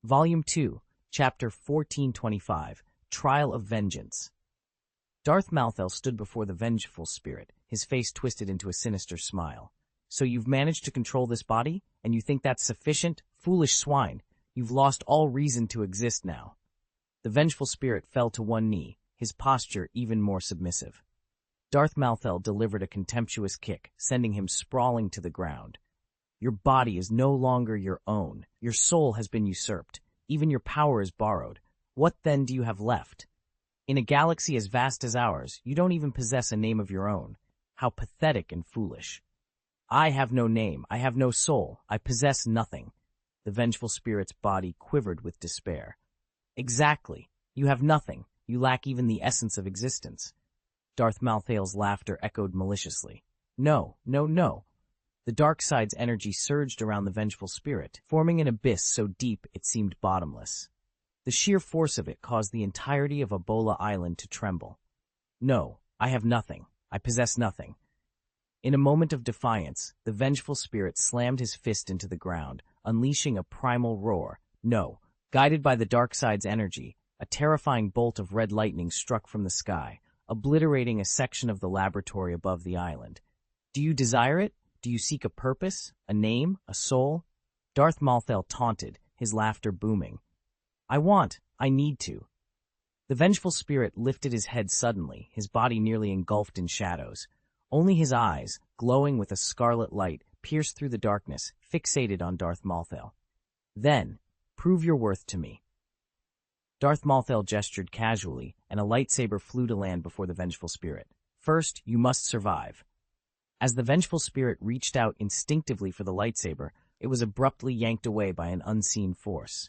Volume 2, Chapter 1425, Trial of Vengeance. Darth Malthel stood before the vengeful spirit, his face twisted into a sinister smile. So you've managed to control this body, and you think that's sufficient? Foolish swine, you've lost all reason to exist now. The vengeful spirit fell to one knee, his posture even more submissive. Darth Malthel delivered a contemptuous kick, sending him sprawling to the ground. Your body is no longer your own. Your soul has been usurped. Even your power is borrowed. What then do you have left? In a galaxy as vast as ours, you don't even possess a name of your own. How pathetic and foolish. I have no name. I have no soul. I possess nothing. The vengeful spirit's body quivered with despair. Exactly. You have nothing. You lack even the essence of existence. Darth Malthael's laughter echoed maliciously. No, no, no. The dark side's energy surged around the vengeful spirit, forming an abyss so deep it seemed bottomless. The sheer force of it caused the entirety of Ebola Island to tremble. No, I have nothing. I possess nothing. In a moment of defiance, the vengeful spirit slammed his fist into the ground, unleashing a primal roar. No, guided by the dark side's energy, a terrifying bolt of red lightning struck from the sky, obliterating a section of the laboratory above the island. Do you desire it? Do you seek a purpose, a name, a soul? Darth Malthel taunted, his laughter booming. I need to. The vengeful spirit lifted his head suddenly, his body nearly engulfed in shadows. Only his eyes, glowing with a scarlet light, pierced through the darkness, fixated on Darth Malthel. Then, prove your worth to me. Darth Malthel gestured casually, and a lightsaber flew to land before the vengeful spirit. First, you must survive. As the vengeful spirit reached out instinctively for the lightsaber, it was abruptly yanked away by an unseen force.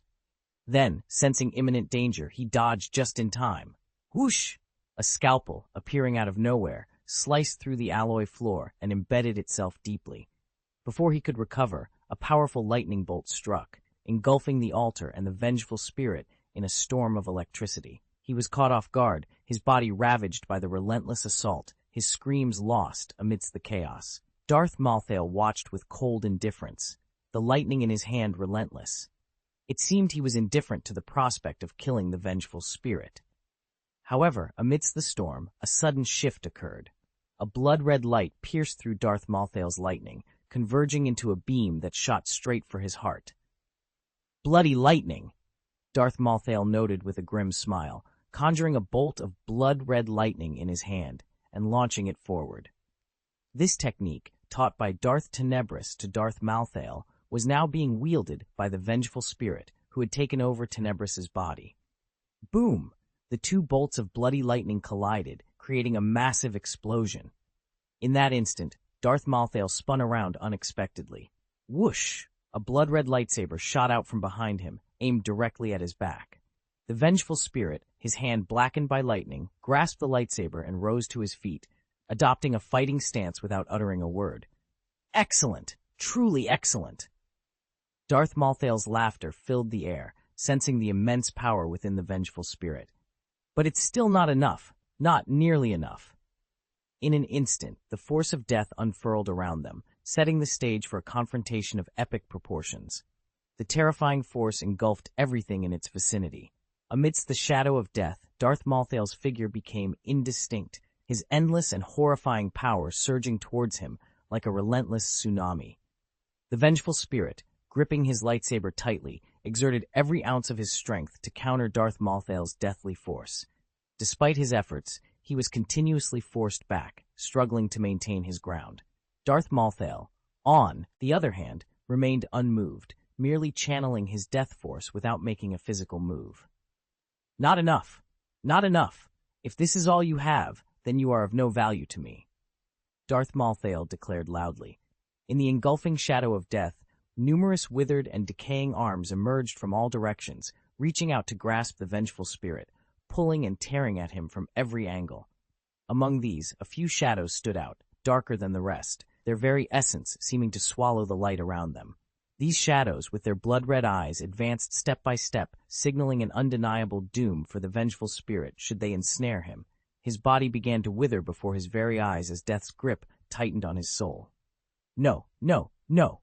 Then, sensing imminent danger, he dodged just in time. Whoosh! A scalpel, appearing out of nowhere, sliced through the alloy floor and embedded itself deeply. Before he could recover, a powerful lightning bolt struck, engulfing the altar and the vengeful spirit in a storm of electricity. He was caught off guard, his body ravaged by the relentless assault, his screams lost amidst the chaos. Darth Malthel watched with cold indifference, the lightning in his hand relentless. It seemed he was indifferent to the prospect of killing the vengeful spirit. However, amidst the storm, a sudden shift occurred. A blood-red light pierced through Darth Malthael's lightning, converging into a beam that shot straight for his heart. Bloody lightning! Darth Malthael noted with a grim smile, conjuring a bolt of blood-red lightning in his hand and launching it forward. This technique, taught by Darth Tenebris to Darth Malthael, was now being wielded by the vengeful spirit who had taken over Tenebris's body. Boom! The two bolts of bloody lightning collided, creating a massive explosion. In that instant, Darth Malthael spun around unexpectedly. Whoosh! A blood-red lightsaber shot out from behind him, aimed directly at his back. The vengeful spirit, his hand blackened by lightning, grasped the lightsaber and rose to his feet, adopting a fighting stance without uttering a word. Excellent! Truly excellent! Darth Malthael's laughter filled the air, sensing the immense power within the vengeful spirit. But it's still not enough, not nearly enough. In an instant, the force of death unfurled around them, setting the stage for a confrontation of epic proportions. The terrifying force engulfed everything in its vicinity. Amidst the shadow of death, Darth Malthael's figure became indistinct, his endless and horrifying power surging towards him like a relentless tsunami. The vengeful spirit, gripping his lightsaber tightly, exerted every ounce of his strength to counter Darth Malthael's deathly force. Despite his efforts, he was continuously forced back, struggling to maintain his ground. Darth Malthael, on the other hand, remained unmoved, merely channeling his death force without making a physical move. Not enough. Not enough. If this is all you have, then you are of no value to me. Darth Malthael declared loudly. In the engulfing shadow of death, numerous withered and decaying arms emerged from all directions, reaching out to grasp the vengeful spirit, pulling and tearing at him from every angle. Among these, a few shadows stood out, darker than the rest, their very essence seeming to swallow the light around them. These shadows, with their blood-red eyes, advanced step by step, signaling an undeniable doom for the vengeful spirit should they ensnare him. His body began to wither before his very eyes as death's grip tightened on his soul. No, no, no!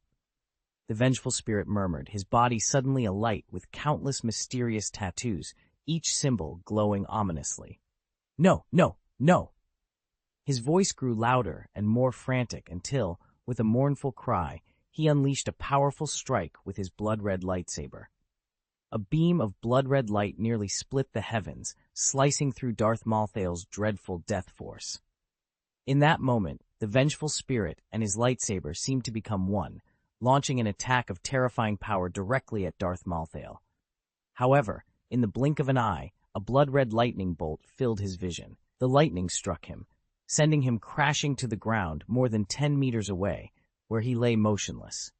the vengeful spirit murmured, his body suddenly alight with countless mysterious tattoos, each symbol glowing ominously. No, no, no! His voice grew louder and more frantic until, with a mournful cry, he unleashed a powerful strike with his blood-red lightsaber. A beam of blood-red light nearly split the heavens, slicing through Darth Malthael's dreadful death force. In that moment, the vengeful spirit and his lightsaber seemed to become one, launching an attack of terrifying power directly at Darth Malthael. However, in the blink of an eye, a blood-red lightning bolt filled his vision. The lightning struck him, sending him crashing to the ground more than 10 meters away, where he lay motionless.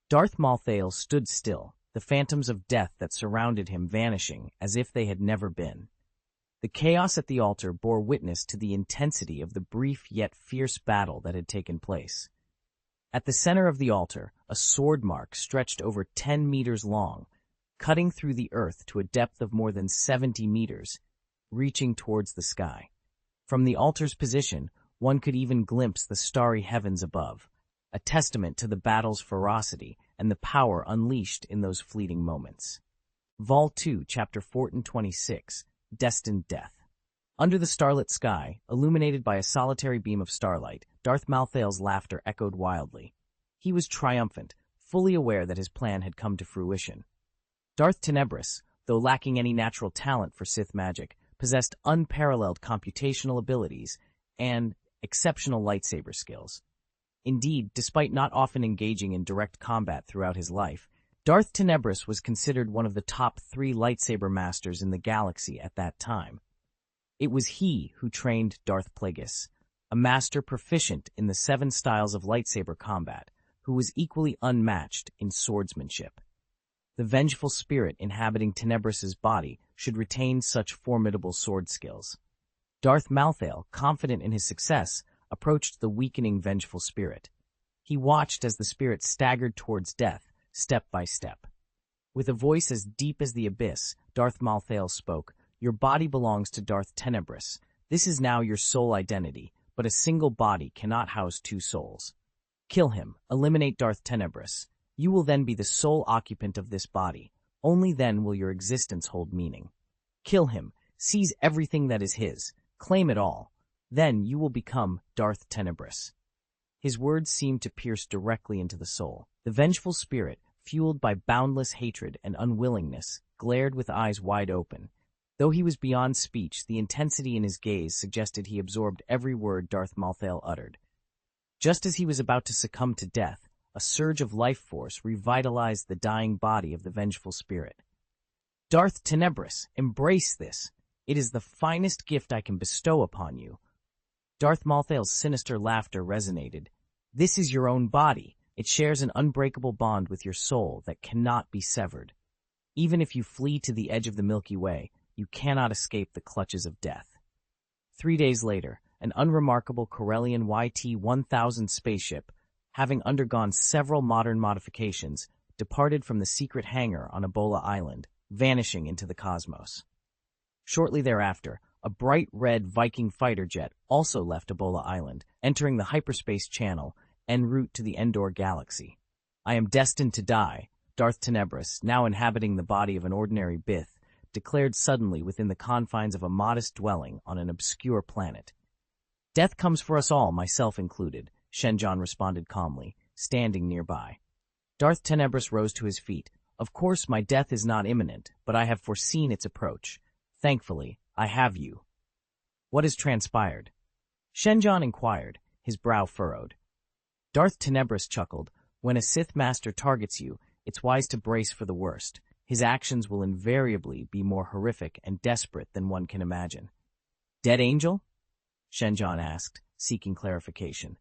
Darth Malthael stood still, the phantoms of death that surrounded him vanishing as if they had never been. The chaos at the altar bore witness to the intensity of the brief yet fierce battle that had taken place. At the center of the altar, a sword mark stretched over 10 meters long, cutting through the earth to a depth of more than 70 meters, reaching towards the sky. From the altar's position, one could even glimpse the starry heavens above, a testament to the battle's ferocity and the power unleashed in those fleeting moments. Vol 2, Chapter 26, Destined Death. Under the starlit sky, illuminated by a solitary beam of starlight, Darth Malthael's laughter echoed wildly. He was triumphant, fully aware that his plan had come to fruition. Darth Tenebris, though lacking any natural talent for Sith magic, possessed unparalleled computational abilities and exceptional lightsaber skills. Indeed, despite not often engaging in direct combat throughout his life, Darth Tenebris was considered one of the top 3 lightsaber masters in the galaxy at that time. It was he who trained Darth Plagueis, a master proficient in the 7 styles of lightsaber combat, who was equally unmatched in swordsmanship. The vengeful spirit inhabiting Tenebris's body should retain such formidable sword skills. Darth Malthael, confident in his success, approached the weakening vengeful spirit. He watched as the spirit staggered towards death, step by step. With a voice as deep as the abyss, Darth Malthael spoke, "Your body belongs to Darth Tenebris. This is now your sole identity, but a single body cannot house 2 souls. Kill him, eliminate Darth Tenebris. You will then be the sole occupant of this body. Only then will your existence hold meaning. Kill him, seize everything that is his, claim it all. Then you will become Darth Tenebris." His words seemed to pierce directly into the soul. The vengeful spirit, fueled by boundless hatred and unwillingness, glared with eyes wide open. Though he was beyond speech, the intensity in his gaze suggested he absorbed every word Darth Malthael uttered. Just as he was about to succumb to death, a surge of life force revitalized the dying body of the vengeful spirit. "Darth Tenebris, embrace this. It is the finest gift I can bestow upon you." Darth Malthael's sinister laughter resonated. "This is your own body. It shares an unbreakable bond with your soul that cannot be severed. Even if you flee to the edge of the Milky Way, you cannot escape the clutches of death." 3 days later, an unremarkable Corellian YT-1000 spaceship, having undergone several modern modifications, departed from the secret hangar on Ebola Island, vanishing into the cosmos. Shortly thereafter, a bright red Viking fighter jet also left Ebola Island, entering the hyperspace channel en route to the Endor galaxy. "I am destined to die," Darth Tenebris, now inhabiting the body of an ordinary Bith, declared suddenly within the confines of a modest dwelling on an obscure planet. "Death comes for us all, myself included," Shenjon responded calmly, standing nearby. Darth Tenebris rose to his feet. "Of course my death is not imminent, but I have foreseen its approach. Thankfully, I have you." "What has transpired?" Shenjon inquired, his brow furrowed. Darth Tenebris chuckled. "When a Sith master targets you, it's wise to brace for the worst. His actions will invariably be more horrific and desperate than one can imagine." "Dead angel?" Shenjon asked, seeking clarification.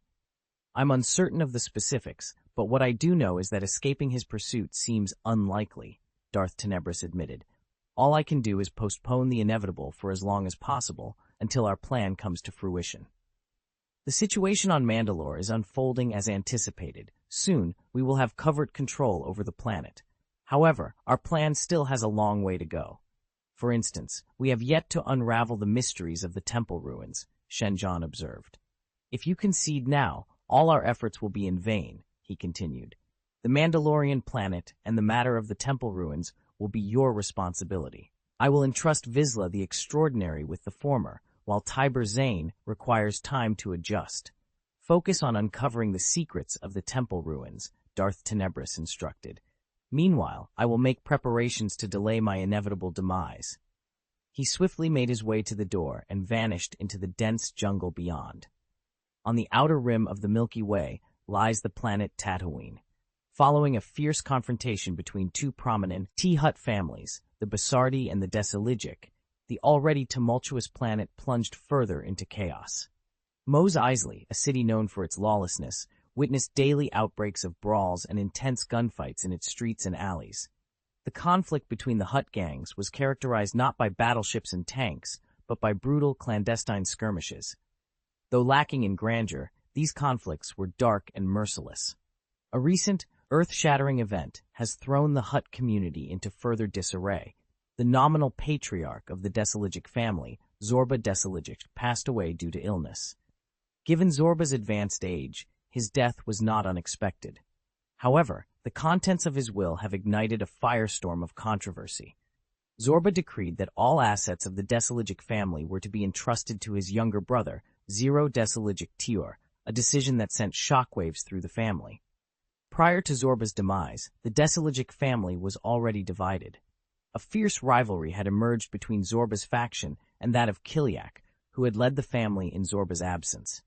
"I'm uncertain of the specifics, but what I do know is that escaping his pursuit seems unlikely," Darth Tenebris admitted. "All I can do is postpone the inevitable for as long as possible until our plan comes to fruition." The situation on Mandalore is unfolding as anticipated. Soon, we will have covert control over the planet. However, our plan still has a long way to go. For instance, we have yet to unravel the mysteries of the temple ruins, Shenjon observed. "If you concede now, all our efforts will be in vain," he continued. The Mandalorian planet and the matter of the temple ruins will be your responsibility. I will entrust Vizsla the Extraordinary with the former, while Tiber Zane requires time to adjust. Focus on uncovering the secrets of the temple ruins, Darth Tenebris instructed. Meanwhile, I will make preparations to delay my inevitable demise. He swiftly made his way to the door and vanished into the dense jungle beyond. On the outer rim of the Milky Way lies the planet Tatooine. Following a fierce confrontation between two prominent T-Hut families, the Basardi and the Desiligic, the already tumultuous planet plunged further into chaos. Mos Eisley, a city known for its lawlessness, witnessed daily outbreaks of brawls and intense gunfights in its streets and alleys. The conflict between the Hutt gangs was characterized not by battleships and tanks, but by brutal clandestine skirmishes. Though lacking in grandeur, these conflicts were dark and merciless. A recent, earth-shattering event has thrown the Hutt community into further disarray. The nominal patriarch of the Desiligic family, Zorba Desiligic, passed away due to illness. Given Zorba's advanced age, his death was not unexpected. However, the contents of his will have ignited a firestorm of controversy. Zorba decreed that all assets of the Desiligic family were to be entrusted to his younger brother, Zero Desiligic Tior, a decision that sent shockwaves through the family. Prior to Zorba's demise, the Desiligic family was already divided. A fierce rivalry had emerged between Zorba's faction and that of Kiliak, who had led the family in Zorba's absence.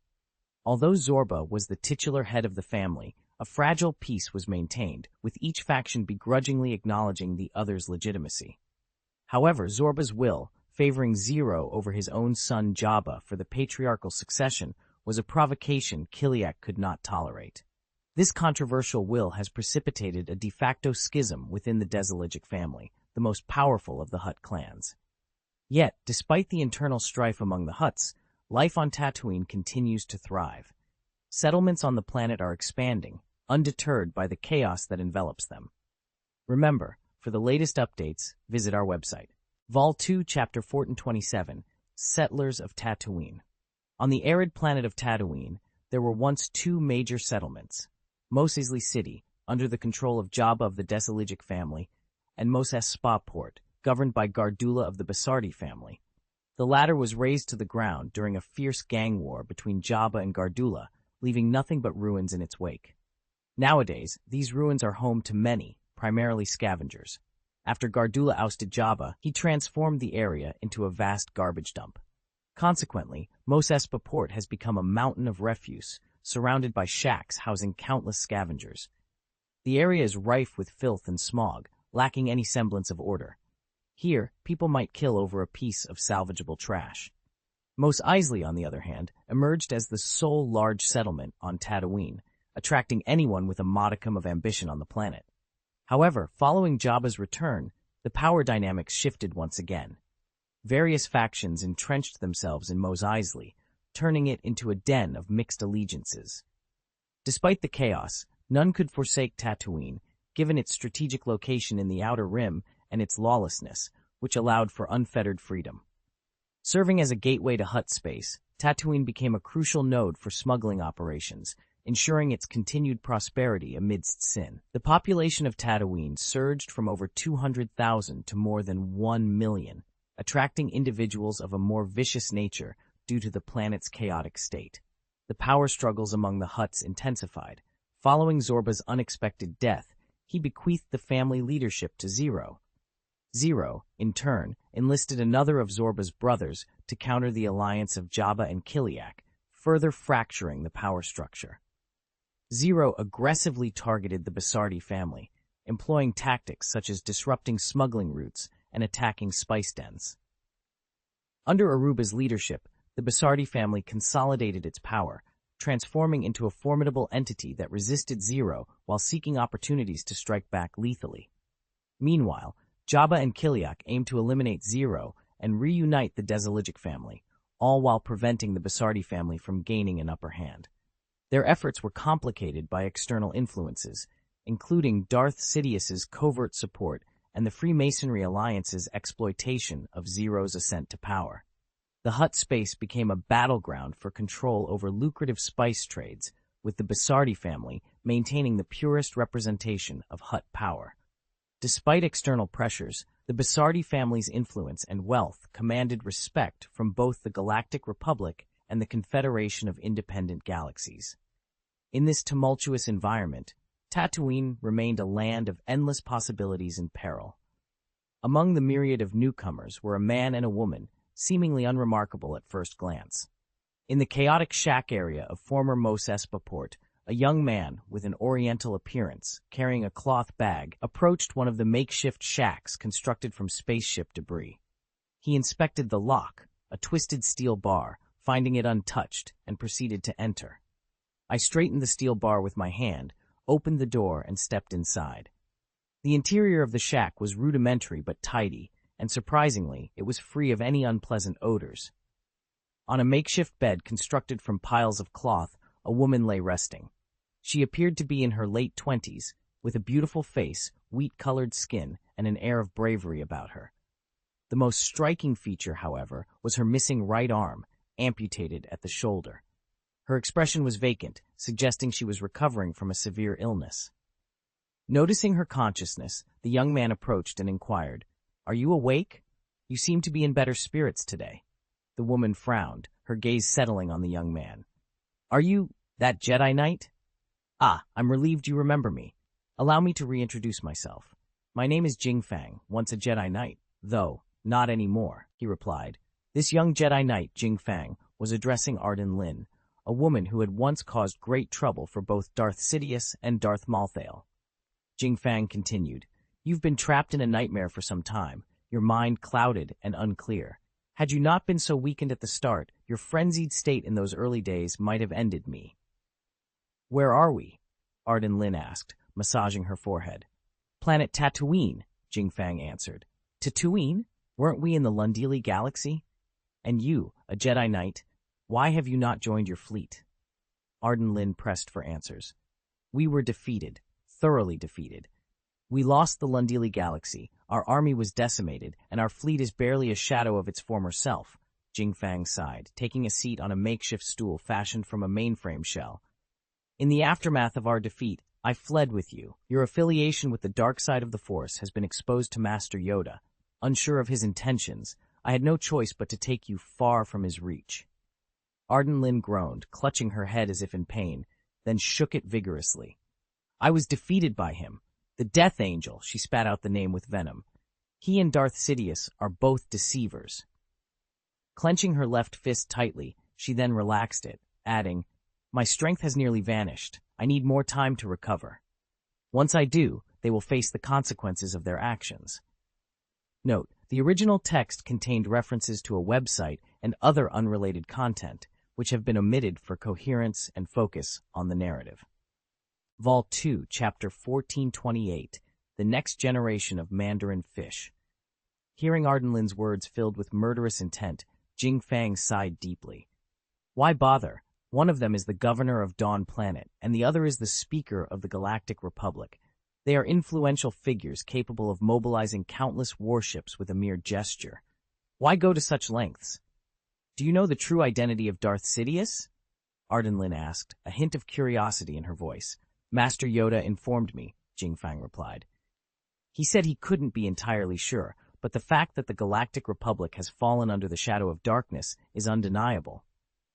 Although Zorba was the titular head of the family, a fragile peace was maintained, with each faction begrudgingly acknowledging the other's legitimacy. However, Zorba's will, favoring Zero over his own son Jabba for the patriarchal succession, was a provocation Kiliak could not tolerate. This controversial will has precipitated a de facto schism within the Desiligic family, the most powerful of the Hutt clans. Yet, despite the internal strife among the Hutts, life on Tatooine continues to thrive. Settlements on the planet are expanding, undeterred by the chaos that envelops them. Remember, for the latest updates, visit our website. Vol 2, Chapter 427, Settlers of Tatooine. On the arid planet of Tatooine, there were once two major settlements, Mos Eisley City, under the control of Jabba of the Desiligic family, and Mos Espa Port, governed by Gardula of the Basardi family. The latter was razed to the ground during a fierce gang war between Jabba and Gardula, leaving nothing but ruins in its wake. Nowadays, these ruins are home to many, primarily scavengers. After Gardula ousted Jabba, he transformed the area into a vast garbage dump. Consequently, Mos Espa Port has become a mountain of refuse, surrounded by shacks housing countless scavengers. The area is rife with filth and smog, lacking any semblance of order. Here, people might kill over a piece of salvageable trash. Mos Eisley, on the other hand, emerged as the sole large settlement on Tatooine, attracting anyone with a modicum of ambition on the planet. However, following Jabba's return, the power dynamics shifted once again. Various factions entrenched themselves in Mos Eisley, turning it into a den of mixed allegiances. Despite the chaos, none could forsake Tatooine, given its strategic location in the Outer Rim and its lawlessness, which allowed for unfettered freedom. Serving as a gateway to Hutt space, Tatooine became a crucial node for smuggling operations, ensuring its continued prosperity amidst sin. The population of Tatooine surged from over 200,000 to more than 1 million, attracting individuals of a more vicious nature due to the planet's chaotic state. The power struggles among the Hutts intensified. Following Zorba's unexpected death, he bequeathed the family leadership to Zero. Zero, in turn, enlisted another of Zorba's brothers to counter the alliance of Jabba and Kiliak, further fracturing the power structure. Zero aggressively targeted the Basardi family, employing tactics such as disrupting smuggling routes and attacking spice dens. Under Aruba's leadership, the Basardi family consolidated its power, transforming into a formidable entity that resisted Zero while seeking opportunities to strike back lethally. Meanwhile, Jabba and Kiliak aimed to eliminate Zero and reunite the Desiligic family, all while preventing the Basardi family from gaining an upper hand. Their efforts were complicated by external influences, including Darth Sidious's covert support and the Freemasonry Alliance's exploitation of Zero's ascent to power. The Hutt space became a battleground for control over lucrative spice trades, with the Basardi family maintaining the purest representation of Hutt power. Despite external pressures, the Basardi family's influence and wealth commanded respect from both the Galactic Republic and the Confederation of Independent Galaxies. In this tumultuous environment, Tatooine remained a land of endless possibilities and peril. Among the myriad of newcomers were a man and a woman, seemingly unremarkable at first glance. In the chaotic shack area of former Mos Espa port, a young man with an oriental appearance, carrying a cloth bag, approached one of the makeshift shacks constructed from spaceship debris. He inspected the lock, a twisted steel bar, finding it untouched, and proceeded to enter. I straightened the steel bar with my hand, opened the door, and stepped inside. The interior of the shack was rudimentary but tidy, and surprisingly, it was free of any unpleasant odors. On a makeshift bed constructed from piles of cloth, a woman lay resting. She appeared to be in her late 20s, with a beautiful face, wheat-colored skin, and an air of bravery about her. The most striking feature, however, was her missing right arm, amputated at the shoulder. Her expression was vacant, suggesting she was recovering from a severe illness. Noticing her consciousness, the young man approached and inquired, "Are you awake? You seem to be in better spirits today." The woman frowned, her gaze settling on the young man. "Are you that Jedi Knight?" "Ah, I'm relieved you remember me. Allow me to reintroduce myself. My name is Jing Fang, once a Jedi Knight, though not anymore," he replied. This young Jedi Knight, Jing Fang, was addressing Arden Lin, a woman who had once caused great trouble for both Darth Sidious and Darth Malthael. Jing Fang continued, "You've been trapped in a nightmare for some time, your mind clouded and unclear. Had you not been so weakened at the start, your frenzied state in those early days might have ended me." "Where are we?" Arden Lin asked, massaging her forehead. "Planet Tatooine," Jing Fang answered. "Tatooine? Weren't we in the Lundili Galaxy? And you, a Jedi Knight, why have you not joined your fleet?" Arden Lin pressed for answers. "We were defeated, thoroughly defeated. We lost the Lundili Galaxy, our army was decimated, and our fleet is barely a shadow of its former self," Jing Fang sighed, taking a seat on a makeshift stool fashioned from a mainframe shell. "In the aftermath of our defeat, I fled with you. Your affiliation with the dark side of the Force has been exposed to Master Yoda. Unsure of his intentions, I had no choice but to take you far from his reach." Arden Lin groaned, clutching her head as if in pain, then shook it vigorously. "I was defeated by him. The Death Angel," she spat out the name with venom. "He and Darth Sidious are both deceivers." Clenching her left fist tightly, she then relaxed it, adding, "My strength has nearly vanished. I need more time to recover. Once I do, they will face the consequences of their actions." Note, the original text contained references to a website and other unrelated content, which have been omitted for coherence and focus on the narrative. Vol 2, Chapter 1428, The Next Generation of Mandarin Fish. Hearing Arden Lin's words filled with murderous intent, Jing Fang sighed deeply. Why bother? One of them is the governor of Dawn Planet, and the other is the Speaker of the Galactic Republic. They are influential figures capable of mobilizing countless warships with a mere gesture. Why go to such lengths? "Do you know the true identity of Darth Sidious?" Arden Lin asked, a hint of curiosity in her voice. "Master Yoda informed me," Jing Fang replied. "He said he couldn't be entirely sure, but the fact that the Galactic Republic has fallen under the shadow of darkness is undeniable.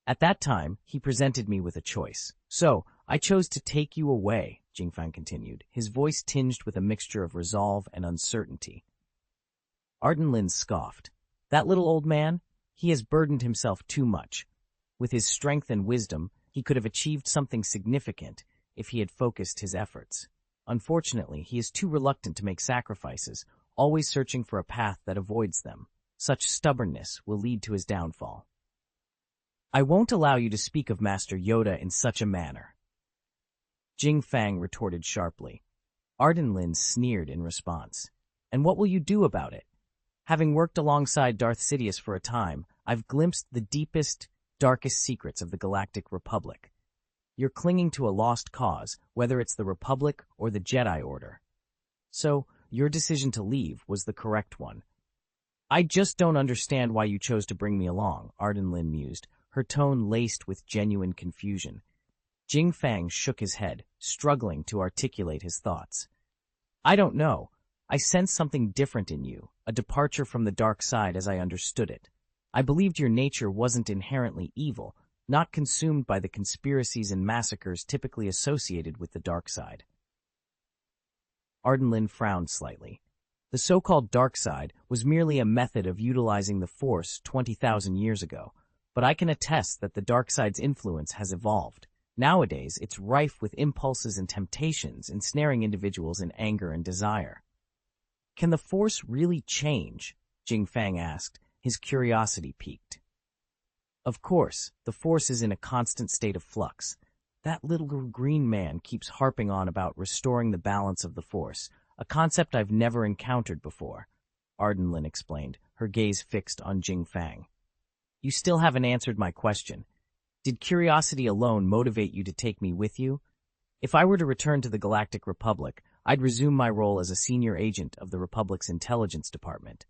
At that time, he presented me with a choice. So, I chose to take you away," Jing Fang continued, his voice tinged with a mixture of resolve and uncertainty. Arden Lin scoffed. "That little old man? He has burdened himself too much. With his strength and wisdom, he could have achieved something significant if he had focused his efforts. Unfortunately, he is too reluctant to make sacrifices, always searching for a path that avoids them. Such stubbornness will lead to his downfall." "I won't allow you to speak of Master Yoda in such a manner," Jing Fang retorted sharply. Arden Lin sneered in response. "And what will you do about it? Having worked alongside Darth Sidious for a time, I've glimpsed the deepest, darkest secrets of the Galactic Republic. You're clinging to a lost cause, whether it's the Republic or the Jedi Order. So, your decision to leave was the correct one." "I just don't understand why you chose to bring me along," Arden Lin mused, her tone laced with genuine confusion. Jing Fang shook his head, struggling to articulate his thoughts. I don't know. I sensed something different in you, a departure from the dark side as I understood it. I believed your nature wasn't inherently evil, not consumed by the conspiracies and massacres typically associated with the dark side. Arden Lin frowned slightly. The so-called dark side was merely a method of utilizing the Force 20,000 years ago, but I can attest that the dark side's influence has evolved. Nowadays, it's rife with impulses and temptations, ensnaring individuals in anger and desire. Can the Force really change? Jing Fang asked, his curiosity piqued. Of course, the Force is in a constant state of flux. That little green man keeps harping on about restoring the balance of the Force, a concept I've never encountered before, Arden Lin explained, her gaze fixed on Jing Fang. You still haven't answered my question. Did curiosity alone motivate you to take me with you? If I were to return to the Galactic Republic, I'd resume my role as a senior agent of the Republic's intelligence department.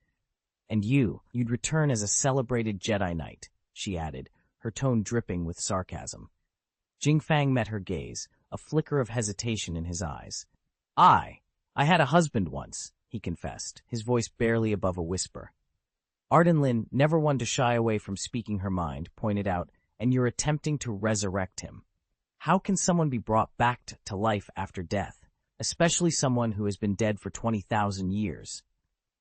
And you'd return as a celebrated Jedi Knight, she added, her tone dripping with sarcasm. Jing Fang met her gaze, a flicker of hesitation in his eyes. I had a husband once, he confessed, his voice barely above a whisper. Arden Lin, never one to shy away from speaking her mind, pointed out, and you're attempting to resurrect him. How can someone be brought back to life after death, especially someone who has been dead for 20,000 years?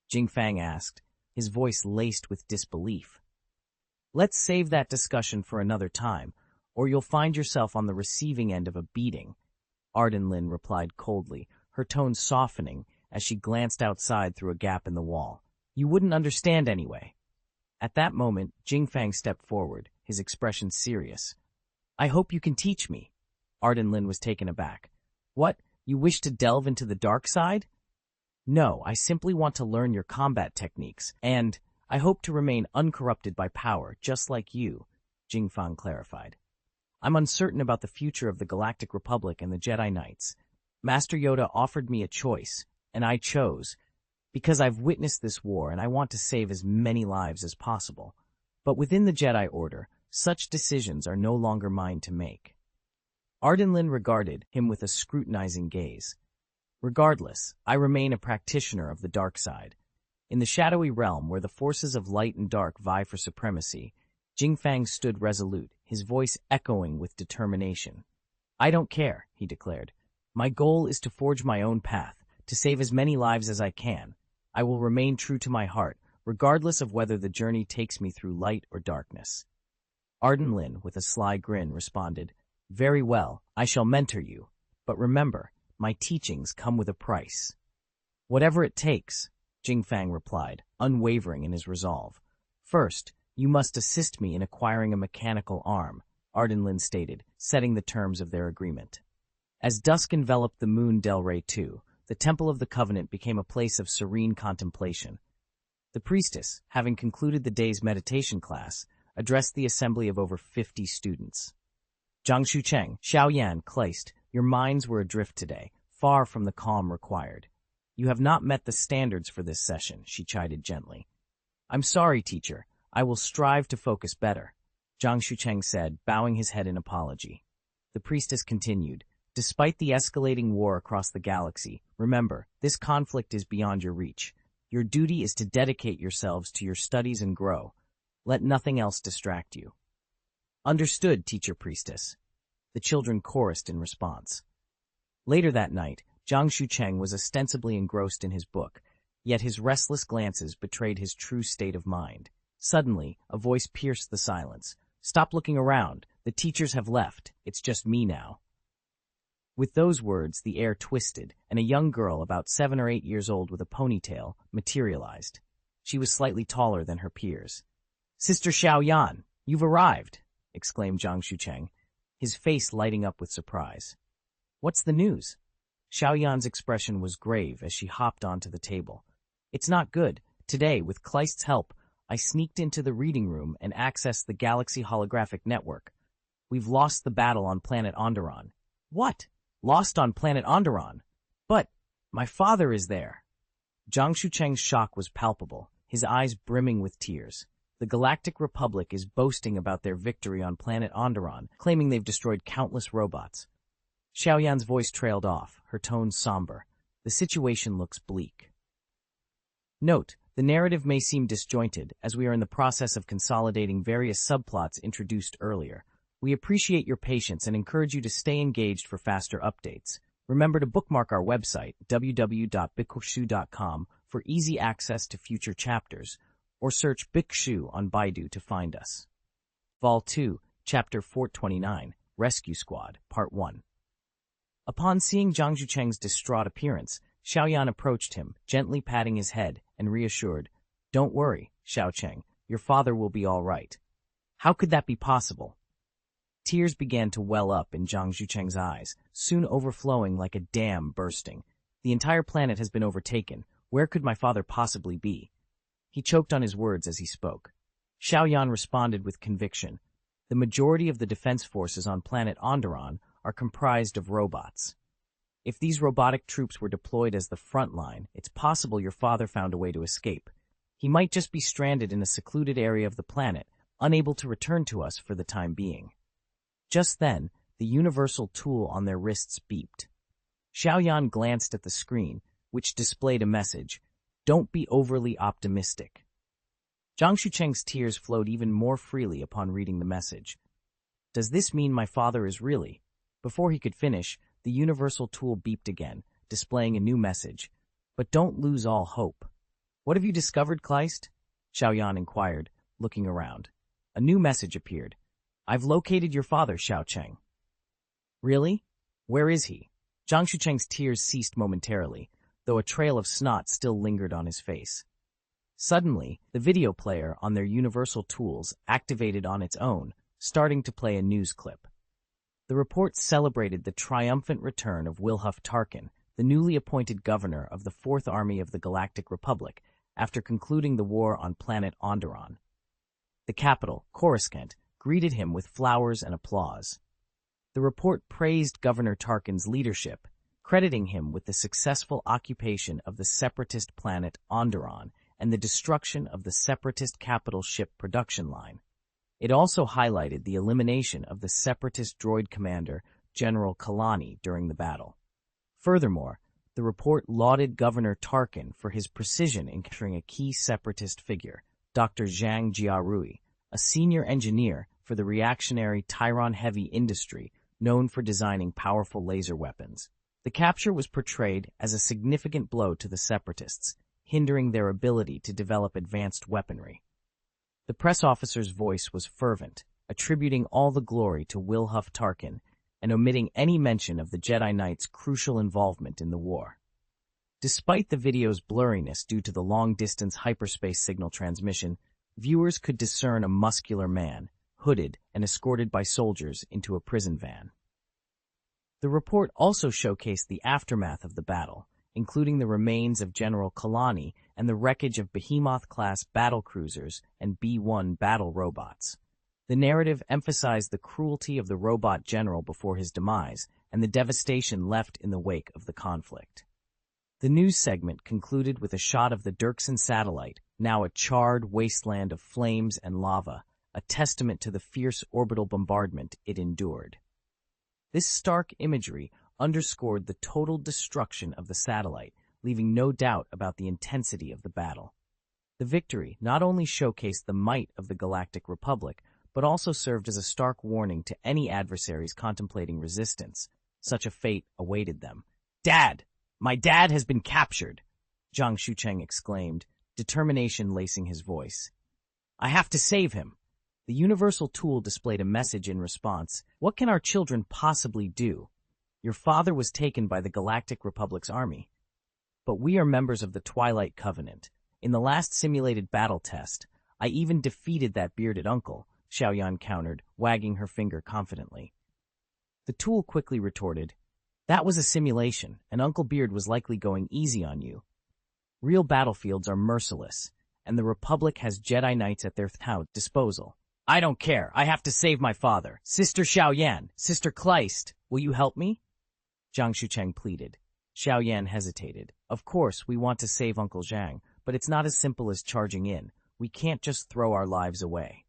Jing Fang asked, his voice laced with disbelief. Let's save that discussion for another time, or you'll find yourself on the receiving end of a beating, Arden Lin replied coldly, her tone softening as she glanced outside through a gap in the wall. You wouldn't understand anyway. At that moment, Jing Fang stepped forward, his expression serious. I hope you can teach me. Arden Lin was taken aback. What, you wish to delve into the dark side? No, I simply want to learn your combat techniques, and I hope to remain uncorrupted by power, just like you, Jing Fang clarified. I'm uncertain about the future of the Galactic Republic and the Jedi Knights. Master Yoda offered me a choice, and I chose, because I've witnessed this war and I want to save as many lives as possible. But within the Jedi Order, such decisions are no longer mine to make. Arden Lin regarded him with a scrutinizing gaze. Regardless, I remain a practitioner of the dark side. In the shadowy realm where the forces of light and dark vie for supremacy, Jing Fang stood resolute, his voice echoing with determination. I don't care, he declared. My goal is to forge my own path, to save as many lives as I can. I will remain true to my heart, regardless of whether the journey takes me through light or darkness. Arden Lin, with a sly grin, responded, Very well, I shall mentor you. But remember, my teachings come with a price. Whatever it takes, Jing Fang replied, unwavering in his resolve. First, you must assist me in acquiring a mechanical arm, Arden Lin stated, setting the terms of their agreement. As dusk enveloped the moon Del Rey II, the Temple of the Covenant became a place of serene contemplation. The priestess, having concluded the day's meditation class, addressed the assembly of over 50 students. Zhang Shucheng, Xiaoyan, Kleist, your minds were adrift today, far from the calm required. You have not met the standards for this session, she chided gently. I'm sorry, teacher. I will strive to focus better, Zhang Shucheng said, bowing his head in apology. The priestess continued, Despite the escalating war across the galaxy, remember, this conflict is beyond your reach. Your duty is to dedicate yourselves to your studies and grow. Let nothing else distract you. Understood, teacher priestess. The children chorused in response. Later that night, Zhang Shucheng was ostensibly engrossed in his book, yet his restless glances betrayed his true state of mind. Suddenly, a voice pierced the silence. Stop looking around. The teachers have left. It's just me now. With those words, the air twisted, and a young girl about 7 or 8 years old with a ponytail materialized. She was slightly taller than her peers. Sister Xiaoyan, you've arrived, exclaimed Zhang Shucheng, his face lighting up with surprise. What's the news? Xiaoyan's expression was grave as she hopped onto the table. It's not good. Today, with Kleist's help, I sneaked into the reading room and accessed the Galaxy Holographic Network. We've lost the battle on planet Onderon. What? Lost on planet Onderon? But my father is there. Zhang Shucheng's shock was palpable, his eyes brimming with tears. The Galactic Republic is boasting about their victory on planet Onderon, claiming they've destroyed countless robots. Xiaoyan's voice trailed off, her tone somber. The situation looks bleak. Note, the narrative may seem disjointed, as we are in the process of consolidating various subplots introduced earlier. We appreciate your patience and encourage you to stay engaged for faster updates. Remember to bookmark our website, www.bikshu.com, for easy access to future chapters, or search Bikshu on Baidu to find us. Vol 2, Chapter 429, Rescue Squad, Part 1. Upon seeing Zhang Zhucheng's distraught appearance, Xiaoyan approached him, gently patting his head, and reassured, "Don't worry, Xiaocheng, your father will be all right." How could that be possible? Tears began to well up in Zhang Zhucheng's eyes, soon overflowing like a dam bursting. The entire planet has been overtaken. Where could my father possibly be? He choked on his words as he spoke. Xiaoyan responded with conviction. The majority of the defense forces on planet Onderon are comprised of robots. If these robotic troops were deployed as the front line, it's possible your father found a way to escape. He might just be stranded in a secluded area of the planet, unable to return to us for the time being. Just then, the universal tool on their wrists beeped. Xiaoyan glanced at the screen, which displayed a message, "Don't be overly optimistic." Zhang Shucheng's tears flowed even more freely upon reading the message. Does this mean my father is really? Before he could finish, the universal tool beeped again, displaying a new message. But don't lose all hope. What have you discovered, Kleist? Xiaoyan inquired, looking around. A new message appeared. I've located your father, Xiaocheng. Really? Where is he? Zhang Shucheng's tears ceased momentarily, though a trail of snot still lingered on his face. Suddenly, the video player on their universal tools activated on its own, starting to play a news clip. The report celebrated the triumphant return of Wilhuff Tarkin, the newly appointed governor of the Fourth Army of the Galactic Republic, after concluding the war on planet Onderon. The capital, Coruscant, greeted him with flowers and applause. The report praised Governor Tarkin's leadership, crediting him with the successful occupation of the separatist planet Onderon and the destruction of the separatist capital ship production line. It also highlighted the elimination of the separatist droid commander, General Kalani, during the battle. Furthermore, the report lauded Governor Tarkin for his precision in capturing a key separatist figure, Dr. Zhang Jiarui, a senior engineer for the reactionary Tyron Heavy Industry known for designing powerful laser weapons. The capture was portrayed as a significant blow to the separatists, hindering their ability to develop advanced weaponry. The press officer's voice was fervent, attributing all the glory to Wilhuff Tarkin and omitting any mention of the Jedi Knight's crucial involvement in the war. Despite the video's blurriness due to the long-distance hyperspace signal transmission, viewers could discern a muscular man, hooded and escorted by soldiers into a prison van. The report also showcased the aftermath of the battle, including the remains of General Kalani and the wreckage of Behemoth-class battlecruisers and B-1 battle robots. The narrative emphasized the cruelty of the robot general before his demise and the devastation left in the wake of the conflict. The news segment concluded with a shot of the Dirksen satellite, now a charred wasteland of flames and lava, a testament to the fierce orbital bombardment it endured. This stark imagery underscored the total destruction of the satellite, leaving no doubt about the intensity of the battle. The victory not only showcased the might of the Galactic Republic, but also served as a stark warning to any adversaries contemplating resistance. Such a fate awaited them. "Dad! My dad has been captured!" Zhang Shucheng exclaimed, determination lacing his voice. "I have to save him!" The universal tool displayed a message in response. "What can our children possibly do? Your father was taken by the Galactic Republic's army. But we are members of the Twilight Covenant. In the last simulated battle test, I even defeated that bearded uncle," Xiaoyan countered, wagging her finger confidently. The tool quickly retorted, "That was a simulation, and Uncle Beard was likely going easy on you. Real battlefields are merciless, and the Republic has Jedi Knights at their disposal. I don't care. I have to save my father. Sister Xiaoyan, Sister Kleist, will you help me?" Zhang Shucheng pleaded. Xiaoyan hesitated. "Of course, we want to save Uncle Zhang, but it's not as simple as charging in. We can't just throw our lives away.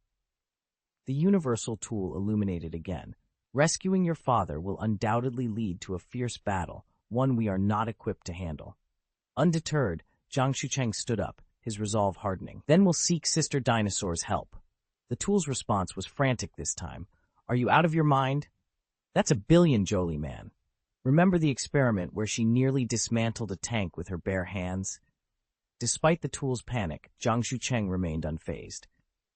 The universal tool illuminated again. Rescuing your father will undoubtedly lead to a fierce battle, one we are not equipped to handle. Undeterred, Zhang Shucheng stood up, his resolve hardening. Then we'll seek Sister Dinosaur's help. The tool's response was frantic this time. Are you out of your mind? That's 1 billion, Jolie man. Remember the experiment where she nearly dismantled a tank with her bare hands? Despite the tool's panic, Zhang Shucheng remained unfazed.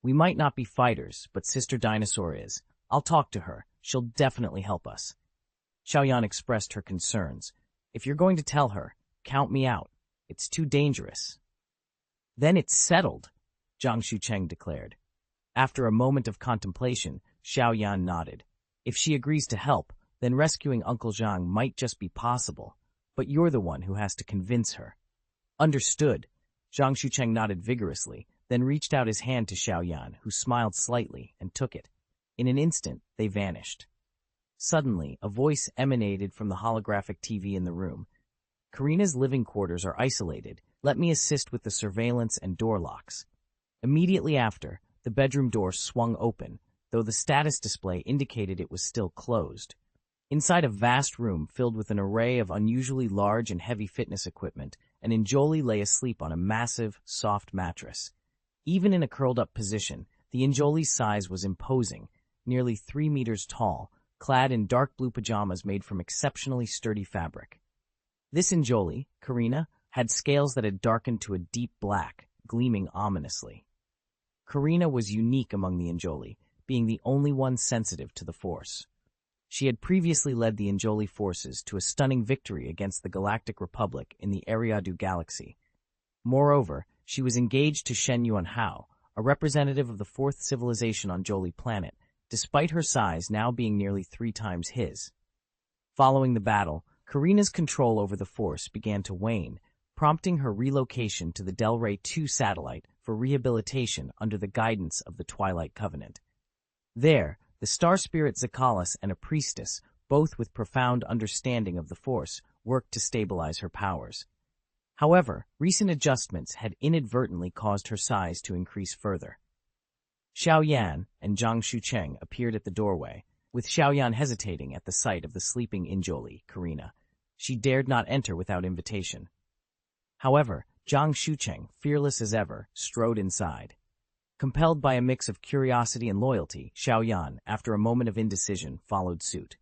We might not be fighters, but Sister Dinosaur is. I'll talk to her. She'll definitely help us. Xiaoyan expressed her concerns. If you're going to tell her, count me out. It's too dangerous. Then it's settled, Zhang Shucheng declared. After a moment of contemplation, Xiaoyan nodded. If she agrees to help, then rescuing Uncle Zhang might just be possible, but you're the one who has to convince her. Understood. Zhang Shucheng nodded vigorously, then reached out his hand to Xiaoyan, who smiled slightly and took it. In an instant, they vanished. Suddenly, a voice emanated from the holographic TV in the room. Karina's living quarters are isolated. Let me assist with the surveillance and door locks. Immediately after, the bedroom door swung open, though the status display indicated it was still closed. Inside a vast room filled with an array of unusually large and heavy fitness equipment, an Injoli lay asleep on a massive, soft mattress. Even in a curled-up position, the Injoli's size was imposing, nearly 3 meters tall, clad in dark blue pajamas made from exceptionally sturdy fabric. This Injoli, Karina, had scales that had darkened to a deep black, gleaming ominously. Karina was unique among the Injoli, being the only one sensitive to the Force. She had previously led the Injoli forces to a stunning victory against the Galactic Republic in the Eriadu Galaxy. Moreover, she was engaged to Shen Yuanhao, a representative of the fourth civilization on Jolie Planet, despite her size now being nearly 3 times his. Following the battle, Karina's control over the Force began to wane, prompting her relocation to the Delray II satellite for rehabilitation under the guidance of the Twilight Covenant. There, the Star Spirit Zakalis and a priestess, both with profound understanding of the Force, worked to stabilize her powers. However, recent adjustments had inadvertently caused her size to increase further. Xiaoyan and Zhang Shucheng appeared at the doorway, with Xiaoyan hesitating at the sight of the sleeping Injoli, Karina. She dared not enter without invitation. However, Zhang Shucheng, fearless as ever, strode inside. Compelled by a mix of curiosity and loyalty, Xiaoyan, after a moment of indecision, followed suit.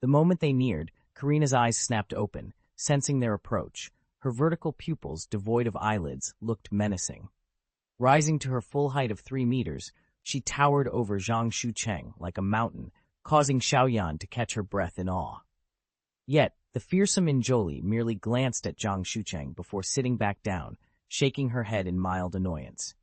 The moment they neared, Karina's eyes snapped open, sensing their approach. Her vertical pupils, devoid of eyelids, looked menacing. Rising to her full height of 3 meters, she towered over Zhang Shucheng like a mountain, causing Xiaoyan to catch her breath in awe. Yet, the fearsome Injoli merely glanced at Zhang Shucheng before sitting back down, shaking her head in mild annoyance.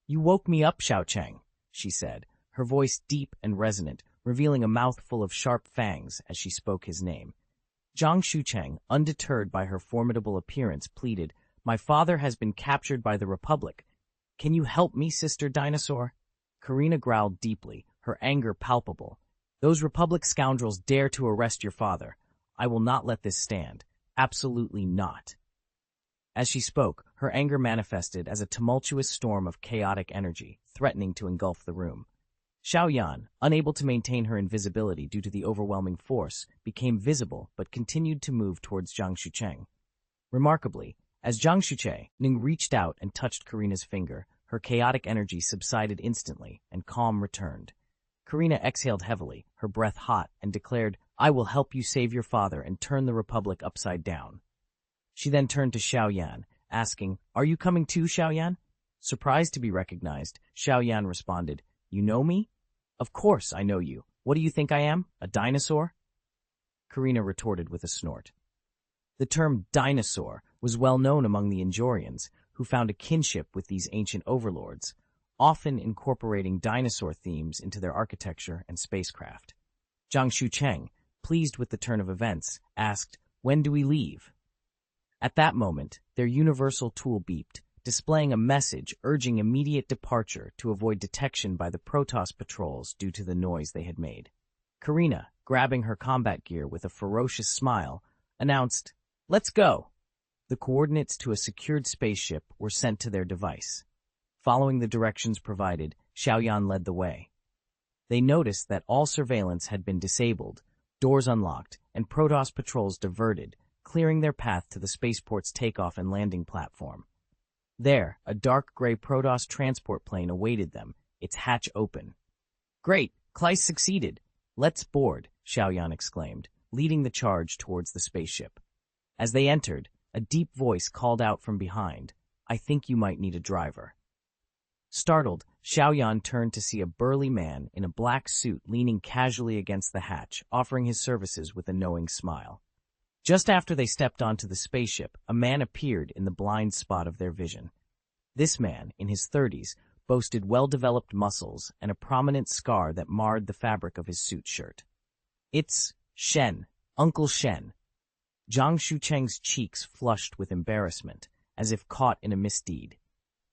"You woke me up, Xiaocheng," she said, her voice deep and resonant, revealing a mouth full of sharp fangs as she spoke his name. Zhang Shucheng, undeterred by her formidable appearance, pleaded, "My father has been captured by the Republic. Can you help me, Sister Dinosaur?" Karina growled deeply, her anger palpable. "Those Republic scoundrels dare to arrest your father. I will not let this stand. Absolutely not." As she spoke, her anger manifested as a tumultuous storm of chaotic energy, threatening to engulf the room. Xiaoyan, unable to maintain her invisibility due to the overwhelming force, became visible but continued to move towards Zhang Shucheng. Remarkably, as Zhang Shucheng reached out and touched Karina's finger, her chaotic energy subsided instantly, and calm returned. Karina exhaled heavily, her breath hot, and declared, "I will help you save your father and turn the Republic upside down." She then turned to Xiaoyan, asking, "Are you coming too, Xiaoyan?" Surprised to be recognized, Xiaoyan responded, "You know me?" "Of course I know you. What do you think I am? A dinosaur?" Karina retorted with a snort. The term dinosaur was well known among the Injorians, who found a kinship with these ancient overlords, often incorporating dinosaur themes into their architecture and spacecraft. Zhang Shucheng, pleased with the turn of events, asked, "When do we leave?" At that moment, their universal tool beeped, displaying a message urging immediate departure to avoid detection by the Protoss patrols due to the noise they had made. Karina, grabbing her combat gear with a ferocious smile, announced, "Let's go." The coordinates to a secured spaceship were sent to their device. Following the directions provided, Xiaoyan led the way. They noticed that all surveillance had been disabled, doors unlocked, and Protoss patrols diverted, clearing their path to the spaceport's takeoff and landing platform. There, a dark gray Protoss transport plane awaited them, its hatch open. "Great! Kleist succeeded! Let's board," Xiaoyan exclaimed, leading the charge towards the spaceship. As they entered, a deep voice called out from behind, "I think you might need a driver." Startled, Xiaoyan turned to see a burly man in a black suit leaning casually against the hatch, offering his services with a knowing smile. Just after they stepped onto the spaceship, a man appeared in the blind spot of their vision. This man, in his 30s, boasted well-developed muscles and a prominent scar that marred the fabric of his suit shirt. "It's Shen, Uncle Shen." Zhang Shucheng's cheeks flushed with embarrassment, as if caught in a misdeed.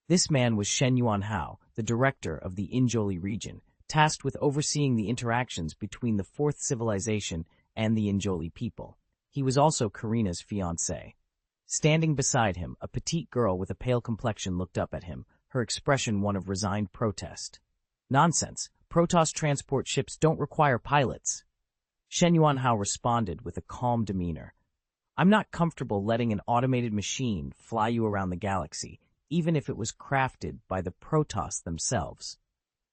This man was Shen Yuanhao, the director of the Injoli region, tasked with overseeing the interactions between the Fourth Civilization and the Injoli people. He was also Karina's fiancé. Standing beside him, a petite girl with a pale complexion looked up at him, her expression one of resigned protest. "Nonsense. Protoss transport ships don't require pilots." Shen Yuanhao responded with a calm demeanor. "I'm not comfortable letting an automated machine fly you around the galaxy, even if it was crafted by the Protoss themselves."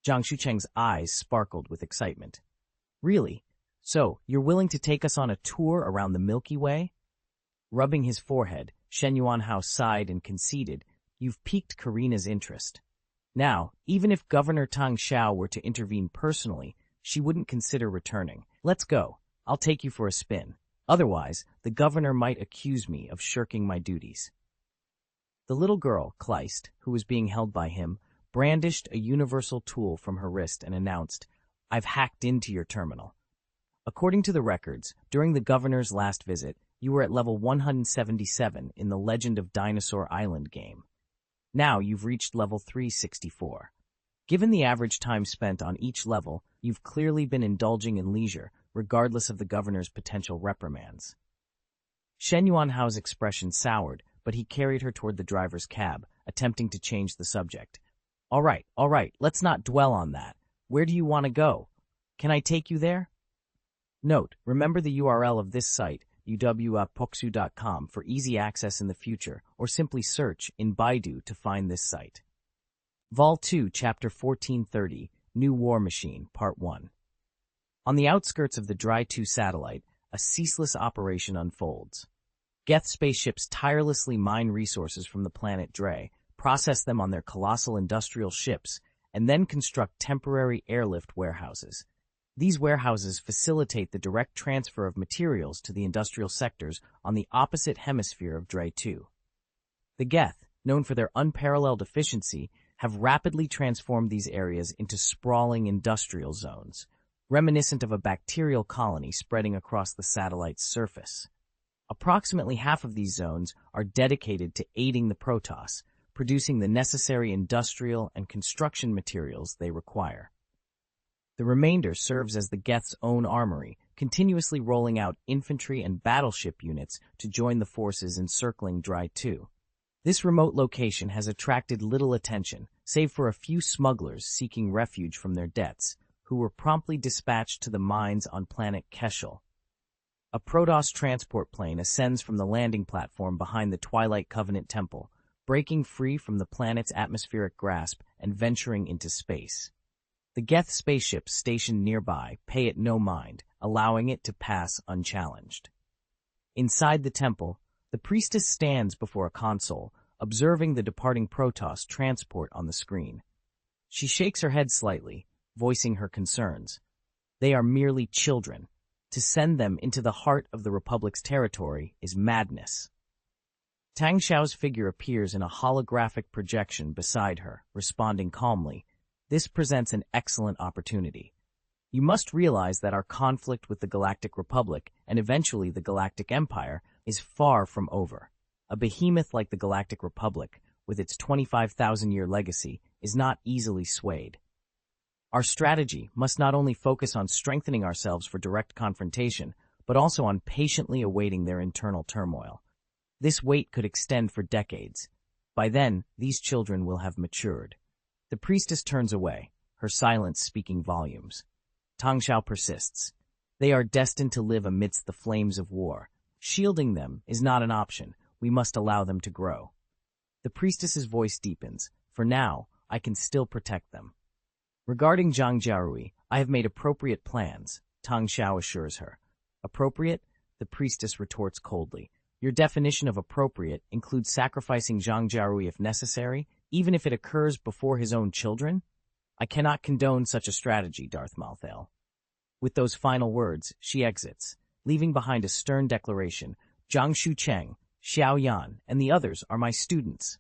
Zhang Shucheng's eyes sparkled with excitement. "Really? So, you're willing to take us on a tour around the Milky Way?" Rubbing his forehead, Shen Yuanhao sighed and conceded, "You've piqued Karina's interest. Now, even if Governor Tang Xiao were to intervene personally, she wouldn't consider returning. Let's go. I'll take you for a spin. Otherwise, the governor might accuse me of shirking my duties." The little girl, Kleist, who was being held by him, brandished a universal tool from her wrist and announced, "I've hacked into your terminal. According to the records, during the governor's last visit, you were at level 177 in the Legend of Dinosaur Island game. Now you've reached level 364. Given the average time spent on each level, you've clearly been indulging in leisure, regardless of the governor's potential reprimands." Shen Yuanhao's expression soured, but he carried her toward the driver's cab, attempting to change the subject. All right, let's not dwell on that. Where do you want to go? Can I take you there?" Note, remember the URL of this site, uw.poksu.com, for easy access in the future, or simply search in Baidu to find this site. Vol 2, Chapter 1430, New War Machine, Part 1. On the outskirts of the Dry 2 satellite, a ceaseless operation unfolds. Geth spaceships tirelessly mine resources from the planet Dre, process them on their colossal industrial ships, and then construct temporary airlift warehouses. These warehouses facilitate the direct transfer of materials to the industrial sectors on the opposite hemisphere of Dre 2. The Geth, known for their unparalleled efficiency, have rapidly transformed these areas into sprawling industrial zones, reminiscent of a bacterial colony spreading across the satellite's surface. Approximately half of these zones are dedicated to aiding the Protoss, producing the necessary industrial and construction materials they require. The remainder serves as the Geth's own armory, continuously rolling out infantry and battleship units to join the forces encircling Dry 2. This remote location has attracted little attention, save for a few smugglers seeking refuge from their debts, who were promptly dispatched to the mines on planet Keshel. A Protoss transport plane ascends from the landing platform behind the Twilight Covenant Temple, breaking free from the planet's atmospheric grasp and venturing into space. The Geth spaceships stationed nearby pay it no mind, allowing it to pass unchallenged. Inside the temple, the priestess stands before a console, observing the departing Protoss transport on the screen. She shakes her head slightly, voicing her concerns. They are merely children. To send them into the heart of the Republic's territory is madness. Tang Xiao's figure appears in a holographic projection beside her, responding calmly, "This presents an excellent opportunity. You must realize that our conflict with the Galactic Republic, and eventually the Galactic Empire, is far from over. A behemoth like the Galactic Republic, with its 25,000-year legacy, is not easily swayed. Our strategy must not only focus on strengthening ourselves for direct confrontation, but also on patiently awaiting their internal turmoil. This wait could extend for decades. By then, these children will have matured. The priestess turns away, her silence speaking volumes. Tang Xiao persists. They are destined to live amidst the flames of war. Shielding them is not an option. We must allow them to grow. The priestess's voice deepens. For now, I can still protect them. Regarding Zhang Jiarui, I have made appropriate plans, Tang Xiao assures her. Appropriate? The priestess retorts coldly. Your definition of appropriate includes sacrificing Zhang Jiarui if necessary, even if it occurs before his own children? I cannot condone such a strategy, Darth Malthael. With those final words, she exits, leaving behind a stern declaration. Zhang Shucheng, Xiao Yan, and the others are my students.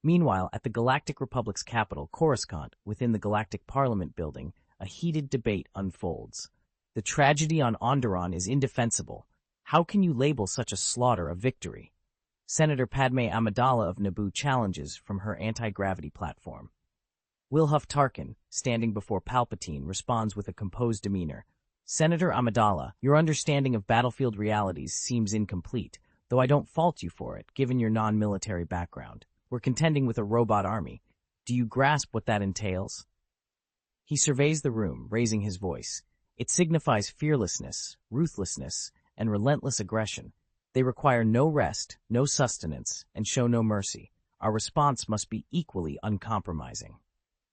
Meanwhile, at the Galactic Republic's capital, Coruscant, within the Galactic Parliament building, a heated debate unfolds. The tragedy on Onderon is indefensible. How can you label such a slaughter a victory? Senator Padme Amidala of Naboo challenges from her anti-gravity platform. Wilhuff Tarkin, standing before Palpatine, responds with a composed demeanor. Senator Amidala, your understanding of battlefield realities seems incomplete, though I don't fault you for it, given your non-military background. We're contending with a robot army. Do you grasp what that entails? He surveys the room, raising his voice. It signifies fearlessness, ruthlessness, and relentless aggression. They require no rest, no sustenance, and show no mercy. Our response must be equally uncompromising.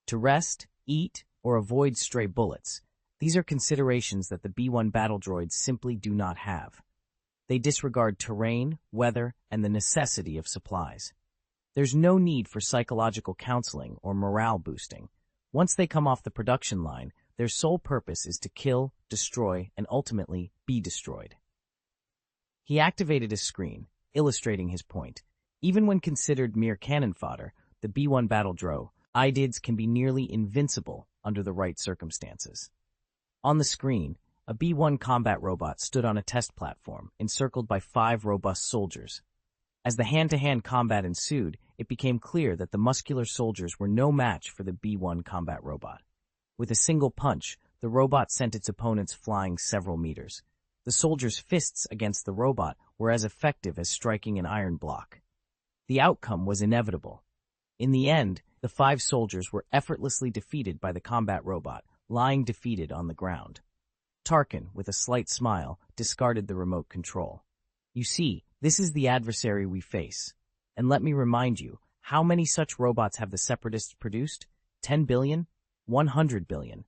To rest, eat, or avoid stray bullets, these are considerations that the B-1 battle droids simply do not have. They disregard terrain, weather, and the necessity of supplies. There's no need for psychological counseling or morale boosting. Once they come off the production line, their sole purpose is to kill, destroy, and ultimately be destroyed. He activated his screen, illustrating his point. Even when considered mere cannon fodder, the B-1 battle droid IDIDs can be nearly invincible under the right circumstances. On the screen, a B-1 combat robot stood on a test platform, encircled by 5 robust soldiers. As the hand-to-hand combat ensued, it became clear that the muscular soldiers were no match for the B-1 combat robot. With a single punch, the robot sent its opponents flying several meters. The soldiers' fists against the robot were as effective as striking an iron block. The outcome was inevitable. In the end, the 5 soldiers were effortlessly defeated by the combat robot, lying defeated on the ground. Tarkin, with a slight smile, discarded the remote control. You see, this is the adversary we face. And let me remind you, how many such robots have the Separatists produced? 10 billion? 100 billion.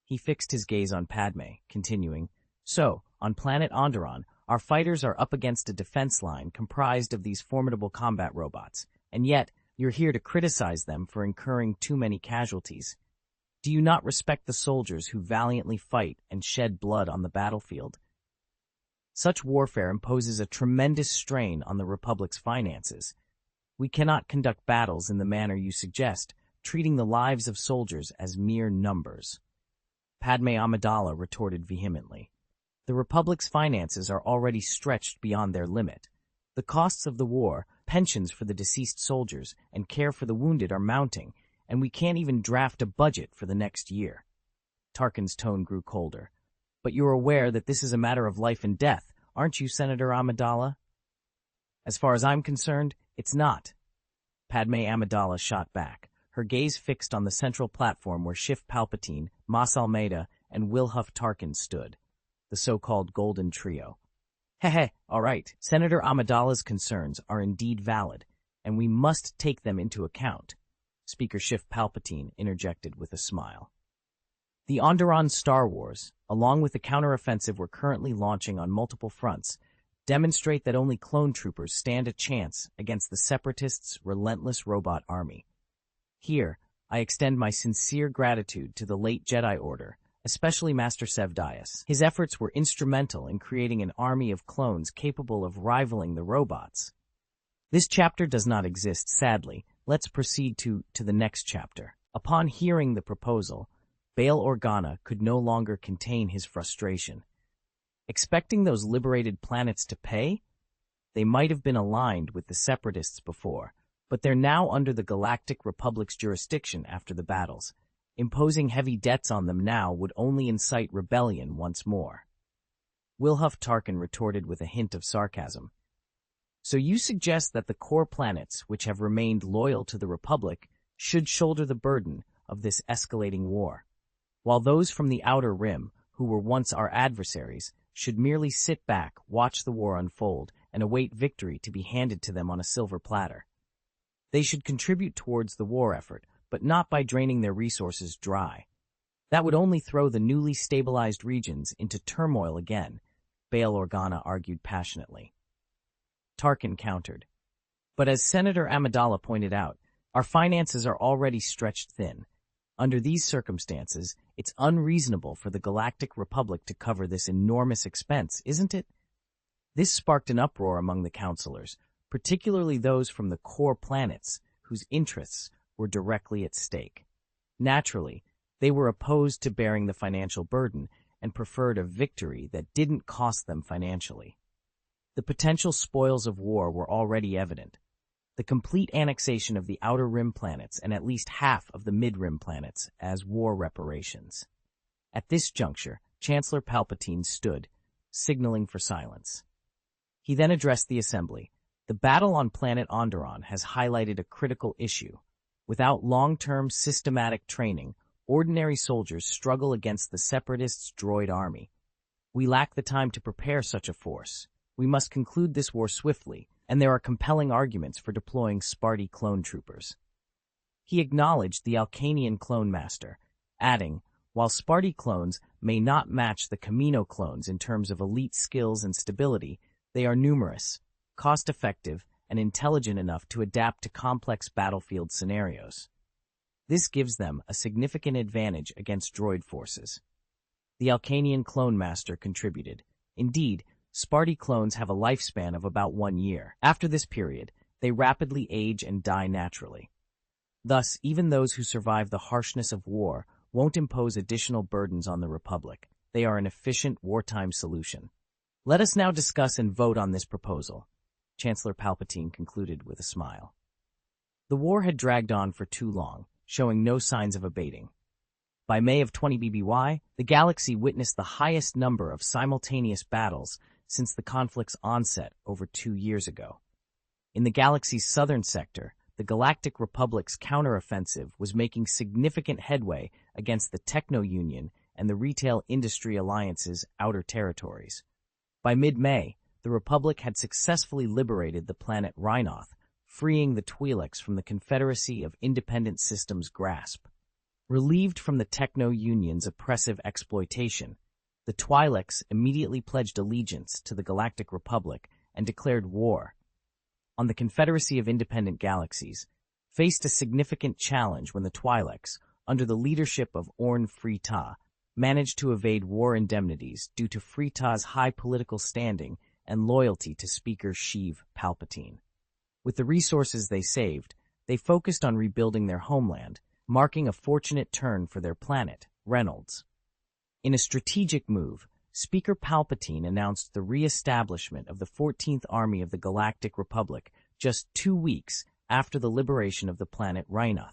He fixed his gaze on Padme, continuing, So, on planet Onderon, our fighters are up against a defense line comprised of these formidable combat robots, and yet you're here to criticize them for incurring too many casualties. Do you not respect the soldiers who valiantly fight and shed blood on the battlefield? Such warfare imposes a tremendous strain on the Republic's finances. We cannot conduct battles in the manner you suggest, treating the lives of soldiers as mere numbers. Padme Amidala retorted vehemently. The Republic's finances are already stretched beyond their limit. The costs of the war, pensions for the deceased soldiers, and care for the wounded are mounting, and we can't even draft a budget for the next year. Tarkin's tone grew colder. But you're aware that this is a matter of life and death, aren't you, Senator Amidala? As far as I'm concerned, it's not. Padme Amidala shot back, her gaze fixed on the central platform where Schiff Palpatine, Mas Almeida, and Wilhuff Tarkin stood, the so-called Golden Trio. All right, Senator Amidala's concerns are indeed valid, and we must take them into account, Speaker Schiff Palpatine interjected with a smile. The Onderon Star Wars, along with the counteroffensive we're currently launching on multiple fronts, demonstrate that only clone troopers stand a chance against the Separatists' relentless robot army. Here, I extend my sincere gratitude to the late Jedi Order, especially Master Sevdias. His efforts were instrumental in creating an army of clones capable of rivaling the robots. This chapter does not exist, sadly. Let's proceed to the next chapter. Upon hearing the proposal, Bail Organa could no longer contain his frustration. Expecting those liberated planets to pay? They might have been aligned with the Separatists before, but they're now under the Galactic Republic's jurisdiction after the battles. Imposing heavy debts on them now would only incite rebellion once more. Wilhuff Tarkin retorted with a hint of sarcasm. So you suggest that the core planets, which have remained loyal to the Republic, should shoulder the burden of this escalating war, while those from the Outer Rim, who were once our adversaries, should merely sit back, watch the war unfold, and await victory to be handed to them on a silver platter. They should contribute towards the war effort, but not by draining their resources dry. That would only throw the newly stabilized regions into turmoil again, Bail Organa argued passionately. Tarkin countered. But as Senator Amidala pointed out, our finances are already stretched thin. Under these circumstances, it's unreasonable for the Galactic Republic to cover this enormous expense, isn't it? This sparked an uproar among the counselors, particularly those from the core planets whose interests were directly at stake. Naturally, they were opposed to bearing the financial burden and preferred a victory that didn't cost them financially. The potential spoils of war were already evident. The complete annexation of the Outer Rim planets and at least half of the Mid-Rim planets as war reparations. At this juncture, Chancellor Palpatine stood, signaling for silence. He then addressed the assembly. The battle on planet Onderon has highlighted a critical issue. Without long-term systematic training, ordinary soldiers struggle against the Separatists' droid army. We lack the time to prepare such a force. We must conclude this war swiftly, and there are compelling arguments for deploying Sparty clone troopers. He acknowledged the Alkanian clone master, adding, while Sparty clones may not match the Kamino clones in terms of elite skills and stability, they are numerous, cost-effective, and intelligent enough to adapt to complex battlefield scenarios. This gives them a significant advantage against droid forces. The Alkanian clone master contributed. Indeed, Sparty clones have a lifespan of about 1 year. After this period, they rapidly age and die naturally. Thus, even those who survive the harshness of war won't impose additional burdens on the Republic. They are an efficient wartime solution. Let us now discuss and vote on this proposal, Chancellor Palpatine concluded with a smile. The war had dragged on for too long, showing no signs of abating. By May of 20 BBY, the galaxy witnessed the highest number of simultaneous battles since the conflict's onset over 2 years ago. In the galaxy's southern sector, the Galactic Republic's counteroffensive was making significant headway against the Techno-Union and the Retail Industry Alliance's outer territories. By mid-May, the Republic had successfully liberated the planet Raynor, freeing the Twi'leks from the Confederacy of Independent Systems' grasp. Relieved from the Techno-Union's oppressive exploitation, the Twi'leks immediately pledged allegiance to the Galactic Republic and declared war. On the Confederacy of Independent Galaxies, faced a significant challenge when the Twi'leks, under the leadership of Orn Free-Ta, managed to evade war indemnities due to Free-Ta's high political standing and loyalty to Speaker Sheev Palpatine. With the resources they saved, they focused on rebuilding their homeland, marking a fortunate turn for their planet, Reynolds. In a strategic move, Speaker Palpatine announced the re-establishment of the 14th Army of the Galactic Republic just 2 weeks after the liberation of the planet Raynor.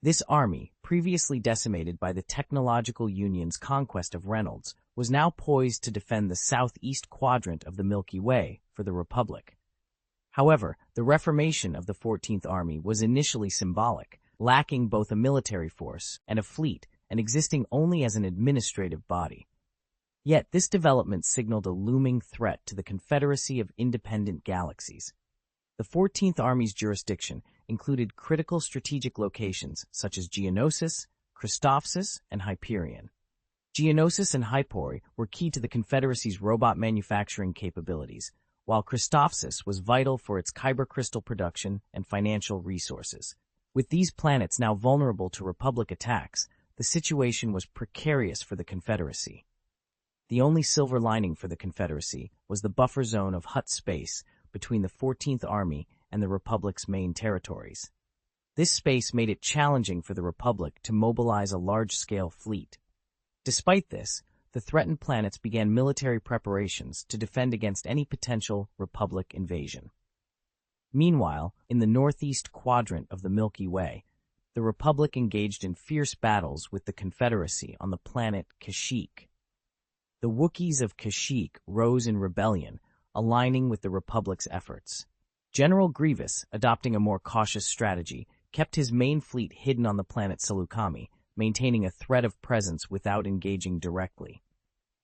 This army, previously decimated by the Technological Union's conquest of Reynolds, was now poised to defend the southeast quadrant of the Milky Way for the Republic. However, the reformation of the 14th Army was initially symbolic, lacking both a military force and a fleet, and existing only as an administrative body. Yet this development signaled a looming threat to the Confederacy of Independent Galaxies. The 14th Army's jurisdiction included critical strategic locations such as Geonosis, Christophsis, and Hyperion. Geonosis and Hypori were key to the Confederacy's robot manufacturing capabilities, while Christophsis was vital for its kyber crystal production and financial resources. With these planets now vulnerable to Republic attacks, the situation was precarious for the Confederacy. The only silver lining for the Confederacy was the buffer zone of Hutt space between the 14th Army and the Republic's main territories. This space made it challenging for the Republic to mobilize a large-scale fleet. Despite this, the threatened planets began military preparations to defend against any potential Republic invasion. Meanwhile, in the northeast quadrant of the Milky Way, the Republic engaged in fierce battles with the Confederacy on the planet Kashyyyk. The Wookiees of Kashyyyk rose in rebellion, aligning with the Republic's efforts. General Grievous, adopting a more cautious strategy, kept his main fleet hidden on the planet Salukami, maintaining a threat of presence without engaging directly.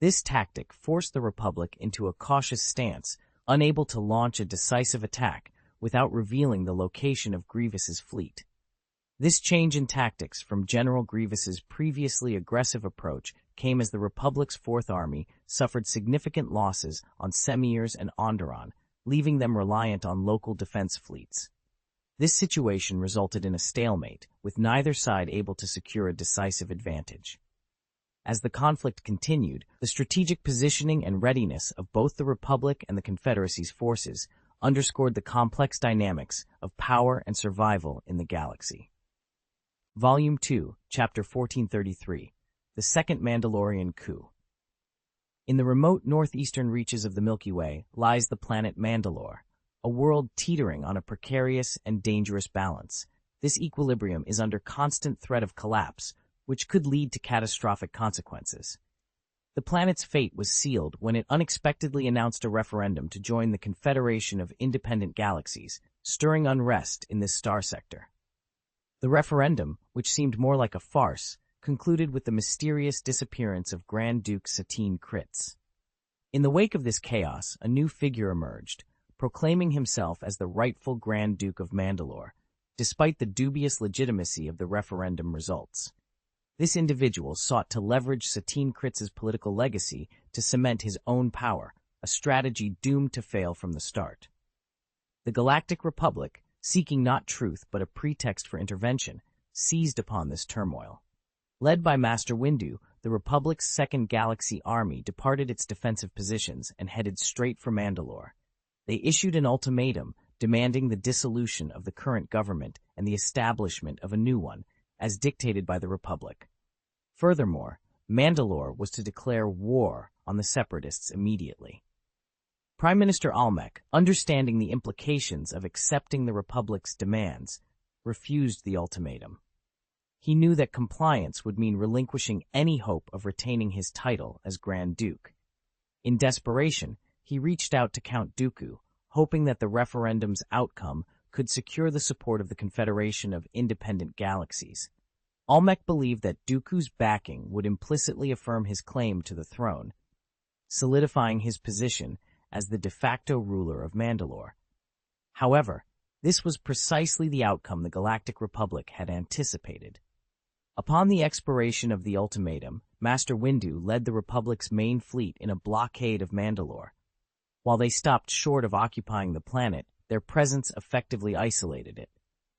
This tactic forced the Republic into a cautious stance, unable to launch a decisive attack without revealing the location of Grievous's fleet. This change in tactics from General Grievous's previously aggressive approach came as the Republic's Fourth Army suffered significant losses on Semirs and Onderon, leaving them reliant on local defense fleets. This situation resulted in a stalemate, with neither side able to secure a decisive advantage. As the conflict continued, the strategic positioning and readiness of both the Republic and the Confederacy's forces underscored the complex dynamics of power and survival in the galaxy. Volume 2, Chapter 1433, The Second Mandalorian Coup. In the remote northeastern reaches of the Milky Way lies the planet Mandalore, a world teetering on a precarious and dangerous balance. This equilibrium is under constant threat of collapse, which could lead to catastrophic consequences. The planet's fate was sealed when it unexpectedly announced a referendum to join the Confederation of Independent Galaxies, stirring unrest in this star sector. The referendum, which seemed more like a farce, concluded with the mysterious disappearance of Grand Duke Satine Kryze. In the wake of this chaos, a new figure emerged, proclaiming himself as the rightful Grand Duke of Mandalore, despite the dubious legitimacy of the referendum results. This individual sought to leverage Satine Kryze's political legacy to cement his own power, a strategy doomed to fail from the start. The Galactic Republic, seeking not truth but a pretext for intervention, seized upon this turmoil. Led by Master Windu, the Republic's Second Galaxy Army departed its defensive positions and headed straight for Mandalore. They issued an ultimatum demanding the dissolution of the current government and the establishment of a new one, as dictated by the Republic. Furthermore, Mandalore was to declare war on the Separatists immediately. Prime Minister Almec, understanding the implications of accepting the Republic's demands, refused the ultimatum. He knew that compliance would mean relinquishing any hope of retaining his title as Grand Duke. In desperation, he reached out to Count Dooku, hoping that the referendum's outcome could secure the support of the Confederation of Independent Galaxies. Almec believed that Dooku's backing would implicitly affirm his claim to the throne, solidifying his position as the de facto ruler of Mandalore. However, this was precisely the outcome the Galactic Republic had anticipated. Upon the expiration of the ultimatum, Master Windu led the Republic's main fleet in a blockade of Mandalore. While they stopped short of occupying the planet, their presence effectively isolated it.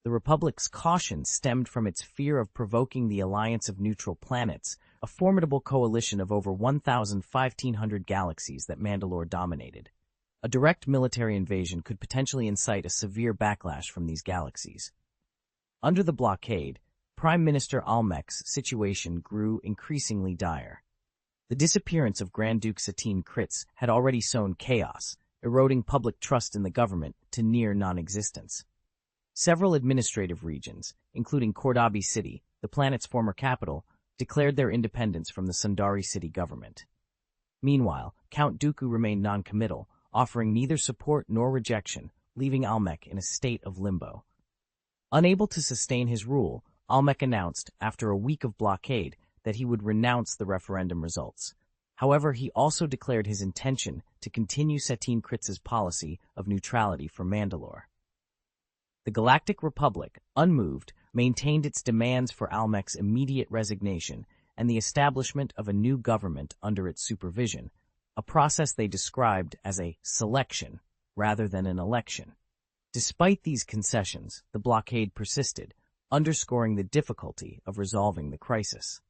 The Republic's caution stemmed from its fear of provoking the Alliance of Neutral Planets, a formidable coalition of over 1,500 galaxies that Mandalore dominated. A direct military invasion could potentially incite a severe backlash from these galaxies. Under the blockade, Prime Minister Almec's situation grew increasingly dire. The disappearance of Grand Duke Satine Kryze had already sown chaos, eroding public trust in the government to near non-existence. Several administrative regions, including Cordabi City, the planet's former capital, declared their independence from the Sundari city government. Meanwhile, Count Dooku remained non-committal, offering neither support nor rejection, leaving Almec in a state of limbo. Unable to sustain his rule, Almec announced, after a week of blockade, that he would renounce the referendum results. However, he also declared his intention to continue Satine Kryze's policy of neutrality for Mandalore. The Galactic Republic, unmoved, maintained its demands for Almec's immediate resignation and the establishment of a new government under its supervision, a process they described as a selection rather than an election. Despite these concessions, the blockade persisted, underscoring the difficulty of resolving the crisis.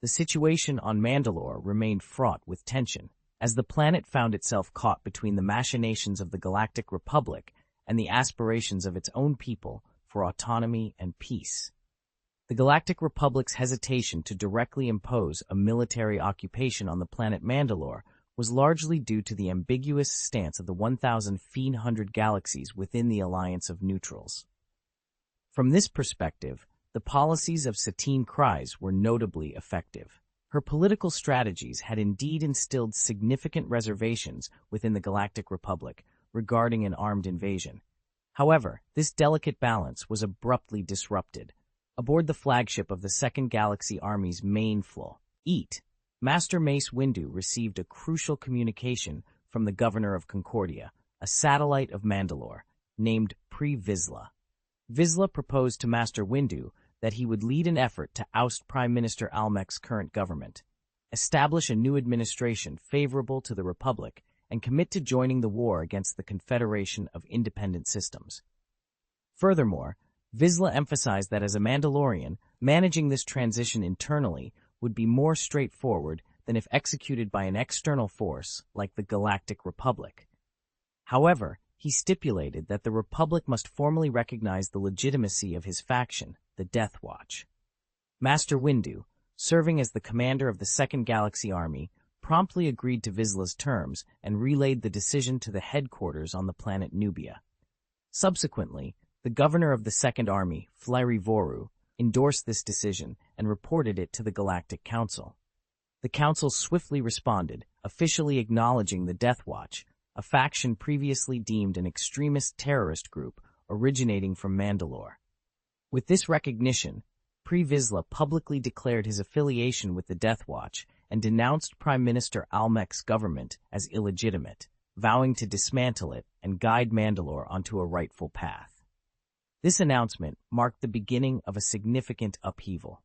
The situation on Mandalore remained fraught with tension, as the planet found itself caught between the machinations of the Galactic Republic and the aspirations of its own people for autonomy and peace. The Galactic Republic's hesitation to directly impose a military occupation on the planet Mandalore was largely due to the ambiguous stance of the 1,500 galaxies within the Alliance of Neutrals. From this perspective, the policies of Satine Kryze were notably effective. Her political strategies had indeed instilled significant reservations within the Galactic Republic regarding an armed invasion. However, this delicate balance was abruptly disrupted. Aboard the flagship of the Second Galaxy Army's main fleet, Master Mace Windu received a crucial communication from the Governor of Concordia, a satellite of Mandalore, named Pre Vizsla. Vizsla proposed to Master Windu that he would lead an effort to oust Prime Minister Almec's current government, establish a new administration favorable to the Republic, and commit to joining the war against the Confederation of Independent Systems. Furthermore, Vizsla emphasized that as a Mandalorian, managing this transition internally would be more straightforward than if executed by an external force like the Galactic Republic. However, he stipulated that the Republic must formally recognize the legitimacy of his faction, the Death Watch. Master Windu, serving as the commander of the Second Galaxy Army, promptly agreed to Vizsla's terms and relayed the decision to the headquarters on the planet Nubia. Subsequently, the governor of the Second Army, Flairi Voru, endorsed this decision and reported it to the Galactic Council. The Council swiftly responded, officially acknowledging the Death Watch, a faction previously deemed an extremist terrorist group originating from Mandalore. With this recognition, Pre Vizsla publicly declared his affiliation with the Death Watch and denounced Prime Minister Almec's government as illegitimate, vowing to dismantle it and guide Mandalore onto a rightful path. This announcement marked the beginning of a significant upheaval.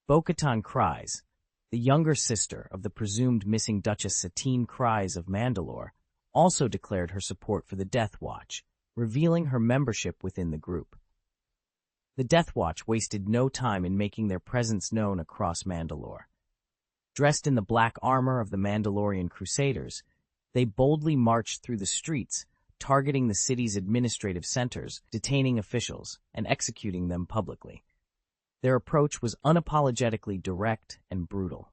Bo-Katan Kryze, the younger sister of the presumed missing Duchess Satine Kryze of Mandalore, also declared her support for the Death Watch, revealing her membership within the group. The Death Watch wasted no time in making their presence known across Mandalore. Dressed in the black armor of the Mandalorian Crusaders, they boldly marched through the streets, targeting the city's administrative centers, detaining officials, and executing them publicly. Their approach was unapologetically direct and brutal.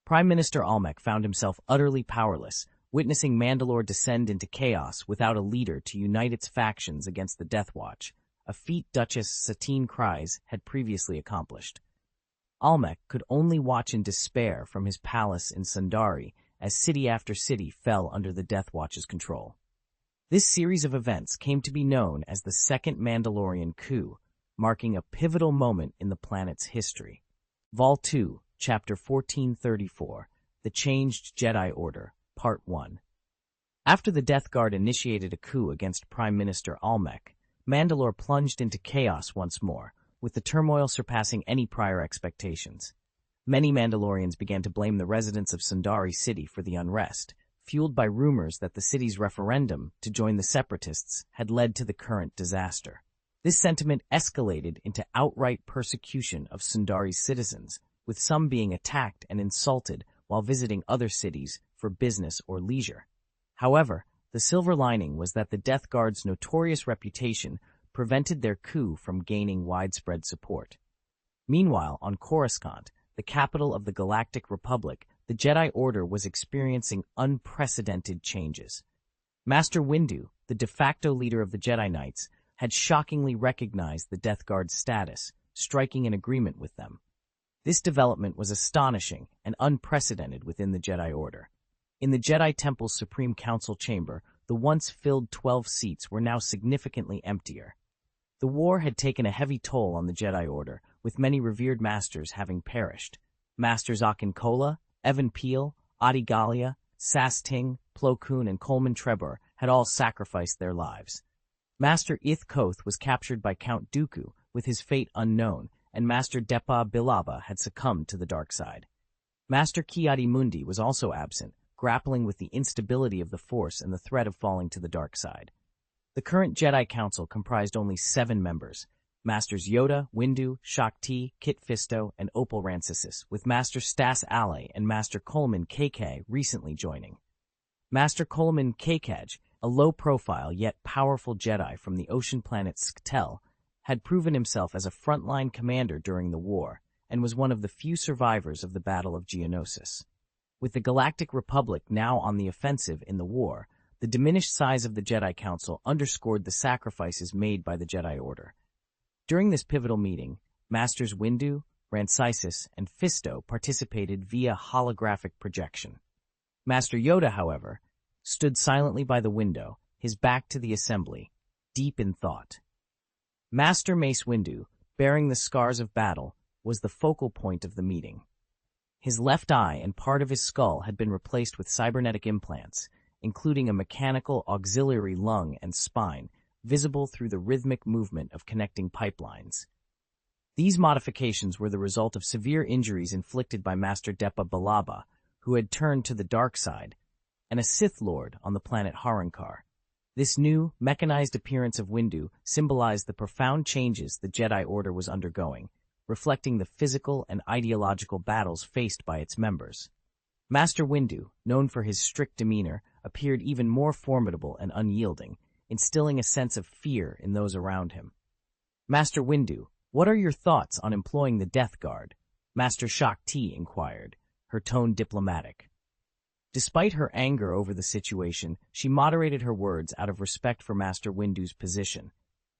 Prime Minister Almec found himself utterly powerless, witnessing Mandalore descend into chaos without a leader to unite its factions against the Death Watch, a feat Duchess Satine Kryze had previously accomplished. Almec could only watch in despair from his palace in Sundari as city after city fell under the Death Watch's control. This series of events came to be known as the Second Mandalorian Coup, marking a pivotal moment in the planet's history. Vol. 2, Chapter 1434, The Changed Jedi Order, Part 1. After the Death Guard initiated a coup against Prime Minister Almec, Mandalore plunged into chaos once more, with the turmoil surpassing any prior expectations. Many Mandalorians began to blame the residents of Sundari City for the unrest, fueled by rumors that the city's referendum to join the Separatists had led to the current disaster. This sentiment escalated into outright persecution of Sundari's citizens, with some being attacked and insulted while visiting other cities for business or leisure. However, the silver lining was that the Death Guard's notorious reputation prevented their coup from gaining widespread support. Meanwhile, on Coruscant, the capital of the Galactic Republic, the Jedi Order was experiencing unprecedented changes. Master Windu, the de facto leader of the Jedi Knights, had shockingly recognized the Death Guard's status, striking an agreement with them. This development was astonishing and unprecedented within the Jedi Order. In the Jedi Temple's Supreme Council chamber, the once-filled 12 seats were now significantly emptier. The war had taken a heavy toll on the Jedi Order, with many revered masters having perished. Masters Akin Kola, Evan Peel, Adi Gallia, Sas Ting, Plo Koon, and Coleman Trebor had all sacrificed their lives. Master Ith Koth was captured by Count Dooku, with his fate unknown, and Master Depa Bilaba had succumbed to the dark side. Master Ki-Adi-Mundi was also absent, grappling with the instability of the Force and the threat of falling to the dark side. The current Jedi Council comprised only 7 members, Masters Yoda, Windu, Shakti, Kit Fisto, and Opal Rancisis, with Master Stas Ale and Master Coleman KK recently joining. Master Coleman Kakaj, a low-profile yet powerful Jedi from the ocean planet Sktel, had proven himself as a frontline commander during the war, and was one of the few survivors of the Battle of Geonosis. With the Galactic Republic now on the offensive in the war, the diminished size of the Jedi Council underscored the sacrifices made by the Jedi Order. During this pivotal meeting, Masters Windu, Rancisis, and Fisto participated via holographic projection. Master Yoda, however, stood silently by the window, his back to the assembly, deep in thought. Master Mace Windu, bearing the scars of battle, was the focal point of the meeting. His left eye and part of his skull had been replaced with cybernetic implants, including a mechanical auxiliary lung and spine, visible through the rhythmic movement of connecting pipelines. These modifications were the result of severe injuries inflicted by Master Depa Billaba, who had turned to the dark side, and a Sith Lord on the planet Harankar. This new, mechanized appearance of Windu symbolized the profound changes the Jedi Order was undergoing, reflecting the physical and ideological battles faced by its members. Master Windu, known for his strict demeanor, appeared even more formidable and unyielding, instilling a sense of fear in those around him. "Master Windu, what are your thoughts on employing the Death Guard?" Master Shaak Ti inquired, her tone diplomatic. Despite her anger over the situation, she moderated her words out of respect for Master Windu's position.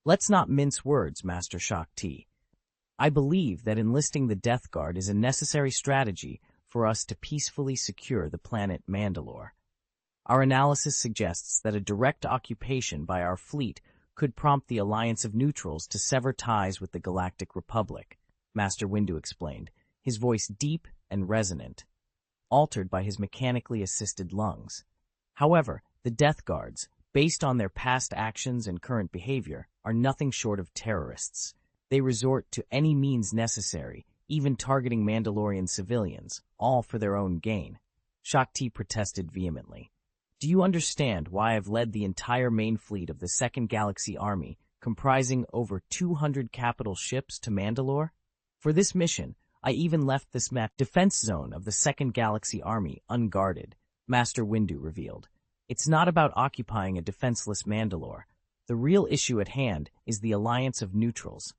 "Let's not mince words, Master Shaak Ti. I believe that enlisting the Death Guard is a necessary strategy for us to peacefully secure the planet Mandalore. Our analysis suggests that a direct occupation by our fleet could prompt the Alliance of Neutrals to sever ties with the Galactic Republic," Master Windu explained, his voice deep and resonant, altered by his mechanically assisted lungs. However, the Death Guards, based on their past actions and current behavior, are nothing short of terrorists. They resort to any means necessary, even targeting Mandalorian civilians, all for their own gain. Shaak Ti protested vehemently. "Do you understand why I've led the entire main fleet of the Second Galaxy Army, comprising over 200 capital ships, to Mandalore? For this mission, I even left this defense zone of the Second Galaxy Army unguarded," Master Windu revealed. "It's not about occupying a defenseless Mandalore. The real issue at hand is the Alliance of Neutrals."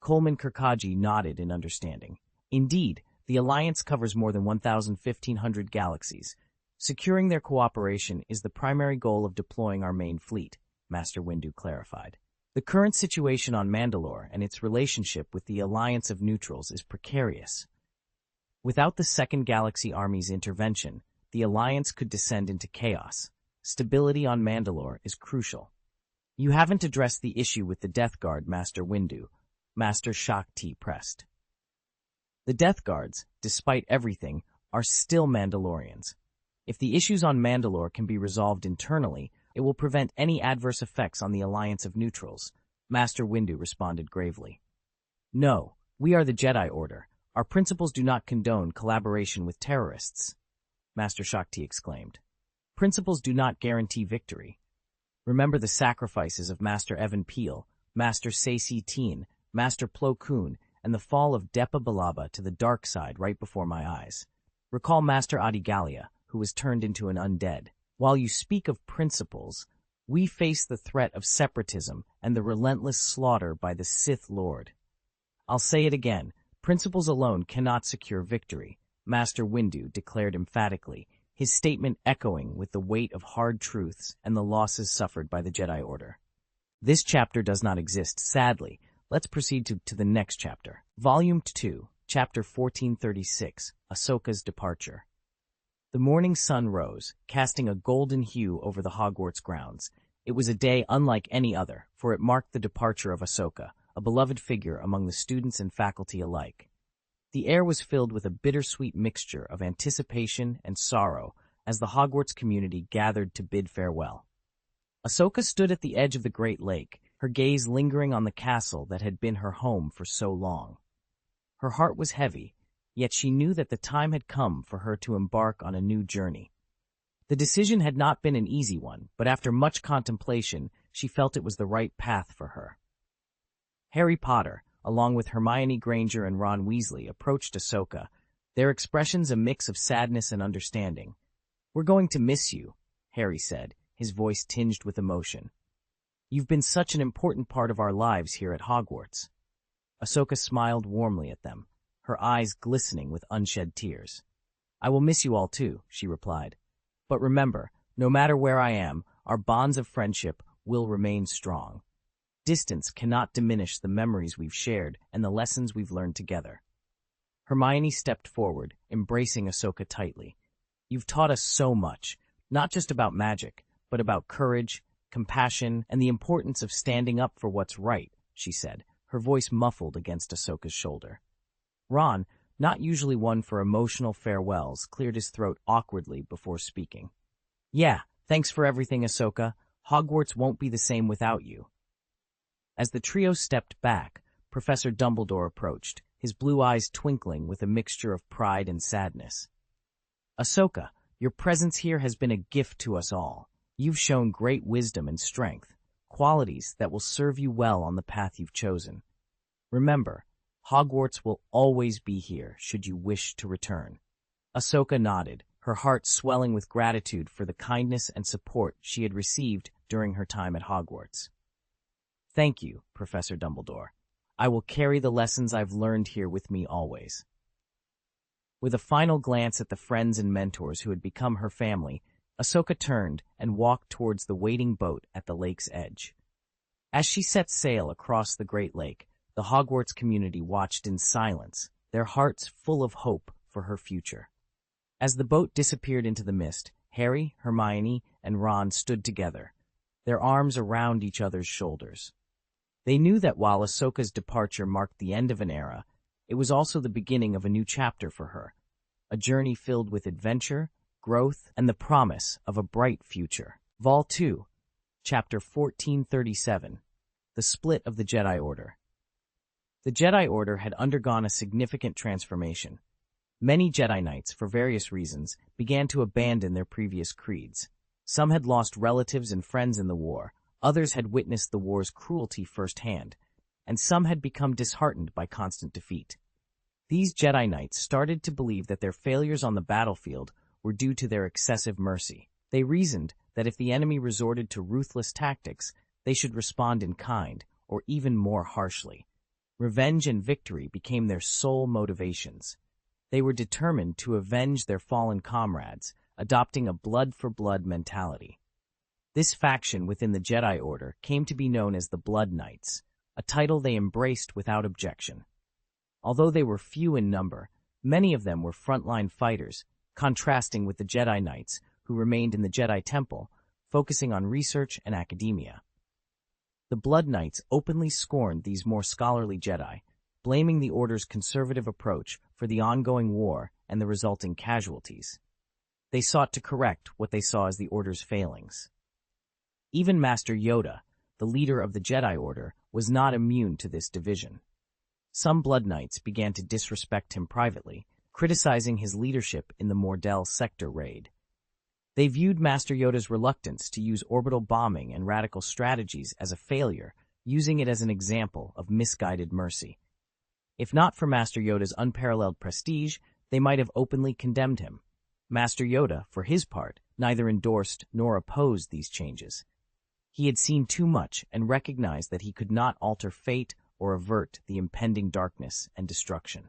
Coleman Kirkaji nodded in understanding. "Indeed, the Alliance covers more than 1,500 galaxies. Securing their cooperation is the primary goal of deploying our main fleet," Master Windu clarified. "The current situation on Mandalore and its relationship with the Alliance of Neutrals is precarious. Without the Second Galaxy Army's intervention, the Alliance could descend into chaos. Stability on Mandalore is crucial." "You haven't addressed the issue with the Death Guard, Master Windu," Master Shaak Ti pressed. "The Death Guards, despite everything, are still Mandalorians. If the issues on Mandalore can be resolved internally, it will prevent any adverse effects on the Alliance of Neutrals," Master Windu responded gravely. "No, we are the Jedi Order. Our principles do not condone collaboration with terrorists," Master Shaak Ti exclaimed. "Principles do not guarantee victory. Remember the sacrifices of Master Evan Peel, Master Saci Teen, Master Plo Koon, and the fall of Depa Billaba to the dark side right before my eyes. Recall Master Adi Gallia, who was turned into an undead. While you speak of principles, we face the threat of separatism and the relentless slaughter by the Sith Lord. I'll say it again, principles alone cannot secure victory," Master Windu declared emphatically, his statement echoing with the weight of hard truths and the losses suffered by the Jedi Order. This chapter does not exist, sadly. Let's proceed to the next chapter. Volume 2, Chapter 1436, Ahsoka's Departure. The morning sun rose, casting a golden hue over the Hogwarts grounds. It was a day unlike any other, for it marked the departure of Ahsoka, a beloved figure among the students and faculty alike. The air was filled with a bittersweet mixture of anticipation and sorrow as the Hogwarts community gathered to bid farewell. Ahsoka stood at the edge of the Great Lake, her gaze lingering on the castle that had been her home for so long. Her heart was heavy, yet she knew that the time had come for her to embark on a new journey. The decision had not been an easy one, but after much contemplation, she felt it was the right path for her. Harry Potter, along with Hermione Granger and Ron Weasley, approached Ahsoka, their expressions a mix of sadness and understanding. "We're going to miss you," Harry said, his voice tinged with emotion. "You've been such an important part of our lives here at Hogwarts." Ahsoka smiled warmly at them, her eyes glistening with unshed tears. "I will miss you all too," she replied. "But remember, no matter where I am, our bonds of friendship will remain strong. Distance cannot diminish the memories we've shared and the lessons we've learned together." Hermione stepped forward, embracing Ahsoka tightly. "You've taught us so much, not just about magic, but about courage, compassion, and the importance of standing up for what's right, she said, her voice muffled against Ahsoka's shoulder. Ron, not usually one for emotional farewells, cleared his throat awkwardly before speaking. Yeah, thanks for everything, Ahsoka. Hogwarts won't be the same without you. As the trio stepped back, Professor Dumbledore approached, his blue eyes twinkling with a mixture of pride and sadness. Ahsoka, your presence here has been a gift to us all. You've shown great wisdom and strength, qualities that will serve you well on the path you've chosen. Remember, Hogwarts will always be here should you wish to return. Ahsoka nodded, her heart swelling with gratitude for the kindness and support she had received during her time at Hogwarts. Thank you, Professor Dumbledore. I will carry the lessons I've learned here with me always. With a final glance at the friends and mentors who had become her family, Ahsoka turned and walked towards the waiting boat at the lake's edge. As she set sail across the Great Lake, the Hogwarts community watched in silence, their hearts full of hope for her future. As the boat disappeared into the mist, Harry, Hermione, and Ron stood together, their arms around each other's shoulders. They knew that while Ahsoka's departure marked the end of an era, it was also the beginning of a new chapter for her, a journey filled with adventure, growth, and the promise of a bright future. Vol 2, Chapter 1437, The Split of the Jedi Order. The Jedi Order had undergone a significant transformation. Many Jedi Knights, for various reasons, began to abandon their previous creeds. Some had lost relatives and friends in the war, others had witnessed the war's cruelty firsthand, and some had become disheartened by constant defeat. These Jedi Knights started to believe that their failures on the battlefield were due to their excessive mercy. They reasoned that if the enemy resorted to ruthless tactics, they should respond in kind, or even more harshly. Revenge and victory became their sole motivations. They were determined to avenge their fallen comrades, adopting a blood-for-blood mentality. This faction within the Jedi Order came to be known as the Blood Knights, a title they embraced without objection. Although they were few in number, many of them were frontline fighters, contrasting with the Jedi Knights who remained in the Jedi Temple, focusing on research and academia. The Blood Knights openly scorned these more scholarly Jedi, blaming the Order's conservative approach for the ongoing war and the resulting casualties. They sought to correct what they saw as the Order's failings. Even Master Yoda, the leader of the Jedi Order, was not immune to this division. Some Blood Knights began to disrespect him privately, criticizing his leadership in the Mordell sector raid. They viewed Master Yoda's reluctance to use orbital bombing and radical strategies as a failure, using it as an example of misguided mercy. If not for Master Yoda's unparalleled prestige, they might have openly condemned him. Master Yoda, for his part, neither endorsed nor opposed these changes. He had seen too much and recognized that he could not alter fate or avert the impending darkness and destruction.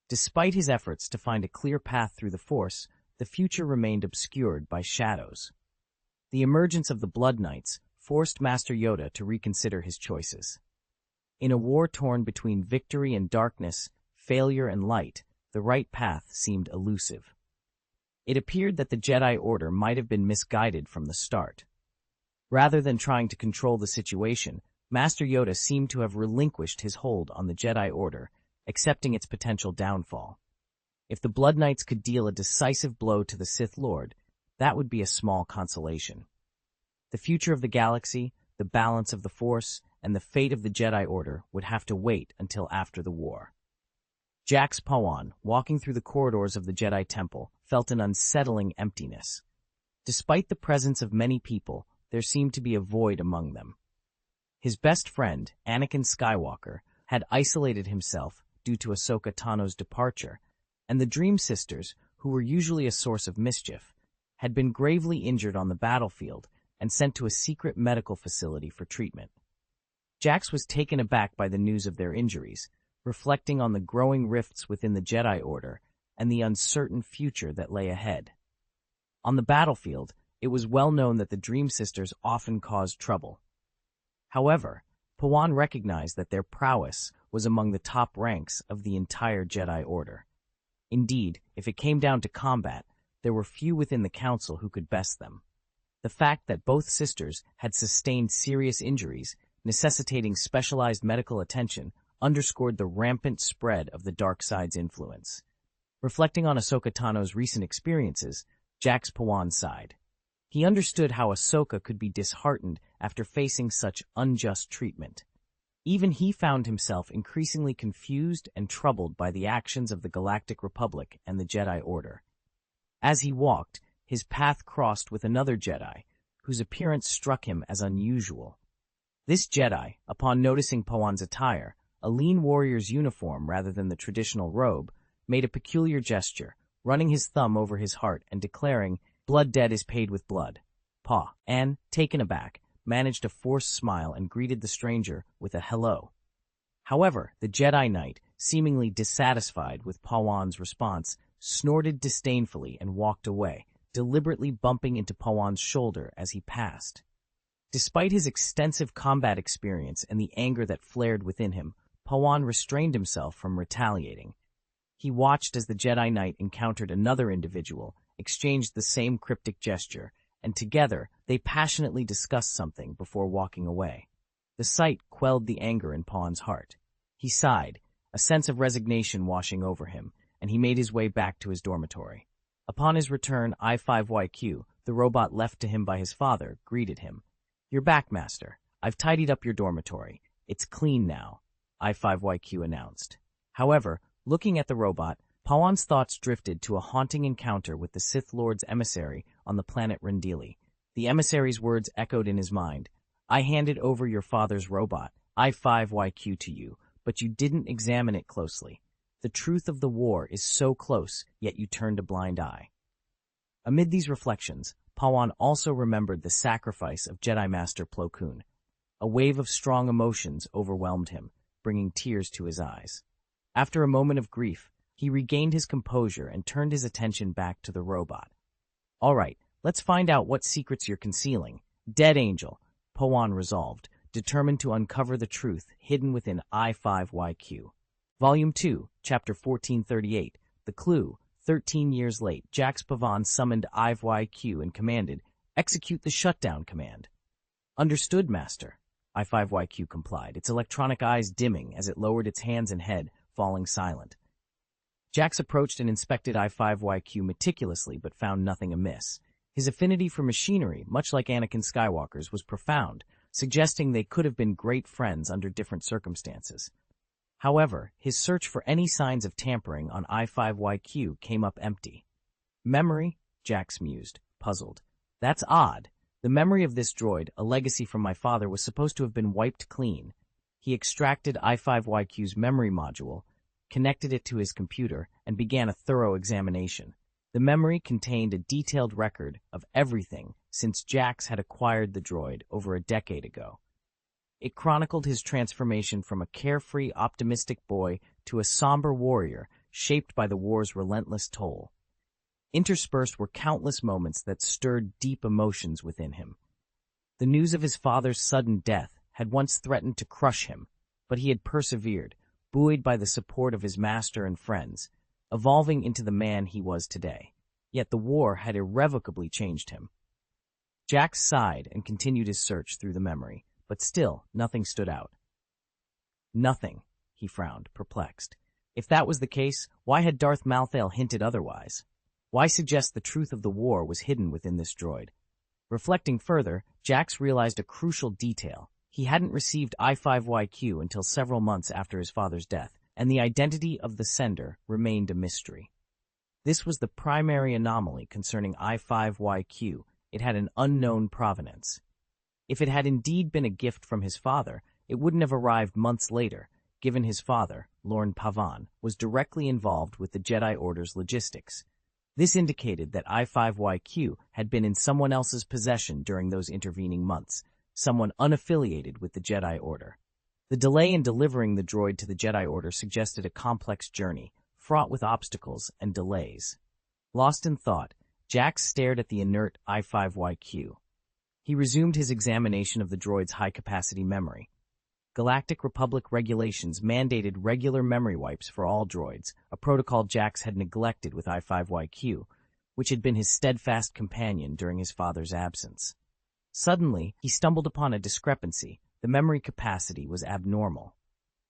Despite his efforts to find a clear path through the Force, the future remained obscured by shadows. The emergence of the Blood Knights forced Master Yoda to reconsider his choices. In a war torn between victory and darkness, failure and light, the right path seemed elusive. It appeared that the Jedi Order might have been misguided from the start. Rather than trying to control the situation, Master Yoda seemed to have relinquished his hold on the Jedi Order, accepting its potential downfall. If the Blood Knights could deal a decisive blow to the Sith Lord, that would be a small consolation. The future of the galaxy, the balance of the Force, and the fate of the Jedi Order would have to wait until after the war. Jax Pawan, walking through the corridors of the Jedi Temple, felt an unsettling emptiness. Despite the presence of many people, there seemed to be a void among them. His best friend, Anakin Skywalker, had isolated himself due to Ahsoka Tano's departure, and the Dream Sisters, who were usually a source of mischief, had been gravely injured on the battlefield and sent to a secret medical facility for treatment. Jax was taken aback by the news of their injuries, reflecting on the growing rifts within the Jedi Order and the uncertain future that lay ahead. On the battlefield, it was well known that the Dream Sisters often caused trouble. However, Pawan recognized that their prowess was among the top ranks of the entire Jedi Order. Indeed, if it came down to combat, there were few within the Council who could best them. The fact that both sisters had sustained serious injuries, necessitating specialized medical attention, underscored the rampant spread of the dark side's influence. Reflecting on Ahsoka Tano's recent experiences, Jax Pawan sighed. He understood how Ahsoka could be disheartened after facing such unjust treatment. Even he found himself increasingly confused and troubled by the actions of the Galactic Republic and the Jedi Order. As he walked, his path crossed with another Jedi, whose appearance struck him as unusual. This Jedi, upon noticing Pawan's attire, a lean warrior's uniform rather than the traditional robe, made a peculiar gesture, running his thumb over his heart and declaring, "Blood debt is paid with blood." And, taken aback, managed a forced smile and greeted the stranger with a hello. However, the Jedi Knight, seemingly dissatisfied with Pawan's response, snorted disdainfully and walked away, deliberately bumping into Pawan's shoulder as he passed. Despite his extensive combat experience and the anger that flared within him, Pawan restrained himself from retaliating. He watched as the Jedi Knight encountered another individual, exchanged the same cryptic gesture, and together they passionately discussed something before walking away. The sight quelled the anger in Pawan's heart. He sighed, a sense of resignation washing over him, and he made his way back to his dormitory. Upon his return, I-5YQ, the robot left to him by his father, greeted him. "You're back, Master. I've tidied up your dormitory. It's clean now," I-5YQ announced. However, looking at the robot, Pawan's thoughts drifted to a haunting encounter with the Sith Lord's emissary on the planet Rendili. The emissary's words echoed in his mind. "I handed over your father's robot, I-5YQ, to you, but you didn't examine it closely. The truth of the war is so close, yet you turned a blind eye." Amid these reflections, Pawan also remembered the sacrifice of Jedi Master Plo Koon. A wave of strong emotions overwhelmed him, bringing tears to his eyes. After a moment of grief, he regained his composure and turned his attention back to the robot. "All right, let's find out what secrets you're concealing. Dead Angel," Pawan resolved, determined to uncover the truth hidden within I-5YQ. Volume 2, Chapter 1438, The Clue. 13 years late, Jax Pavan summoned I-5YQ and commanded, "Execute the shutdown command." "Understood, Master." I-5YQ complied, its electronic eyes dimming as it lowered its hands and head, falling silent. Jax approached and inspected I-5YQ meticulously but found nothing amiss. His affinity for machinery, much like Anakin Skywalker's, was profound, suggesting they could have been great friends under different circumstances. However, his search for any signs of tampering on I-5YQ came up empty. "Memory?" Jax mused, puzzled. "That's odd. The memory of this droid, a legacy from my father, was supposed to have been wiped clean." He extracted I-5YQ's memory module, connected it to his computer, and began a thorough examination. The memory contained a detailed record of everything since Jax had acquired the droid over a decade ago. It chronicled his transformation from a carefree, optimistic boy to a somber warrior shaped by the war's relentless toll. Interspersed were countless moments that stirred deep emotions within him. The news of his father's sudden death had once threatened to crush him, but he had persevered, buoyed by the support of his master and friends, evolving into the man he was today. Yet the war had irrevocably changed him. Jax sighed and continued his search through the memory, but still nothing stood out. "Nothing," he frowned, perplexed. If that was the case, why had Darth Malthael hinted otherwise? Why suggest the truth of the war was hidden within this droid? Reflecting further, Jax realized a crucial detail. He hadn't received I-5YQ until several months after his father's death, and the identity of the sender remained a mystery. This was the primary anomaly concerning I-5YQ. It had an unknown provenance. If it had indeed been a gift from his father, it wouldn't have arrived months later, given his father, Lorn Pavan, was directly involved with the Jedi Order's logistics. This indicated that I-5YQ had been in someone else's possession during those intervening months, someone unaffiliated with the Jedi Order. The delay in delivering the droid to the Jedi Order suggested a complex journey, fraught with obstacles and delays. Lost in thought, Jax stared at the inert I-5YQ. He resumed his examination of the droid's high-capacity memory. Galactic Republic regulations mandated regular memory wipes for all droids, a protocol Jax had neglected with I-5YQ. which had been his steadfast companion during his father's absence. Suddenly, he stumbled upon a discrepancy. The memory capacity was abnormal.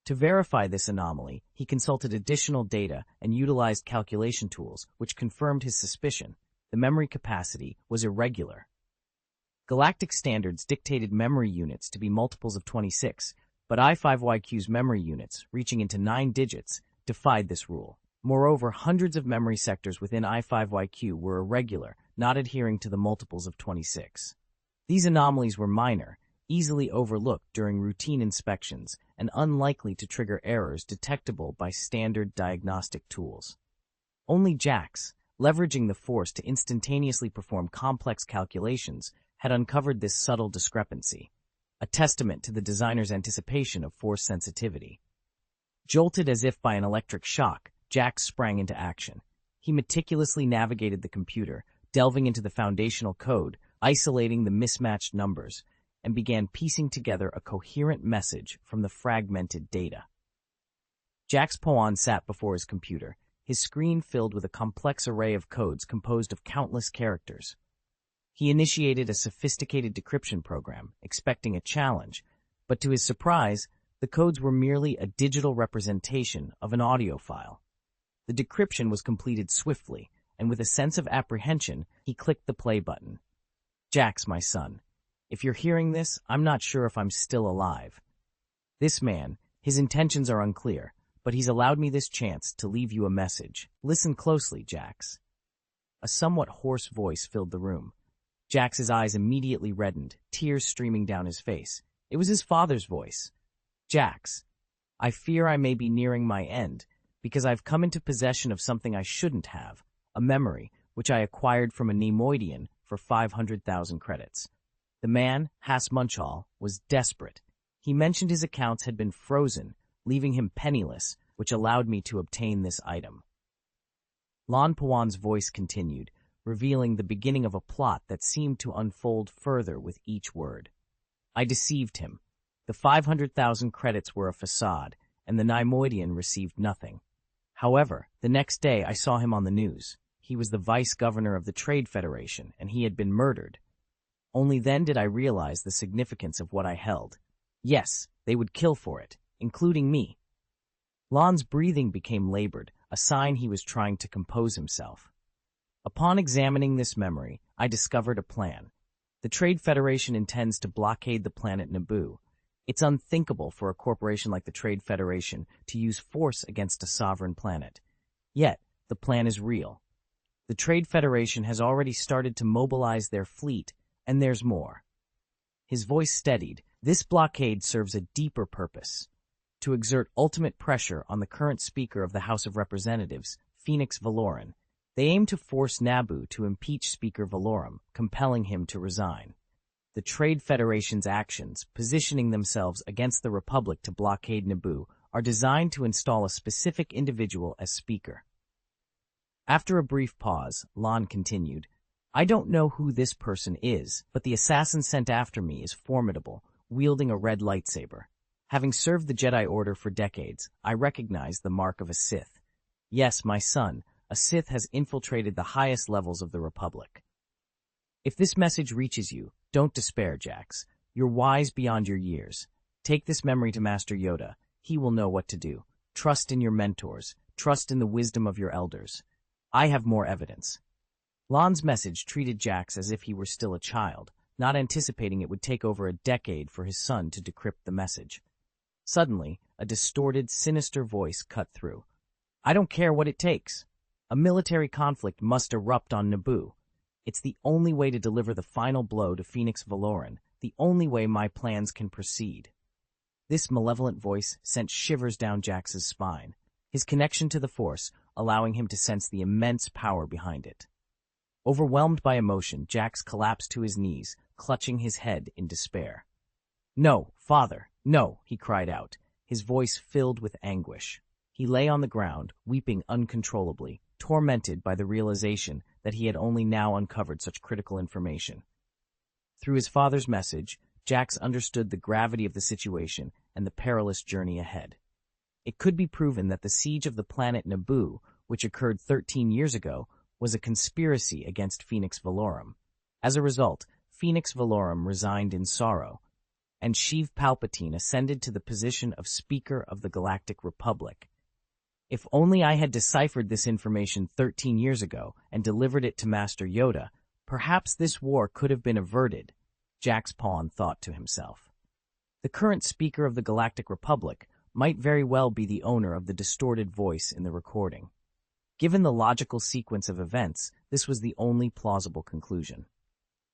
To verify this anomaly, he consulted additional data and utilized calculation tools, which confirmed his suspicion. The memory capacity was irregular. Galactic standards dictated memory units to be multiples of 26, but I5YQ's memory units, reaching into 9 digits, defied this rule. Moreover, hundreds of memory sectors within I5YQ were irregular, not adhering to the multiples of 26. These anomalies were minor, easily overlooked during routine inspections, and unlikely to trigger errors detectable by standard diagnostic tools. Only Jax, leveraging the Force to instantaneously perform complex calculations, had uncovered this subtle discrepancy, a testament to the designer's anticipation of Force sensitivity. Jolted as if by an electric shock, Jax sprang into action. He meticulously navigated the computer, delving into the foundational code, isolating the mismatched numbers, and began piecing together a coherent message from the fragmented data. Jax Poan sat before his computer, his screen filled with a complex array of codes composed of countless characters. He initiated a sophisticated decryption program, expecting a challenge, but to his surprise, the codes were merely a digital representation of an audio file. The decryption was completed swiftly, and with a sense of apprehension, he clicked the play button. Jax, my son, if you're hearing this, I'm not sure if I'm still alive. This man, his intentions are unclear, but he's allowed me this chance to leave you a message. Listen closely, Jax. A somewhat hoarse voice filled the room. Jax's eyes immediately reddened, tears streaming down his face. It was his father's voice. Jax, I fear I may be nearing my end, because I've come into possession of something I shouldn't have, a memory, which I acquired from a Neimoidian for 500,000 credits. The man, Has Munchal, was desperate. He mentioned his accounts had been frozen, leaving him penniless, which allowed me to obtain this item. Lan Pawan's voice continued, revealing the beginning of a plot that seemed to unfold further with each word. I deceived him. The 500,000 credits were a facade, and the Neimoidian received nothing. However, the next day I saw him on the news. He was the vice-governor of the Trade Federation, and he had been murdered. Only then did I realize the significance of what I held. Yes, they would kill for it, including me. Lan's breathing became labored, a sign he was trying to compose himself. Upon examining this memory, I discovered a plan. The Trade Federation intends to blockade the planet Naboo. It's unthinkable for a corporation like the Trade Federation to use force against a sovereign planet. Yet, the plan is real. The Trade Federation has already started to mobilize their fleet, and there's more. His voice steadied. This blockade serves a deeper purpose: to exert ultimate pressure on the current Speaker of the House of Representatives, Phoenix Valoran. They aim to force Naboo to impeach Speaker Valorum, compelling him to resign. The Trade Federation's actions, positioning themselves against the Republic to blockade Naboo, are designed to install a specific individual as Speaker. After a brief pause, Lan continued, I don't know who this person is, but the assassin sent after me is formidable, wielding a red lightsaber. Having served the Jedi Order for decades, I recognize the mark of a Sith. Yes, my son, a Sith has infiltrated the highest levels of the Republic. If this message reaches you, don't despair, Jax. You're wise beyond your years. Take this memory to Master Yoda. He will know what to do. Trust in your mentors. Trust in the wisdom of your elders. I have more evidence. Lan's message treated Jax as if he were still a child, not anticipating it would take over a decade for his son to decrypt the message. Suddenly, a distorted, sinister voice cut through. I don't care what it takes. A military conflict must erupt on Naboo. It's the only way to deliver the final blow to Phoenix Valoran, the only way my plans can proceed. This malevolent voice sent shivers down Jax's spine, his connection to the Force allowing him to sense the immense power behind it. Overwhelmed by emotion, Jax collapsed to his knees, clutching his head in despair. No, father, no, he cried out, his voice filled with anguish. He lay on the ground, weeping uncontrollably, tormented by the realization that he had only now uncovered such critical information. Through his father's message, Jax understood the gravity of the situation and the perilous journey ahead. It could be proven that the siege of the planet Naboo, which occurred 13 years ago, was a conspiracy against Phoenix Valorum. As a result, Phoenix Valorum resigned in sorrow, and Sheev Palpatine ascended to the position of Speaker of the Galactic Republic. If only I had deciphered this information 13 years ago and delivered it to Master Yoda, perhaps this war could have been averted, Jax Pawn thought to himself. The current Speaker of the Galactic Republic might very well be the owner of the distorted voice in the recording. Given the logical sequence of events, this was the only plausible conclusion.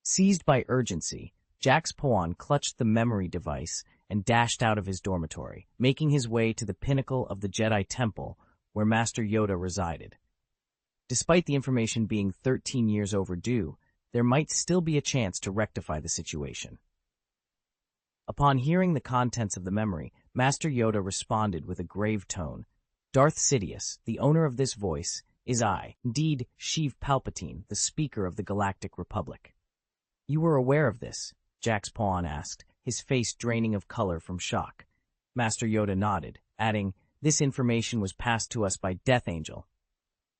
Seized by urgency, Jax Pawn clutched the memory device and dashed out of his dormitory, making his way to the pinnacle of the Jedi Temple where Master Yoda resided. Despite the information being 13 years overdue, there might still be a chance to rectify the situation. Upon hearing the contents of the memory, Master Yoda responded with a grave tone. Darth Sidious, the owner of this voice, is I, indeed, Sheev Palpatine, the Speaker of the Galactic Republic. You were aware of this? Jax Pawn asked, his face draining of color from shock. Master Yoda nodded, adding, this information was passed to us by Death Angel.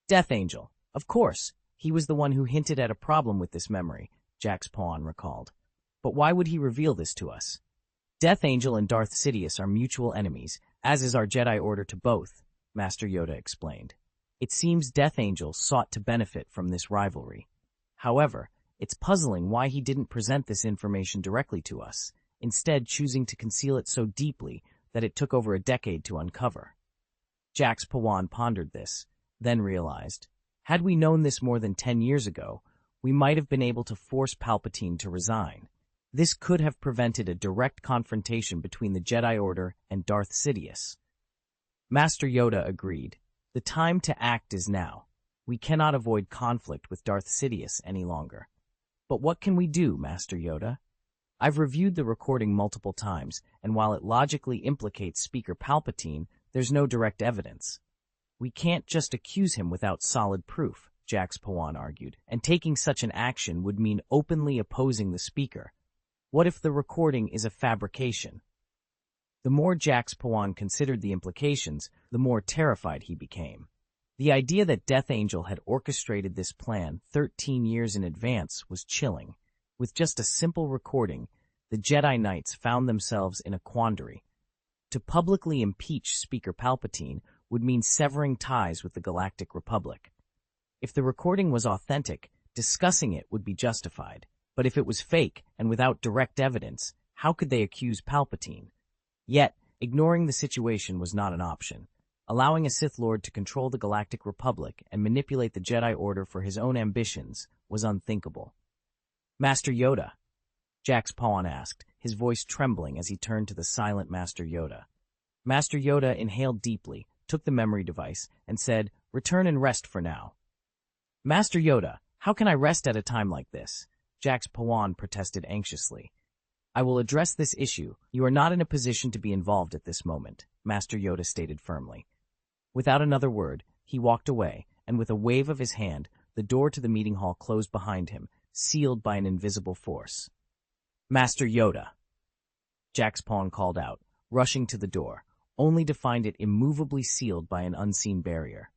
Death Angel, of course. He was the one who hinted at a problem with this memory, Jax Pawn recalled. But why would he reveal this to us? Death Angel and Darth Sidious are mutual enemies, as is our Jedi Order to both, Master Yoda explained. It seems Death Angel sought to benefit from this rivalry. However, it's puzzling why he didn't present this information directly to us, instead choosing to conceal it so deeply that it took over a decade to uncover. Jax Pawan pondered this, then realized, had we known this more than 10 years ago, we might have been able to force Palpatine to resign. This could have prevented a direct confrontation between the Jedi Order and Darth Sidious. Master Yoda agreed. The time to act is now. We cannot avoid conflict with Darth Sidious any longer. But what can we do, Master Yoda? I've reviewed the recording multiple times, and while it logically implicates Speaker Palpatine, there's no direct evidence. We can't just accuse him without solid proof, Jax Pawan argued, and taking such an action would mean openly opposing the Speaker. What if the recording is a fabrication? The more Jax Pawan considered the implications, the more terrified he became. The idea that Death Angel had orchestrated this plan 13 years in advance was chilling. With just a simple recording, the Jedi Knights found themselves in a quandary. To publicly impeach Speaker Palpatine would mean severing ties with the Galactic Republic. If the recording was authentic, discussing it would be justified. But if it was fake and without direct evidence, how could they accuse Palpatine? Yet, ignoring the situation was not an option. Allowing a Sith Lord to control the Galactic Republic and manipulate the Jedi Order for his own ambitions was unthinkable. Master Yoda, Jax Pawn asked, his voice trembling as he turned to the silent Master Yoda. Master Yoda inhaled deeply, took the memory device, and said, "Return and rest for now." Master Yoda, how can I rest at a time like this? Jax Pawan protested anxiously. I will address this issue. You are not in a position to be involved at this moment, Master Yoda stated firmly. Without another word, he walked away, and with a wave of his hand, the door to the meeting hall closed behind him, sealed by an invisible force. Master Yoda, Jax Pawn called out, rushing to the door, only to find it immovably sealed by an unseen barrier.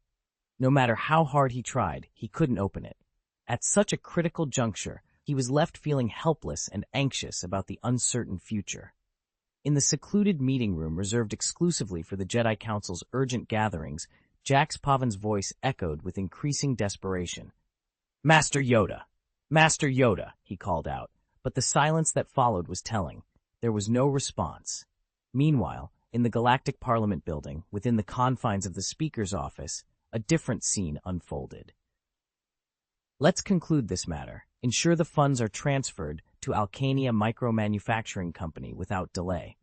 No matter how hard he tried, he couldn't open it. At such a critical juncture, he was left feeling helpless and anxious about the uncertain future. In the secluded meeting room reserved exclusively for the Jedi Council's urgent gatherings, Jax Pavan's voice echoed with increasing desperation. Master Yoda! Master Yoda! He called out, but the silence that followed was telling. There was no response. Meanwhile, in the Galactic Parliament building, within the confines of the Speaker's office, a different scene unfolded. Let's conclude this matter. Ensure the funds are transferred to Alcania Micro-Manufacturing Company without delay.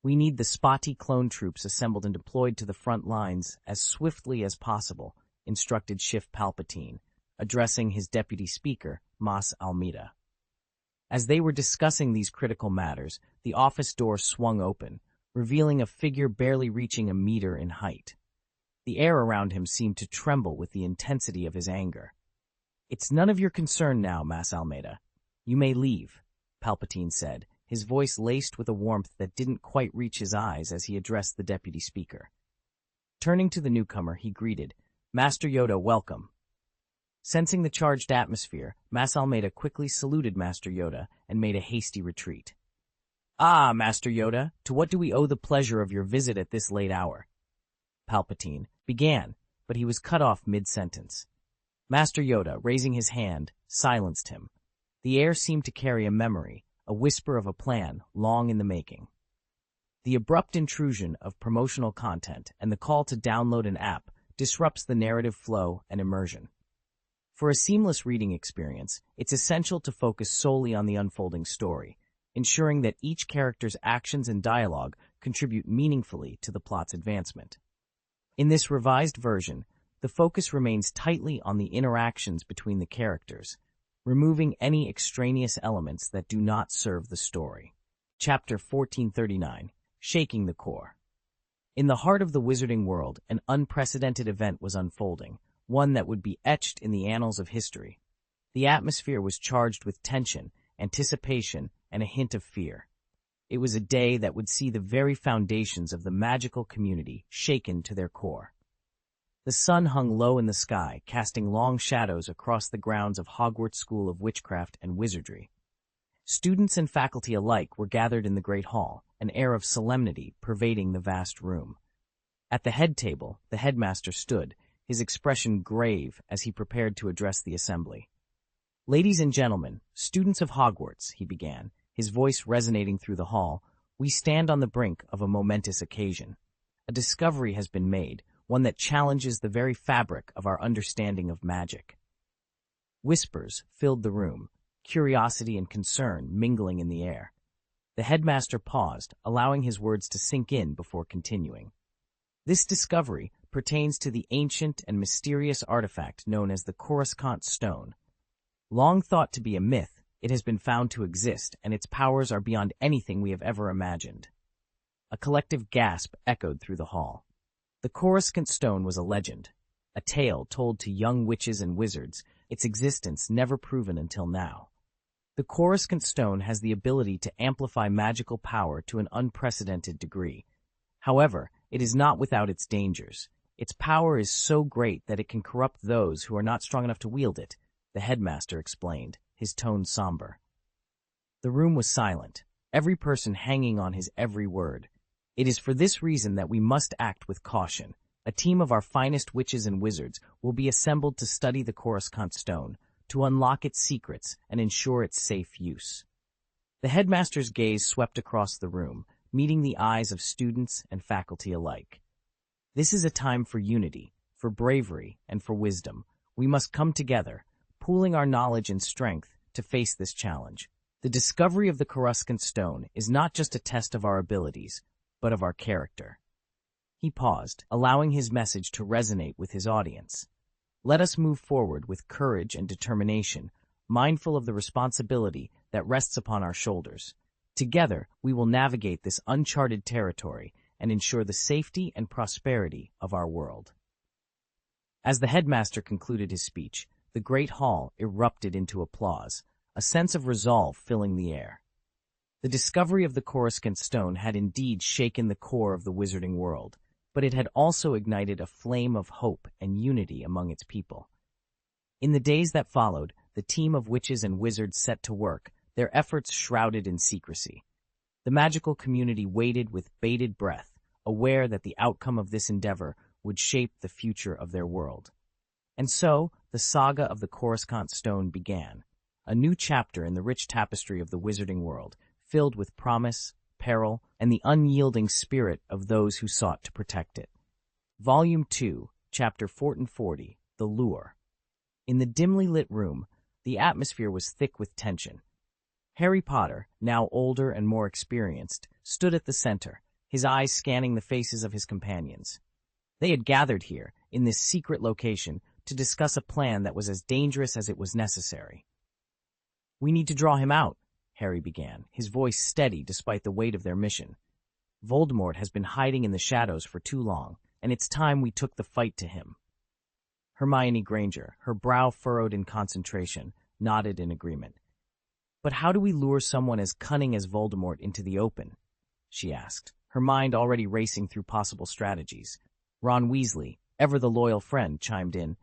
We need the spotty clone troops assembled and deployed to the front lines as swiftly as possible, instructed Sheev Palpatine, addressing his deputy speaker, Mas Almeida. As they were discussing these critical matters, the office door swung open, revealing a figure barely reaching a meter in height. The air around him seemed to tremble with the intensity of his anger. It's none of your concern now, Mas Almeida. You may leave, Palpatine said, his voice laced with a warmth that didn't quite reach his eyes as he addressed the deputy speaker. Turning to the newcomer, he greeted, Master Yoda, welcome. Sensing the charged atmosphere, Masal Maeda quickly saluted Master Yoda and made a hasty retreat. "Ah, Master Yoda, to what do we owe the pleasure of your visit at this late hour?" Palpatine began, but he was cut off mid-sentence. Master Yoda, raising his hand, silenced him. The air seemed to carry a memory, a whisper of a plan long in the making. The abrupt intrusion of promotional content and the call to download an app disrupts the narrative flow and immersion. For a seamless reading experience, it's essential to focus solely on the unfolding story, ensuring that each character's actions and dialogue contribute meaningfully to the plot's advancement. In this revised version, the focus remains tightly on the interactions between the characters, removing any extraneous elements that do not serve the story. Chapter 1439, Shaking the Core. In the heart of the wizarding world, an unprecedented event was unfolding, one that would be etched in the annals of history. The atmosphere was charged with tension, anticipation, and a hint of fear. It was a day that would see the very foundations of the magical community shaken to their core. The sun hung low in the sky, casting long shadows across the grounds of Hogwarts School of Witchcraft and Wizardry. Students and faculty alike were gathered in the Great Hall, an air of solemnity pervading the vast room. At the head table, the headmaster stood, his expression grave as he prepared to address the assembly. "Ladies and gentlemen, students of Hogwarts," he began, his voice resonating through the hall, "we stand on the brink of a momentous occasion. A discovery has been made, one that challenges the very fabric of our understanding of magic." Whispers filled the room, curiosity and concern mingling in the air. The headmaster paused, allowing his words to sink in before continuing. "This discovery pertains to the ancient and mysterious artifact known as the Coruscant Stone. Long thought to be a myth, it has been found to exist, and its powers are beyond anything we have ever imagined." A collective gasp echoed through the hall. The Coruscant Stone was a legend, a tale told to young witches and wizards, its existence never proven until now. The Coruscant Stone has the ability to amplify magical power to an unprecedented degree. However, it is not without its dangers. Its power is so great that it can corrupt those who are not strong enough to wield it, the headmaster explained, his tone somber. The room was silent, every person hanging on his every word. "It is for this reason that we must act with caution. A team of our finest witches and wizards will be assembled to study the Coruscant Stone, to unlock its secrets and ensure its safe use." The headmaster's gaze swept across the room, meeting the eyes of students and faculty alike. "This is a time for unity, for bravery, and for wisdom. We must come together, pooling our knowledge and strength to face this challenge. The discovery of the Coruscant Stone is not just a test of our abilities, but of our character." He paused, allowing his message to resonate with his audience. "Let us move forward with courage and determination, mindful of the responsibility that rests upon our shoulders. Together, we will navigate this uncharted territory and ensure the safety and prosperity of our world." As the headmaster concluded his speech, the great hall erupted into applause, a sense of resolve filling the air. The discovery of the Coruscant Stone had indeed shaken the core of the wizarding world, but it had also ignited a flame of hope and unity among its people. In the days that followed, the team of witches and wizards set to work, their efforts shrouded in secrecy. The magical community waited with bated breath, aware that the outcome of this endeavor would shape the future of their world. And so, the saga of the Coruscant Stone began, a new chapter in the rich tapestry of the wizarding world, filled with promise, peril, and the unyielding spirit of those who sought to protect it. Volume 2, Chapter 1440, The Lure. In the dimly lit room, the atmosphere was thick with tension. Harry Potter, now older and more experienced, stood at the center, his eyes scanning the faces of his companions. They had gathered here, in this secret location, to discuss a plan that was as dangerous as it was necessary. "We need to draw him out," Harry began, his voice steady despite the weight of their mission. "Voldemort has been hiding in the shadows for too long, and it's time we took the fight to him." Hermione Granger, her brow furrowed in concentration, nodded in agreement. "But how do we lure someone as cunning as Voldemort into the open?" she asked, her mind already racing through possible strategies. Ron Weasley, ever the loyal friend, chimed in.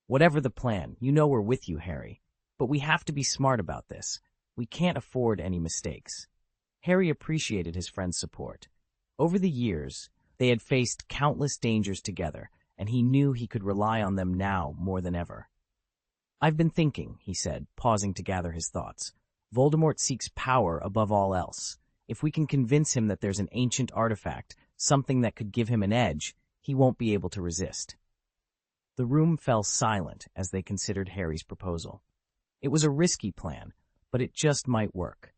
Whatever the plan, you know we're with you, Harry. But we have to be smart about this. We can't afford any mistakes. Harry appreciated his friend's support. Over the years, they had faced countless dangers together, and he knew he could rely on them now more than ever. I've been thinking, he said, pausing to gather his thoughts. Voldemort seeks power above all else. If we can convince him that there's an ancient artifact, something that could give him an edge, he won't be able to resist. The room fell silent as they considered Harry's proposal. It was a risky plan, but it just might work.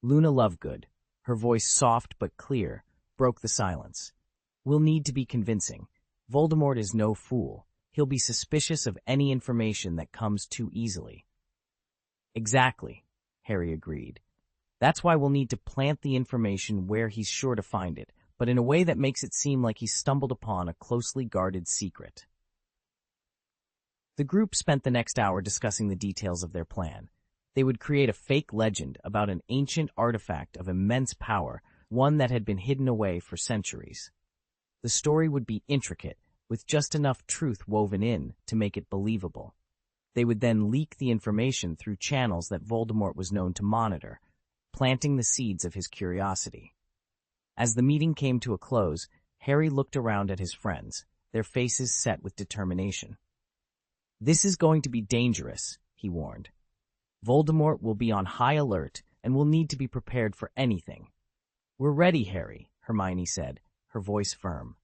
Luna Lovegood, her voice soft but clear, broke the silence. We'll need to be convincing. Voldemort is no fool. He'll be suspicious of any information that comes too easily. Exactly, Harry agreed. That's why we'll need to plant the information where he's sure to find it, but in a way that makes it seem like he's stumbled upon a closely guarded secret. The group spent the next hour discussing the details of their plan. They would create a fake legend about an ancient artifact of immense power, one that had been hidden away for centuries. The story would be intricate, with just enough truth woven in to make it believable. They would then leak the information through channels that Voldemort was known to monitor, planting the seeds of his curiosity. As the meeting came to a close, Harry looked around at his friends, their faces set with determination. This is going to be dangerous, he warned. Voldemort will be on high alert, and we'll need to be prepared for anything. We're ready, Harry, Hermione said, her voice firm.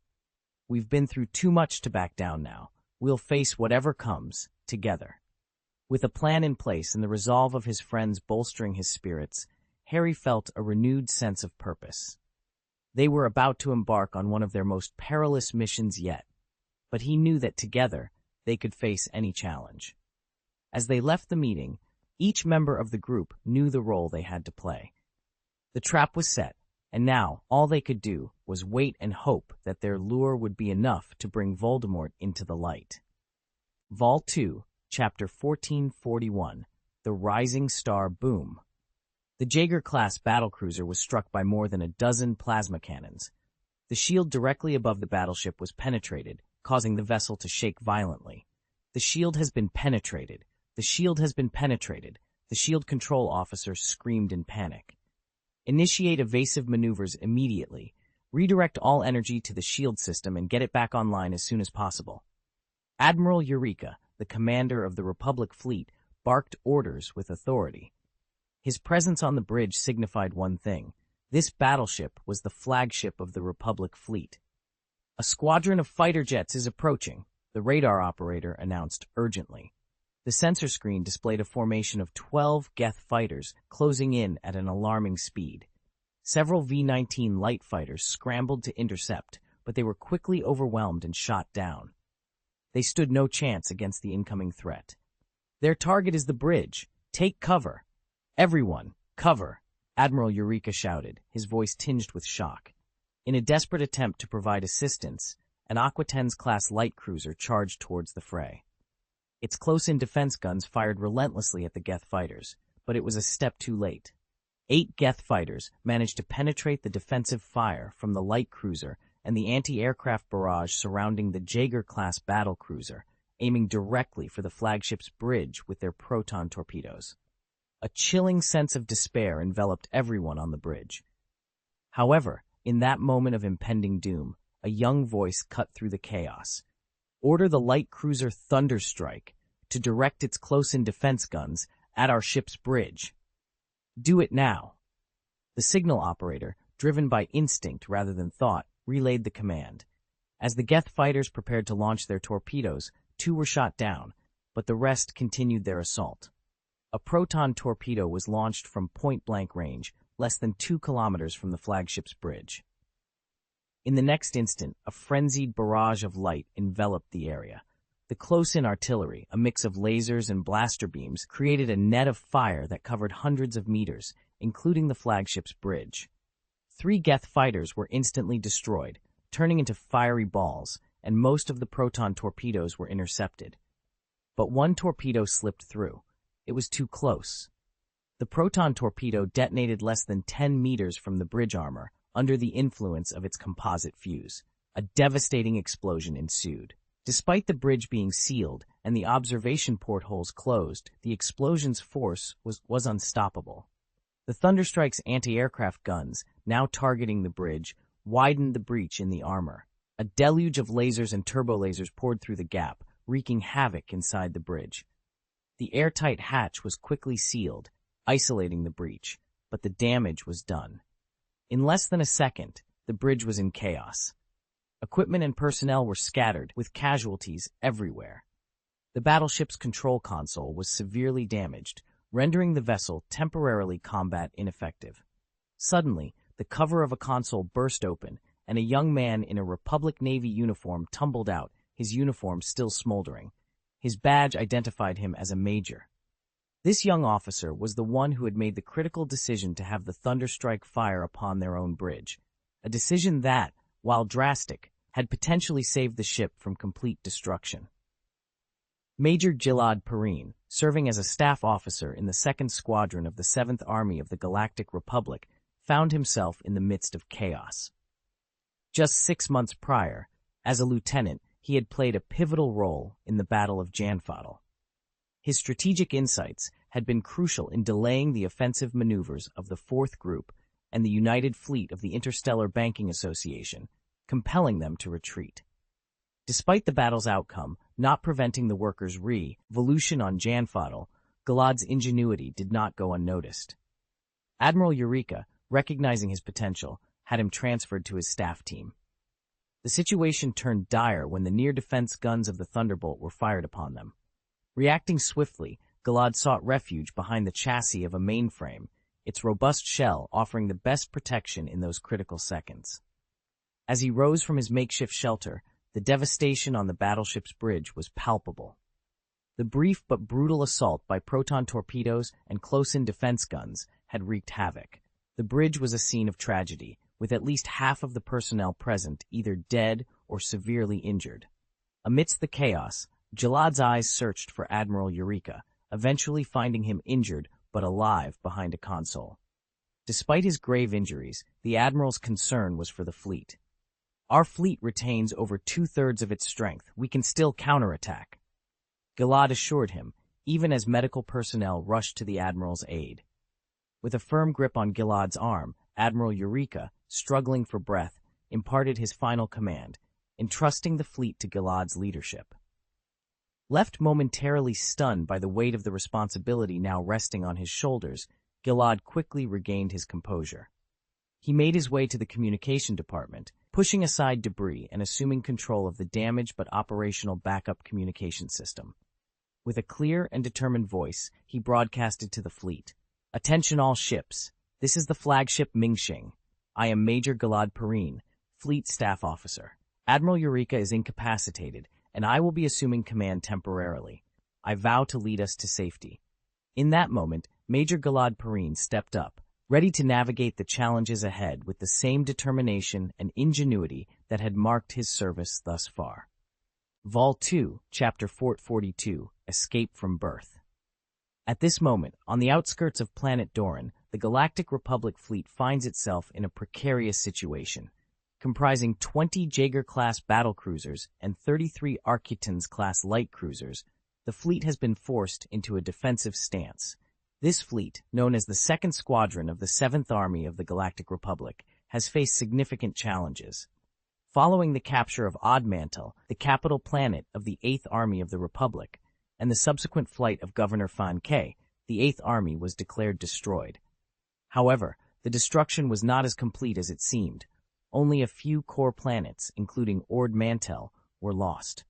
We've been through too much to back down now. We'll face whatever comes, together. With a plan in place and the resolve of his friends bolstering his spirits, Harry felt a renewed sense of purpose. They were about to embark on one of their most perilous missions yet, but he knew that together they could face any challenge. As they left the meeting, each member of the group knew the role they had to play. The trap was set, and now all they could do was wait and hope that their lure would be enough to bring Voldemort into the light. Vol 2, Chapter 1441, The Rising Star Boom. The Jaeger-class battlecruiser was struck by more than a dozen plasma cannons. The shield directly above the battleship was penetrated, causing the vessel to shake violently. The shield has been penetrated. The shield has been penetrated. The shield control officer screamed in panic. Initiate evasive maneuvers immediately. Redirect all energy to the shield system and get it back online as soon as possible. Admiral Eureka, the commander of the Republic fleet, barked orders with authority. His presence on the bridge signified one thing. This battleship was the flagship of the Republic fleet. A squadron of fighter jets is approaching, the radar operator announced urgently. The sensor screen displayed a formation of 12 Geth fighters closing in at an alarming speed. Several V-19 light fighters scrambled to intercept, but they were quickly overwhelmed and shot down. They stood no chance against the incoming threat. Their target is the bridge. Take cover. Everyone, cover, Admiral Eureka shouted, his voice tinged with shock. In a desperate attempt to provide assistance, an Aquitens-class light cruiser charged towards the fray. Its close-in defense guns fired relentlessly at the Geth fighters, but it was a step too late. 8 Geth fighters managed to penetrate the defensive fire from the light cruiser and the anti-aircraft barrage surrounding the Jaeger-class battlecruiser, aiming directly for the flagship's bridge with their proton torpedoes. A chilling sense of despair enveloped everyone on the bridge. However, in that moment of impending doom, a young voice cut through the chaos. Order the light cruiser Thunderstrike to direct its close-in defense guns at our ship's bridge. Do it now. The signal operator, driven by instinct rather than thought, relayed the command. As the Geth fighters prepared to launch their torpedoes, 2 were shot down, but the rest continued their assault. A proton torpedo was launched from point-blank range, less than 2 kilometers from the flagship's bridge. In the next instant, a frenzied barrage of light enveloped the area. The close-in artillery, a mix of lasers and blaster beams, created a net of fire that covered hundreds of meters, including the flagship's bridge. 3 Geth fighters were instantly destroyed, turning into fiery balls, and most of the proton torpedoes were intercepted. But one torpedo slipped through. It was too close. The proton torpedo detonated less than 10 meters from the bridge armor, under the influence of its composite fuse. A devastating explosion ensued. Despite the bridge being sealed and the observation portholes closed, the explosion's force was unstoppable. The Thunderstrike's anti-aircraft guns, now targeting the bridge, widened the breach in the armor. A deluge of lasers and turbolasers poured through the gap, wreaking havoc inside the bridge. The airtight hatch was quickly sealed, isolating the breach, but the damage was done. In less than a second, the bridge was in chaos. Equipment and personnel were scattered, with casualties everywhere. The battleship's control console was severely damaged, rendering the vessel temporarily combat ineffective. Suddenly, the cover of a console burst open, and a young man in a Republic Navy uniform tumbled out, his uniform still smoldering. His badge identified him as a major. This young officer was the one who had made the critical decision to have the Thunderstrike fire upon their own bridge, a decision that, while drastic, had potentially saved the ship from complete destruction. Major Gilad Perrine, serving as a staff officer in the 2nd Squadron of the 7th Army of the Galactic Republic, found himself in the midst of chaos. Just 6 months prior, as a lieutenant, he had played a pivotal role in the Battle of Janfadal. His strategic insights had been crucial in delaying the offensive maneuvers of the 4th Group and the United Fleet of the Interstellar Banking Association, compelling them to retreat. Despite the battle's outcome not preventing the workers' revolution on Janfadal, Gilad's ingenuity did not go unnoticed. Admiral Eureka, recognizing his potential, had him transferred to his staff team. The situation turned dire when the near-defense guns of the Thunderbolt were fired upon them. Reacting swiftly, Gilad sought refuge behind the chassis of a mainframe, its robust shell offering the best protection in those critical seconds. As he rose from his makeshift shelter, the devastation on the battleship's bridge was palpable. The brief but brutal assault by proton torpedoes and close-in defense guns had wreaked havoc. The bridge was a scene of tragedy, with at least half of the personnel present either dead or severely injured. Amidst the chaos, Gilad's eyes searched for Admiral Eureka, eventually finding him injured but alive behind a console. Despite his grave injuries, the Admiral's concern was for the fleet. "Our fleet retains over 2/3 of its strength. We can still counterattack," Gilad assured him, even as medical personnel rushed to the Admiral's aid. With a firm grip on Gilad's arm, Admiral Eureka, struggling for breath, imparted his final command, entrusting the fleet to Gilad's leadership. Left momentarily stunned by the weight of the responsibility now resting on his shoulders, Gilad quickly regained his composure. He made his way to the communication department, pushing aside debris and assuming control of the damaged but operational backup communication system. With a clear and determined voice, he broadcasted to the fleet. "Attention all ships. This is the flagship Mingxing. I am Major Gilad Perrine, Fleet Staff Officer. Admiral Eureka is incapacitated, and I will be assuming command temporarily. I vow to lead us to safety." In that moment, Major Gilad Perrine stepped up, ready to navigate the challenges ahead with the same determination and ingenuity that had marked his service thus far. Vol 2, Chapter 442, Escape from Birth. At this moment, on the outskirts of planet Doran, the Galactic Republic fleet finds itself in a precarious situation. Comprising 20 Jaeger-class battlecruisers and 33 Arcutans-class light cruisers, the fleet has been forced into a defensive stance. This fleet, known as the 2nd Squadron of the 7th Army of the Galactic Republic, has faced significant challenges. Following the capture of Oddmantle, the capital planet of the 8th Army of the Republic, and the subsequent flight of Governor Fan Ke, the 8th Army was declared destroyed. However, the destruction was not as complete as it seemed. Only a few core planets, including Ord Mantell, were lost.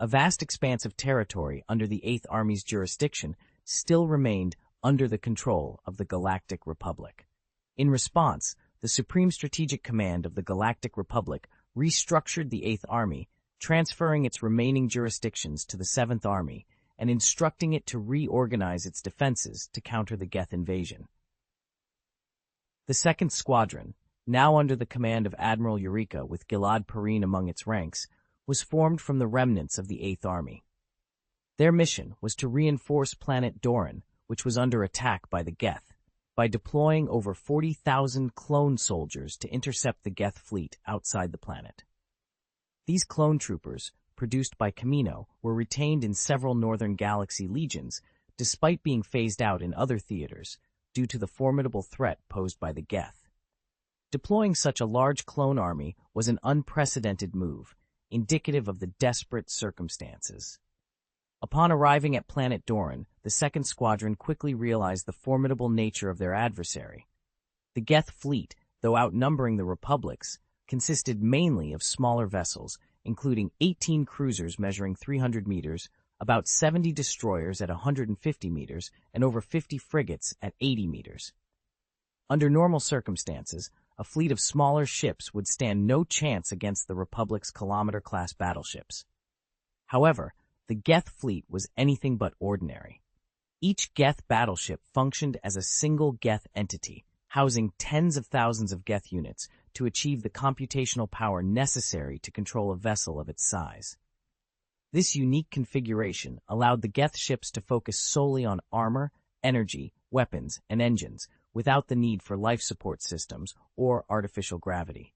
A vast expanse of territory under the 8th Army's jurisdiction still remained under the control of the Galactic Republic. In response, the Supreme Strategic Command of the Galactic Republic restructured the 8th Army, transferring its remaining jurisdictions to the 7th Army and instructing it to reorganize its defenses to counter the Geth invasion. The 2nd Squadron, now under the command of Admiral Eureka with Gilad Perrine among its ranks, was formed from the remnants of the 8th Army. Their mission was to reinforce planet Doran, which was under attack by the Geth, by deploying over 40,000 clone soldiers to intercept the Geth fleet outside the planet. These clone troopers, produced by Camino were retained in several Northern Galaxy legions, despite being phased out in other theaters, due to the formidable threat posed by the Geth. Deploying such a large clone army was an unprecedented move, indicative of the desperate circumstances. Upon arriving at planet Doran, the Second Squadron quickly realized the formidable nature of their adversary. The Geth fleet, though outnumbering the Republic's, consisted mainly of smaller vessels, including 18 cruisers measuring 300 meters, about 70 destroyers at 150 meters, and over 50 frigates at 80 meters. Under normal circumstances, a fleet of smaller ships would stand no chance against the Republic's kilometer-class battleships. However, the Geth fleet was anything but ordinary. Each Geth battleship functioned as a single Geth entity, housing tens of thousands of Geth units to achieve the computational power necessary to control a vessel of its size. This unique configuration allowed the Geth ships to focus solely on armor, energy, weapons, and engines, without the need for life support systems or artificial gravity.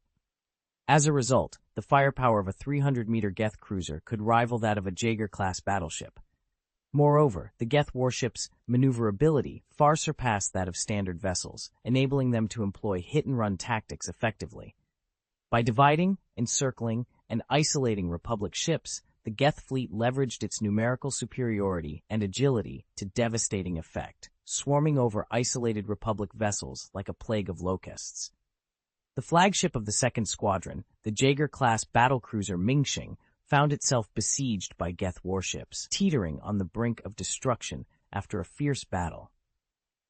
As a result, the firepower of a 300-meter Geth cruiser could rival that of a Jaeger-class battleship. Moreover, the Geth warship's maneuverability far surpassed that of standard vessels, enabling them to employ hit-and-run tactics effectively. By dividing, encircling, and isolating Republic ships, the Geth fleet leveraged its numerical superiority and agility to devastating effect, swarming over isolated Republic vessels like a plague of locusts. The flagship of the Second Squadron, the Jaeger-class battlecruiser Mingxing, found itself besieged by Geth warships, teetering on the brink of destruction after a fierce battle.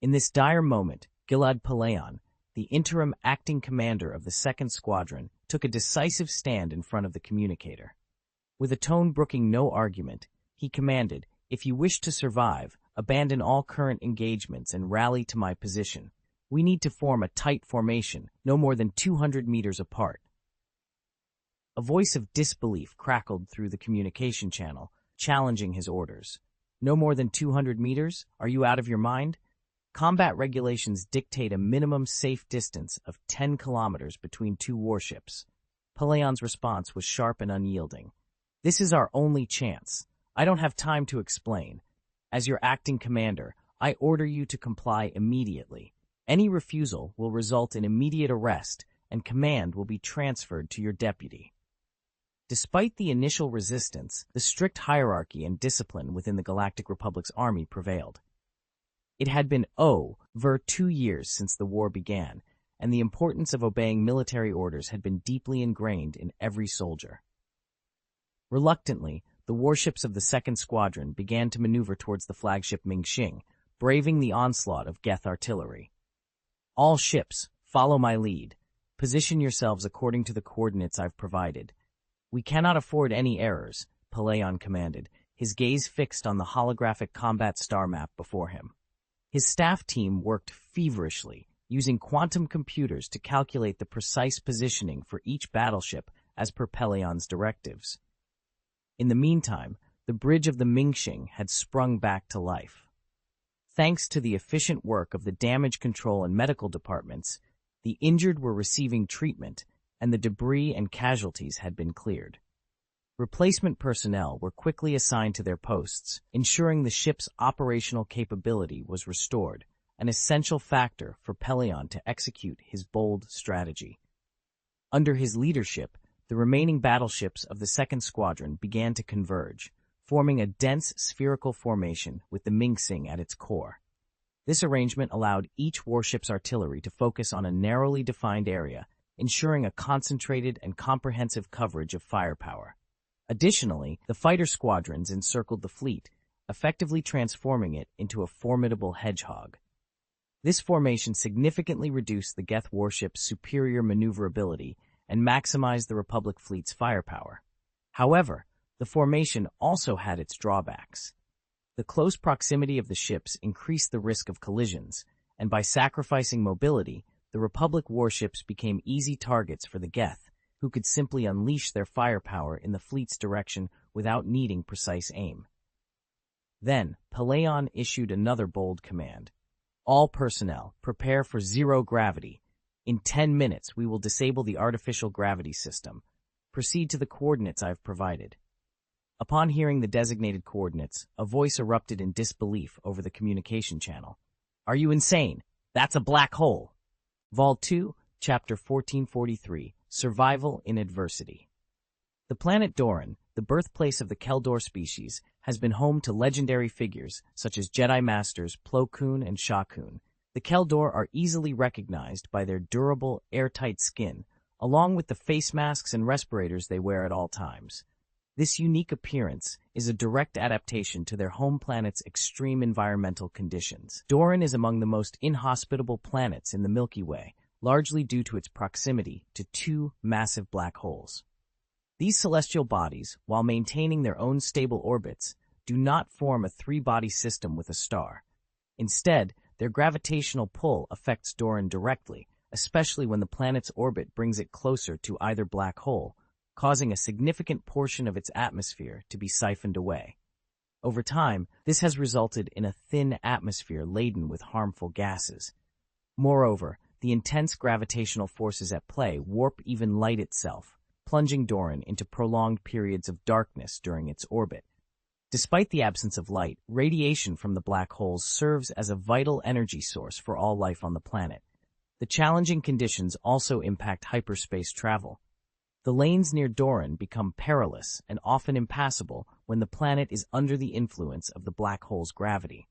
In this dire moment, Gilad Palayon, the interim acting commander of the Second Squadron, took a decisive stand in front of the communicator. With a tone brooking no argument, he commanded, "If you wish to survive, abandon all current engagements and rally to my position. We need to form a tight formation, no more than 200 meters apart." A voice of disbelief crackled through the communication channel, challenging his orders. "No more than 200 meters? Are you out of your mind? Combat regulations dictate a minimum safe distance of 10 kilometers between two warships." Palayon's response was sharp and unyielding. "This is our only chance. I don't have time to explain. As your acting commander, I order you to comply immediately. Any refusal will result in immediate arrest, and command will be transferred to your deputy." Despite the initial resistance, the strict hierarchy and discipline within the Galactic Republic's army prevailed. It had been over 2 years since the war began, and the importance of obeying military orders had been deeply ingrained in every soldier. Reluctantly, the warships of the Second Squadron began to maneuver towards the flagship Mingxing, braving the onslaught of Geth artillery. "All ships, follow my lead. Position yourselves according to the coordinates I've provided. We cannot afford any errors," Palayon commanded, his gaze fixed on the holographic combat star map before him. His staff team worked feverishly, using quantum computers to calculate the precise positioning for each battleship as per Palayon's directives. In the meantime, the bridge of the Mingxing had sprung back to life. Thanks to the efficient work of the damage control and medical departments, the injured were receiving treatment, and the debris and casualties had been cleared. Replacement personnel were quickly assigned to their posts, ensuring the ship's operational capability was restored, an essential factor for Palayon to execute his bold strategy. Under his leadership, the remaining battleships of the Second Squadron began to converge, forming a dense spherical formation with the Mingxing at its core. This arrangement allowed each warship's artillery to focus on a narrowly defined area, ensuring a concentrated and comprehensive coverage of firepower. Additionally, the fighter squadrons encircled the fleet, effectively transforming it into a formidable hedgehog. This formation significantly reduced the Geth warship's superior maneuverability and maximized the Republic fleet's firepower. However, the formation also had its drawbacks. The close proximity of the ships increased the risk of collisions, and by sacrificing mobility, the Republic warships became easy targets for the Geth, who could simply unleash their firepower in the fleet's direction without needing precise aim. Then, Palayon issued another bold command. "All personnel, prepare for zero gravity. In 10 minutes, we will disable the artificial gravity system. Proceed to the coordinates I've provided." Upon hearing the designated coordinates, a voice erupted in disbelief over the communication channel. "Are you insane? That's a black hole!" Vol 2, Chapter 1443, Survival in Adversity. The planet Doran, the birthplace of the Keldor species, has been home to legendary figures such as Jedi Masters Plo Koon and Sha Koon. The Keldor are easily recognized by their durable, airtight skin, along with the face masks and respirators they wear at all times. This unique appearance is a direct adaptation to their home planet's extreme environmental conditions. Doran is among the most inhospitable planets in the Milky Way, largely due to its proximity to two massive black holes. These celestial bodies, while maintaining their own stable orbits, do not form a three-body system with a star. Instead, their gravitational pull affects Doran directly, especially when the planet's orbit brings it closer to either black hole, causing a significant portion of its atmosphere to be siphoned away. Over time, this has resulted in a thin atmosphere laden with harmful gases. Moreover, the intense gravitational forces at play warp even light itself, plunging Doran into prolonged periods of darkness during its orbit. Despite the absence of light, radiation from the black holes serves as a vital energy source for all life on the planet. The challenging conditions also impact hyperspace travel. The lanes near Doran become perilous and often impassable when the planet is under the influence of the black hole's gravity.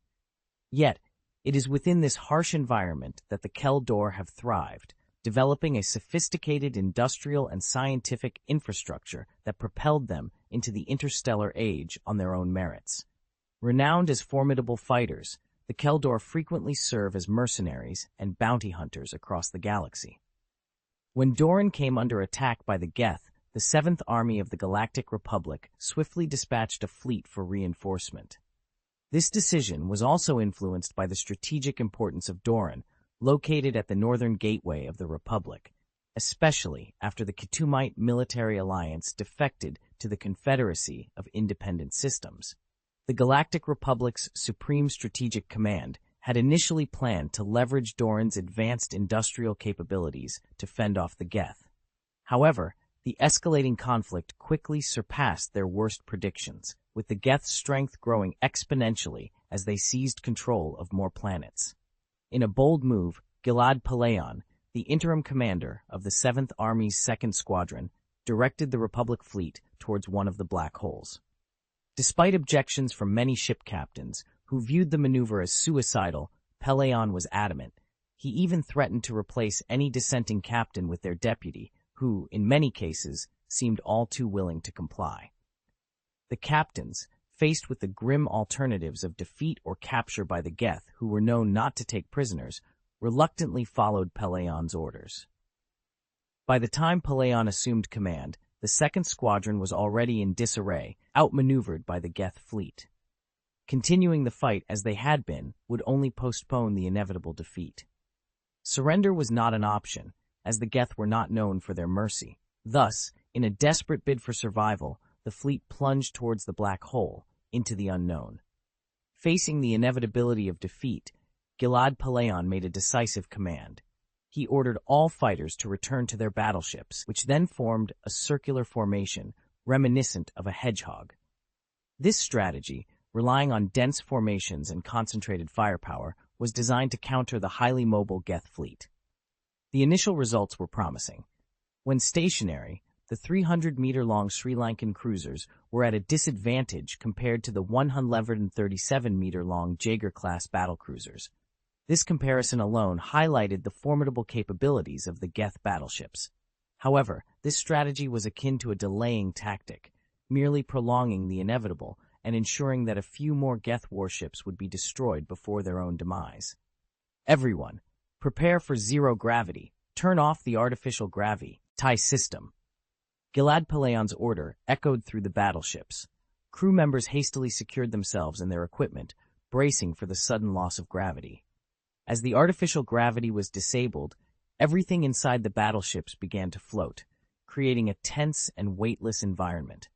Yet, it is within this harsh environment that the Keldor have thrived, developing a sophisticated industrial and scientific infrastructure that propelled them into the interstellar age on their own merits. Renowned as formidable fighters, the Keldor frequently serve as mercenaries and bounty hunters across the galaxy. When Doran came under attack by the Geth, the Seventh Army of the Galactic Republic swiftly dispatched a fleet for reinforcement. This decision was also influenced by the strategic importance of Doran, located at the northern gateway of the Republic, especially after the Ketumite military alliance defected to the Confederacy of Independent Systems. The Galactic Republic's Supreme Strategic Command had initially planned to leverage Doran's advanced industrial capabilities to fend off the Geth. However, the escalating conflict quickly surpassed their worst predictions, with the Geth's strength growing exponentially as they seized control of more planets. In a bold move, Gilad Palayon, the interim commander of the 7th Army's 2nd Squadron, directed the Republic fleet towards one of the black holes. Despite objections from many ship captains, who viewed the maneuver as suicidal, Palayon was adamant. He even threatened to replace any dissenting captain with their deputy, who, in many cases, seemed all too willing to comply. The captains, faced with the grim alternatives of defeat or capture by the Geth, who were known not to take prisoners, reluctantly followed Palayon's orders. By the time Palayon assumed command, the 2nd Squadron was already in disarray, outmaneuvered by the Geth fleet. Continuing the fight as they had been would only postpone the inevitable defeat. Surrender was not an option, as the Geth were not known for their mercy. Thus, in a desperate bid for survival, the fleet plunged towards the black hole, into the unknown. Facing the inevitability of defeat, Gilad Palayon made a decisive command. He ordered all fighters to return to their battleships, which then formed a circular formation reminiscent of a hedgehog. This strategy, relying on dense formations and concentrated firepower, was designed to counter the highly mobile Geth fleet. The initial results were promising. When stationary, the 300-meter-long Sri Lankan cruisers were at a disadvantage compared to the 137-meter-long Jaeger-class battlecruisers. This comparison alone highlighted the formidable capabilities of the Geth battleships. However, this strategy was akin to a delaying tactic, merely prolonging the inevitable and ensuring that a few more Geth warships would be destroyed before their own demise. Everyone, prepare for zero gravity. Turn off the artificial gravity tie system. Gilad Palayon's order echoed through the battleships. Crew members hastily secured themselves and their equipment, bracing for the sudden loss of gravity. As the artificial gravity was disabled, everything inside the battleships began to float, creating a tense and weightless environment.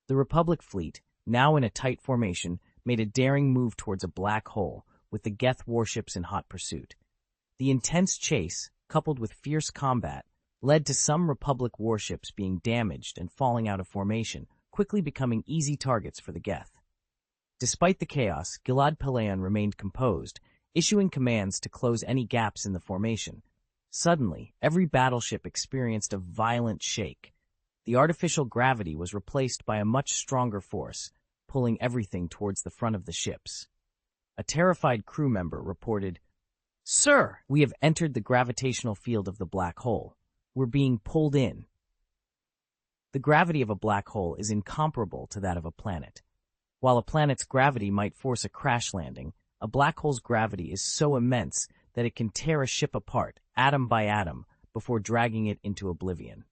The Republic fleet, now in a tight formation, made a daring move towards a black hole, with the Geth warships in hot pursuit. The intense chase, coupled with fierce combat, led to some Republic warships being damaged and falling out of formation, quickly becoming easy targets for the Geth. Despite the chaos, Gilad Palaeon remained composed, issuing commands to close any gaps in the formation. Suddenly, every battleship experienced a violent shake. The artificial gravity was replaced by a much stronger force, pulling everything towards the front of the ships. A terrified crew member reported, "Sir, we have entered the gravitational field of the black hole. We're being pulled in." The gravity of a black hole is incomparable to that of a planet. While a planet's gravity might force a crash landing, a black hole's gravity is so immense that it can tear a ship apart, atom by atom, before dragging it into oblivion.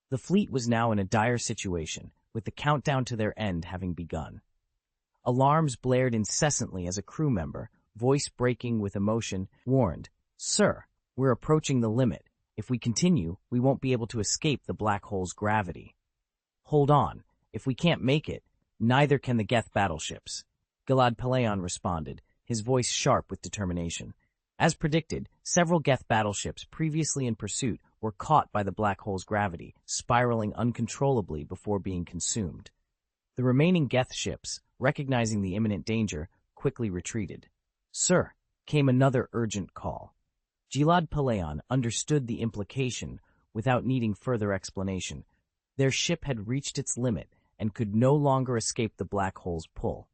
The fleet was now in a dire situation, with the countdown to their end having begun. Alarms blared incessantly as a crew member, voice breaking with emotion, warned, "Sir, we're approaching the limit. If we continue, we won't be able to escape the black hole's gravity." "Hold on. If we can't make it, neither can the Geth battleships," Gilad Palaeon responded, his voice sharp with determination. As predicted, several Geth battleships previously in pursuit were caught by the black hole's gravity, spiraling uncontrollably before being consumed. The remaining Geth ships, recognizing the imminent danger, quickly retreated. "Sir," came another urgent call. Gilad Palaeon understood the implication without needing further explanation. Their ship had reached its limit and could no longer escape the black hole's pull.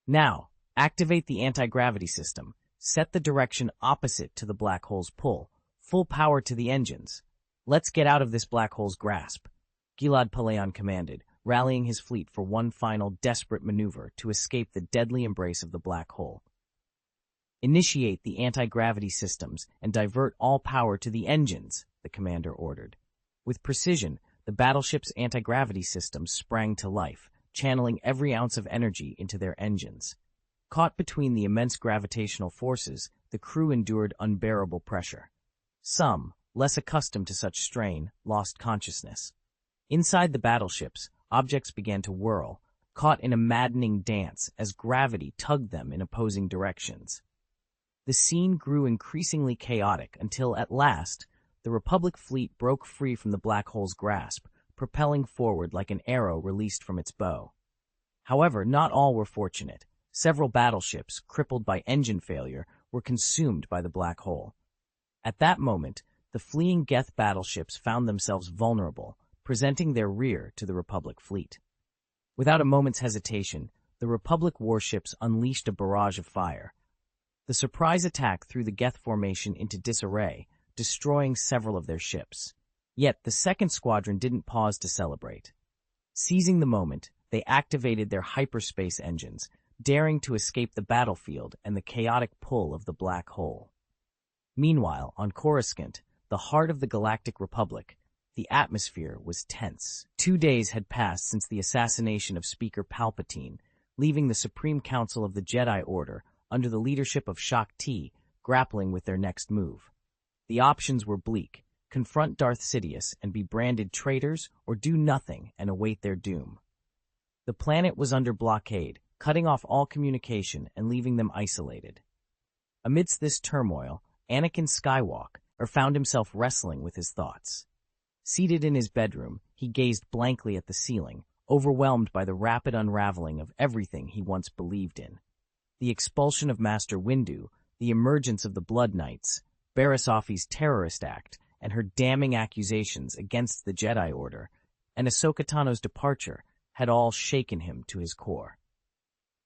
"Now, activate the anti-gravity system. Set the direction opposite to the black hole's pull. Full power to the engines. Let's get out of this black hole's grasp," Gilad Palaeon commanded, rallying his fleet for one final desperate maneuver to escape the deadly embrace of the black hole. "Initiate the anti-gravity systems and divert all power to the engines," the commander ordered. With precision, the battleship's anti-gravity systems sprang to life, channeling every ounce of energy into their engines. Caught between the immense gravitational forces, the crew endured unbearable pressure. Some, less accustomed to such strain, lost consciousness. Inside the battleships, objects began to whirl, caught in a maddening dance as gravity tugged them in opposing directions. The scene grew increasingly chaotic until, at last, the Republic fleet broke free from the black hole's grasp, propelling forward like an arrow released from its bow. However, not all were fortunate. Several battleships, crippled by engine failure, were consumed by the black hole. At that moment, the fleeing Geth battleships found themselves vulnerable, presenting their rear to the Republic fleet. Without a moment's hesitation, the Republic warships unleashed a barrage of fire. The surprise attack threw the Geth formation into disarray, destroying several of their ships. Yet the second squadron didn't pause to celebrate. Seizing the moment, they activated their hyperspace engines, daring to escape the battlefield and the chaotic pull of the black hole. Meanwhile, on Coruscant, the heart of the Galactic Republic, the atmosphere was tense. 2 days had passed since the assassination of Speaker Palpatine, leaving the Supreme Council of the Jedi Order, under the leadership of Shaak Ti, grappling with their next move. The options were bleak: confront Darth Sidious and be branded traitors, or do nothing and await their doom. The planet was under blockade, cutting off all communication and leaving them isolated. Amidst this turmoil, Anakin Skywalker found himself wrestling with his thoughts. Seated in his bedroom, he gazed blankly at the ceiling, overwhelmed by the rapid unraveling of everything he once believed in. The expulsion of Master Windu, the emergence of the Blood Knights, Barriss Offee's terrorist act, and her damning accusations against the Jedi Order, and Ahsoka Tano's departure had all shaken him to his core.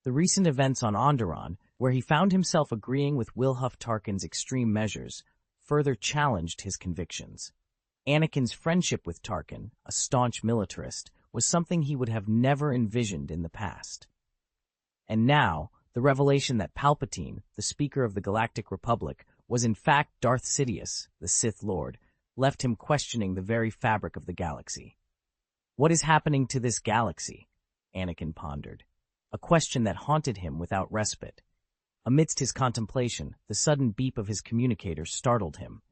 The recent events on Onderon, where he found himself agreeing with Wilhuff Tarkin's extreme measures, further challenged his convictions. Anakin's friendship with Tarkin, a staunch militarist, was something he would have never envisioned in the past. And now, the revelation that Palpatine, the Speaker of the Galactic Republic, was in fact Darth Sidious, the Sith Lord, left him questioning the very fabric of the galaxy. What is happening to this galaxy? Anakin pondered, a question that haunted him without respite. Amidst his contemplation, the sudden beep of his communicator startled him.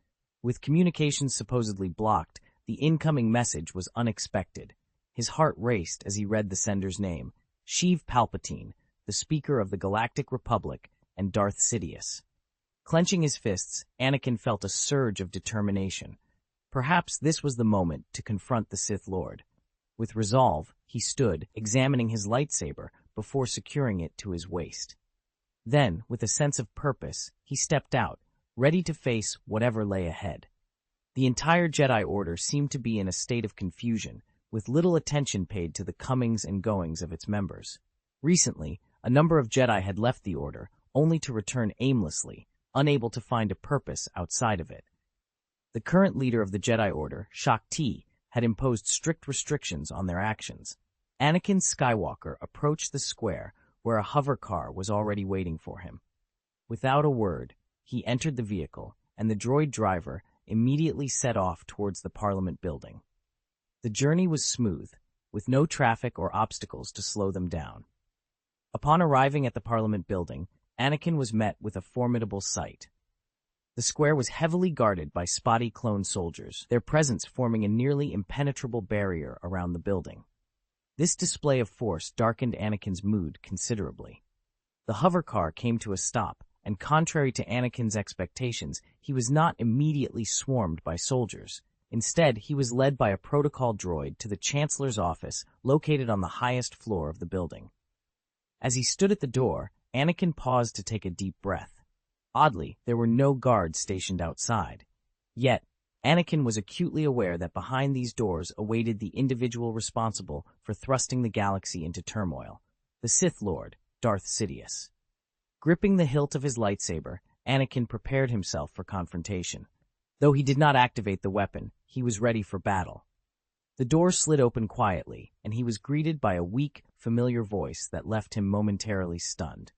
With communications supposedly blocked, the incoming message was unexpected. His heart raced as he read the sender's name, Sheev Palpatine, the Speaker of the Galactic Republic, and Darth Sidious. Clenching his fists, Anakin felt a surge of determination. Perhaps this was the moment to confront the Sith Lord. With resolve, he stood, examining his lightsaber before securing it to his waist. Then, with a sense of purpose, he stepped out, ready to face whatever lay ahead. The entire Jedi Order seemed to be in a state of confusion, with little attention paid to the comings and goings of its members. Recently, a number of Jedi had left the Order, only to return aimlessly, unable to find a purpose outside of it. The current leader of the Jedi Order, Shaak Ti, had imposed strict restrictions on their actions. Anakin Skywalker approached the square where a hover car was already waiting for him. Without a word, he entered the vehicle, and the droid driver immediately set off towards the Parliament building. The journey was smooth, with no traffic or obstacles to slow them down. Upon arriving at the Parliament building, Anakin was met with a formidable sight. The square was heavily guarded by spotty clone soldiers, their presence forming a nearly impenetrable barrier around the building. This display of force darkened Anakin's mood considerably. The hover car came to a stop, and contrary to Anakin's expectations, he was not immediately swarmed by soldiers. Instead, he was led by a protocol droid to the Chancellor's office located on the highest floor of the building. As he stood at the door, Anakin paused to take a deep breath. Oddly, there were no guards stationed outside. Yet, Anakin was acutely aware that behind these doors awaited the individual responsible for thrusting the galaxy into turmoil, the Sith Lord, Darth Sidious. Gripping the hilt of his lightsaber, Anakin prepared himself for confrontation. Though he did not activate the weapon, he was ready for battle. The door slid open quietly, and he was greeted by a weak, familiar voice that left him momentarily stunned.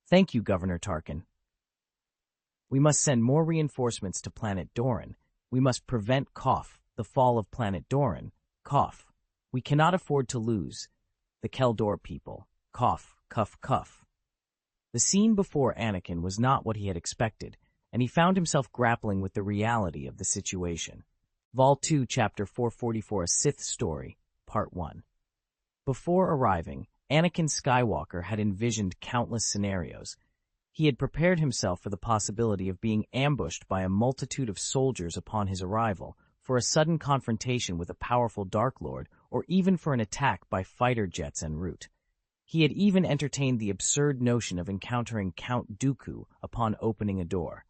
"Thank you, Governor Tarkin. We must send more reinforcements to planet Doran. We must prevent the fall of planet Doran. We cannot afford to lose the Keldor people. Cuff. The scene before Anakin was not what he had expected, and he found himself grappling with the reality of the situation. Vol 2, Chapter 444, A Sith Story, Part 1. Before arriving, Anakin Skywalker had envisioned countless scenarios. He had prepared himself for the possibility of being ambushed by a multitude of soldiers upon his arrival, for a sudden confrontation with a powerful Dark Lord, or even for an attack by fighter jets en route. He had even entertained the absurd notion of encountering Count Dooku upon opening a door.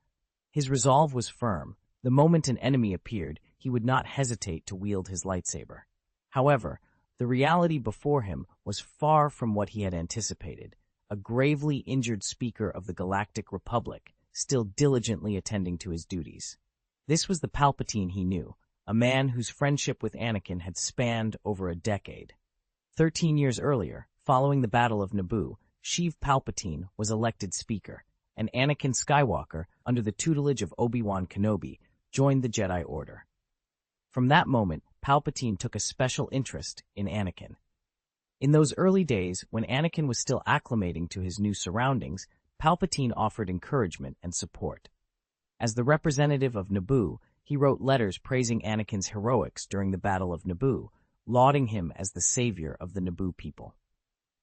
His resolve was firm. The moment an enemy appeared, he would not hesitate to wield his lightsaber. However, the reality before him was far from what he had anticipated. A gravely injured speaker of the Galactic Republic, still diligently attending to his duties. This was the Palpatine he knew, a man whose friendship with Anakin had spanned over a decade. 13 years earlier, following the Battle of Naboo, Sheev Palpatine was elected speaker, and Anakin Skywalker, under the tutelage of Obi-Wan Kenobi, joined the Jedi Order. From that moment, Palpatine took a special interest in Anakin. In those early days, when Anakin was still acclimating to his new surroundings, Palpatine offered encouragement and support. As the representative of Naboo, he wrote letters praising Anakin's heroics during the Battle of Naboo, lauding him as the savior of the Naboo people.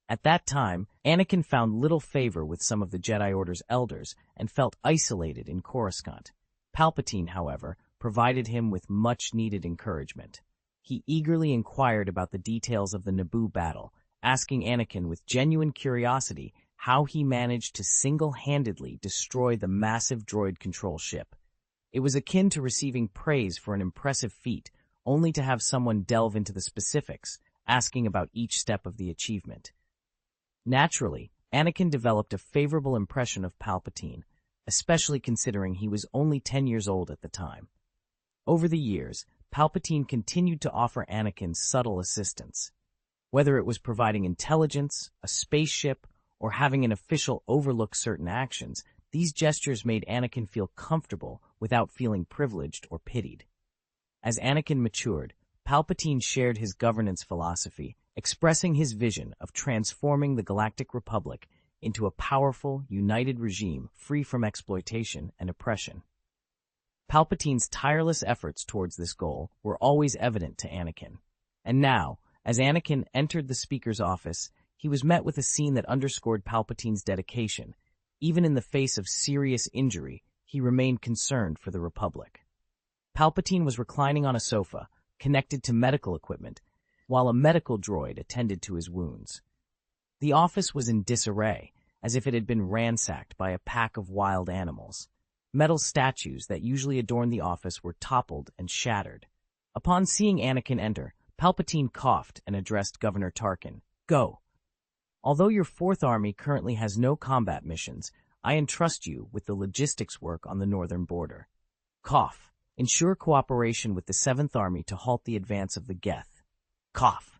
At that time, Anakin found little favor with some of the Jedi Order's elders and felt isolated in Coruscant. Palpatine, however, provided him with much-needed encouragement. He eagerly inquired about the details of the Naboo battle, asking Anakin with genuine curiosity how he managed to single-handedly destroy the massive droid control ship. It was akin to receiving praise for an impressive feat, only to have someone delve into the specifics, asking about each step of the achievement. Naturally, Anakin developed a favorable impression of Palpatine, especially considering he was only 10 years old at the time. Over the years, Palpatine continued to offer Anakin subtle assistance. Whether it was providing intelligence, a spaceship, or having an official overlook certain actions, these gestures made Anakin feel comfortable without feeling privileged or pitied. As Anakin matured, Palpatine shared his governance philosophy, expressing his vision of transforming the Galactic Republic into a powerful, united regime free from exploitation and oppression. Palpatine's tireless efforts towards this goal were always evident to Anakin. And now, as Anakin entered the speaker's office, he was met with a scene that underscored Palpatine's dedication. Even in the face of serious injury, he remained concerned for the Republic. Palpatine was reclining on a sofa, connected to medical equipment, while a medical droid attended to his wounds. The office was in disarray, as if it had been ransacked by a pack of wild animals. Metal statues that usually adorned the office were toppled and shattered. Upon seeing Anakin enter, Palpatine coughed and addressed Governor Tarkin. "Go. Although your Fourth Army currently has no combat missions, I entrust you with the logistics work on the northern border. Cough. Ensure cooperation with the Seventh Army to halt the advance of the Geth. Cough."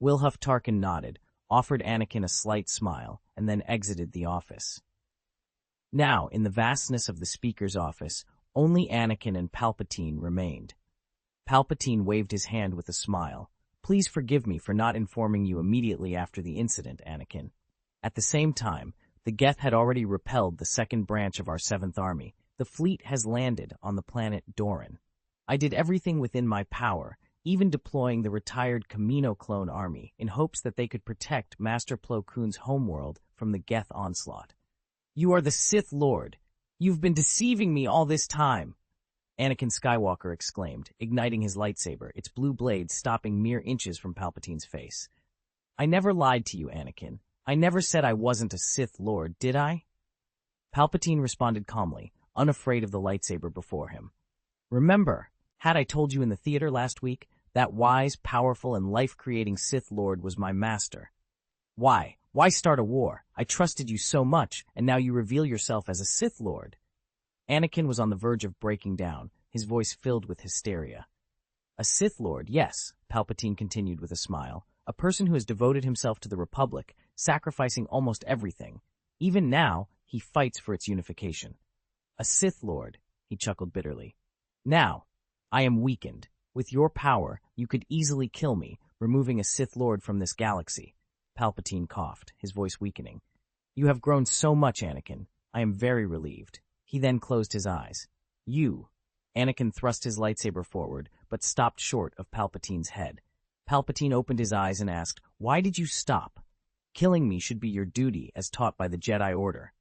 Wilhuff Tarkin nodded, offered Anakin a slight smile, and then exited the office. Now, in the vastness of the speaker's office, only Anakin and Palpatine remained. Palpatine waved his hand with a smile. "Please forgive me for not informing you immediately after the incident, Anakin. At the same time, the Geth had already repelled the second branch of our Seventh Army. The fleet has landed on the planet Doran. I did everything within my power, even deploying the retired Kamino clone army in hopes that they could protect Master Plo Koon's homeworld from the Geth onslaught." "You are the Sith Lord. You've been deceiving me all this time," Anakin Skywalker exclaimed, igniting his lightsaber, its blue blade stopping mere inches from Palpatine's face. "I never lied to you, Anakin. I never said I wasn't a Sith Lord, did I?" Palpatine responded calmly, unafraid of the lightsaber before him. "Remember, had I told you in the theater last week, that wise, powerful, and life-creating Sith Lord was my master. Why? Why start a war? I trusted you so much, and now you reveal yourself as a Sith Lord." Anakin was on the verge of breaking down, his voice filled with hysteria. "A Sith Lord, yes," Palpatine continued with a smile, "a person who has devoted himself to the Republic, sacrificing almost everything. Even now, he fights for its unification. A Sith Lord," he chuckled bitterly. "Now, I am weakened. With your power, you could easily kill me, removing a Sith Lord from this galaxy." Palpatine coughed, his voice weakening. "You have grown so much, Anakin. I am very relieved." He then closed his eyes. "You." Anakin thrust his lightsaber forward, but stopped short of Palpatine's head. Palpatine opened his eyes and asked, "Why did you stop? Killing me should be your duty, as taught by the Jedi Order."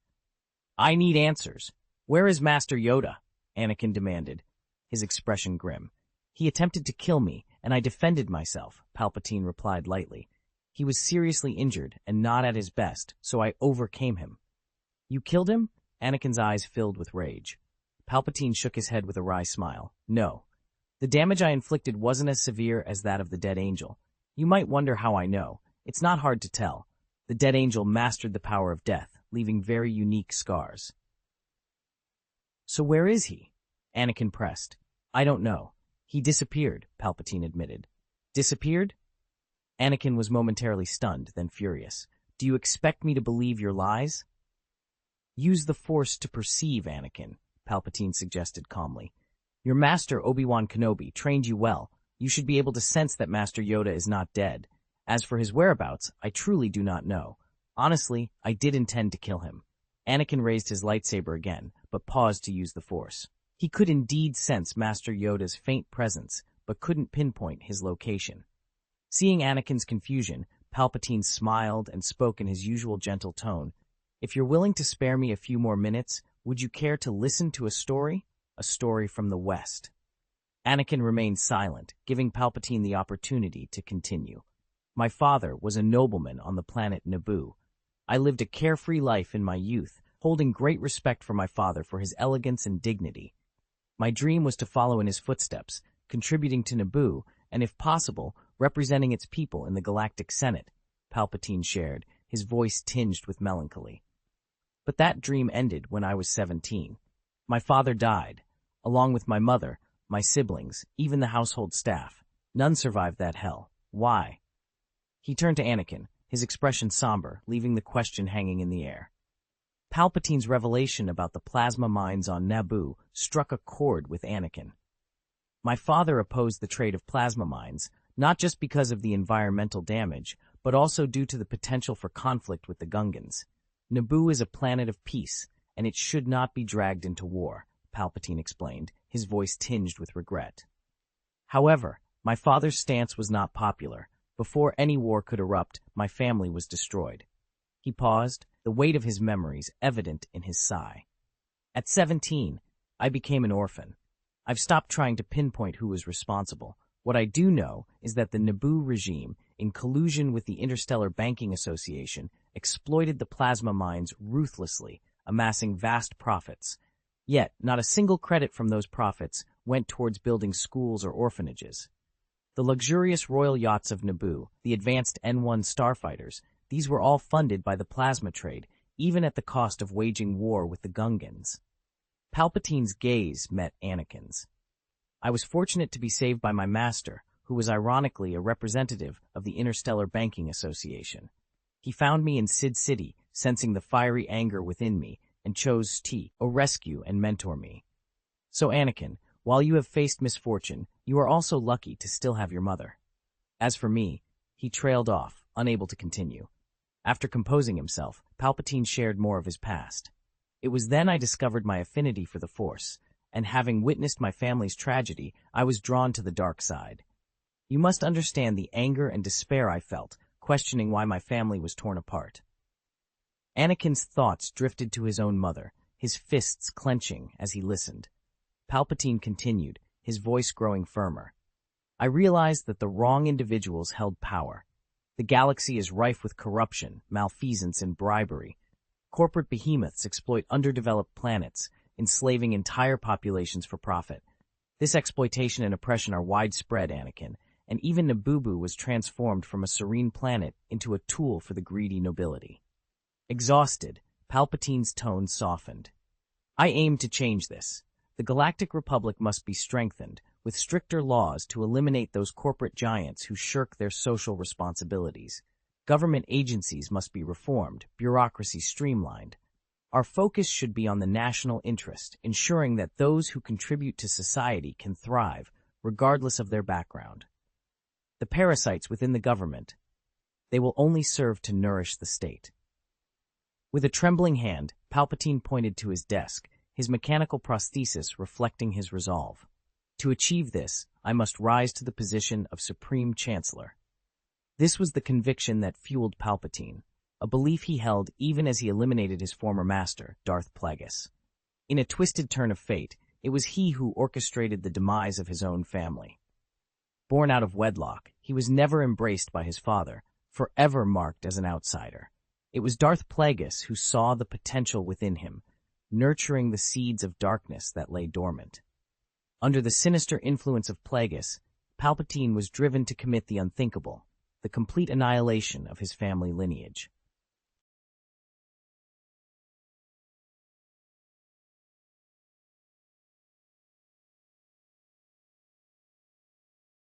"I need answers. Where is Master Yoda?" Anakin demanded, his expression grim. "He attempted to kill me, and I defended myself," Palpatine replied lightly. "He was seriously injured and not at his best, so I overcame him." "You killed him?" Anakin's eyes filled with rage. Palpatine shook his head with a wry smile. "No. The damage I inflicted wasn't as severe as that of the dead angel. You might wonder how I know. It's not hard to tell. The dead angel mastered the power of death, leaving very unique scars." "So where is he?" Anakin pressed. "I don't know. He disappeared," Palpatine admitted. "Disappeared?" Anakin was momentarily stunned, then furious. "Do you expect me to believe your lies?" "Use the Force to perceive, Anakin," Palpatine suggested calmly. "Your master, Obi-Wan Kenobi, trained you well. You should be able to sense that Master Yoda is not dead. As for his whereabouts, I truly do not know. Honestly, I did intend to kill him." Anakin raised his lightsaber again, but paused to use the Force. He could indeed sense Master Yoda's faint presence, but couldn't pinpoint his location. Seeing Anakin's confusion, Palpatine smiled and spoke in his usual gentle tone. "If you're willing to spare me a few more minutes, would you care to listen to a story? A story from the West." Anakin remained silent, giving Palpatine the opportunity to continue. "My father was a nobleman on the planet Naboo. I lived a carefree life in my youth, holding great respect for my father for his elegance and dignity. My dream was to follow in his footsteps, contributing to Naboo, and if possible, representing its people in the Galactic Senate," Palpatine shared, his voice tinged with melancholy. "But that dream ended when I was 17. My father died, along with my mother, my siblings, even the household staff. None survived that hell. Why?" He turned to Anakin, his expression somber, leaving the question hanging in the air. Palpatine's revelation about the plasma mines on Naboo struck a chord with Anakin. "My father opposed the trade of plasma mines, not just because of the environmental damage, but also due to the potential for conflict with the Gungans. Naboo is a planet of peace, and it should not be dragged into war," Palpatine explained, his voice tinged with regret. "However, my father's stance was not popular. Before any war could erupt, my family was destroyed." He paused, the weight of his memories evident in his sigh. "At 17, I became an orphan. I've stopped trying to pinpoint who was responsible. What I do know is that the Naboo regime, in collusion with the Interstellar Banking Association, exploited the plasma mines ruthlessly, amassing vast profits. Yet, not a single credit from those profits went towards building schools or orphanages. The luxurious royal yachts of Naboo, the advanced N-1 starfighters, these were all funded by the plasma trade, even at the cost of waging war with the Gungans. Palpatine's gaze met Anakin's. I was fortunate to be saved by my master, who was ironically a representative of the Interstellar Banking Association. He found me in Sid City, sensing the fiery anger within me, and chose to rescue and mentor me. So Anakin, while you have faced misfortune, you are also lucky to still have your mother. As for me, he trailed off, unable to continue. After composing himself, Palpatine shared more of his past. It was then I discovered my affinity for the Force, and having witnessed my family's tragedy, I was drawn to the dark side. You must understand the anger and despair I felt, questioning why my family was torn apart. Anakin's thoughts drifted to his own mother, his fists clenching as he listened. Palpatine continued, his voice growing firmer. I realized that the wrong individuals held power. The galaxy is rife with corruption, malfeasance, and bribery. Corporate behemoths exploit underdeveloped planets, enslaving entire populations for profit. This exploitation and oppression are widespread, Anakin, and even Naboo was transformed from a serene planet into a tool for the greedy nobility. Exhausted, Palpatine's tone softened. I aim to change this. The Galactic Republic must be strengthened, with stricter laws to eliminate those corporate giants who shirk their social responsibilities. Government agencies must be reformed, bureaucracy streamlined. Our focus should be on the national interest, ensuring that those who contribute to society can thrive, regardless of their background. The parasites within the government, they will only serve to nourish the state. With a trembling hand, Palpatine pointed to his desk, his mechanical prosthesis reflecting his resolve. To achieve this, I must rise to the position of Supreme Chancellor. This was the conviction that fueled Palpatine, a belief he held even as he eliminated his former master, Darth Plagueis. In a twisted turn of fate, it was he who orchestrated the demise of his own family. Born out of wedlock, he was never embraced by his father, forever marked as an outsider. It was Darth Plagueis who saw the potential within him, nurturing the seeds of darkness that lay dormant. Under the sinister influence of Plagueis, Palpatine was driven to commit the unthinkable, the complete annihilation of his family lineage.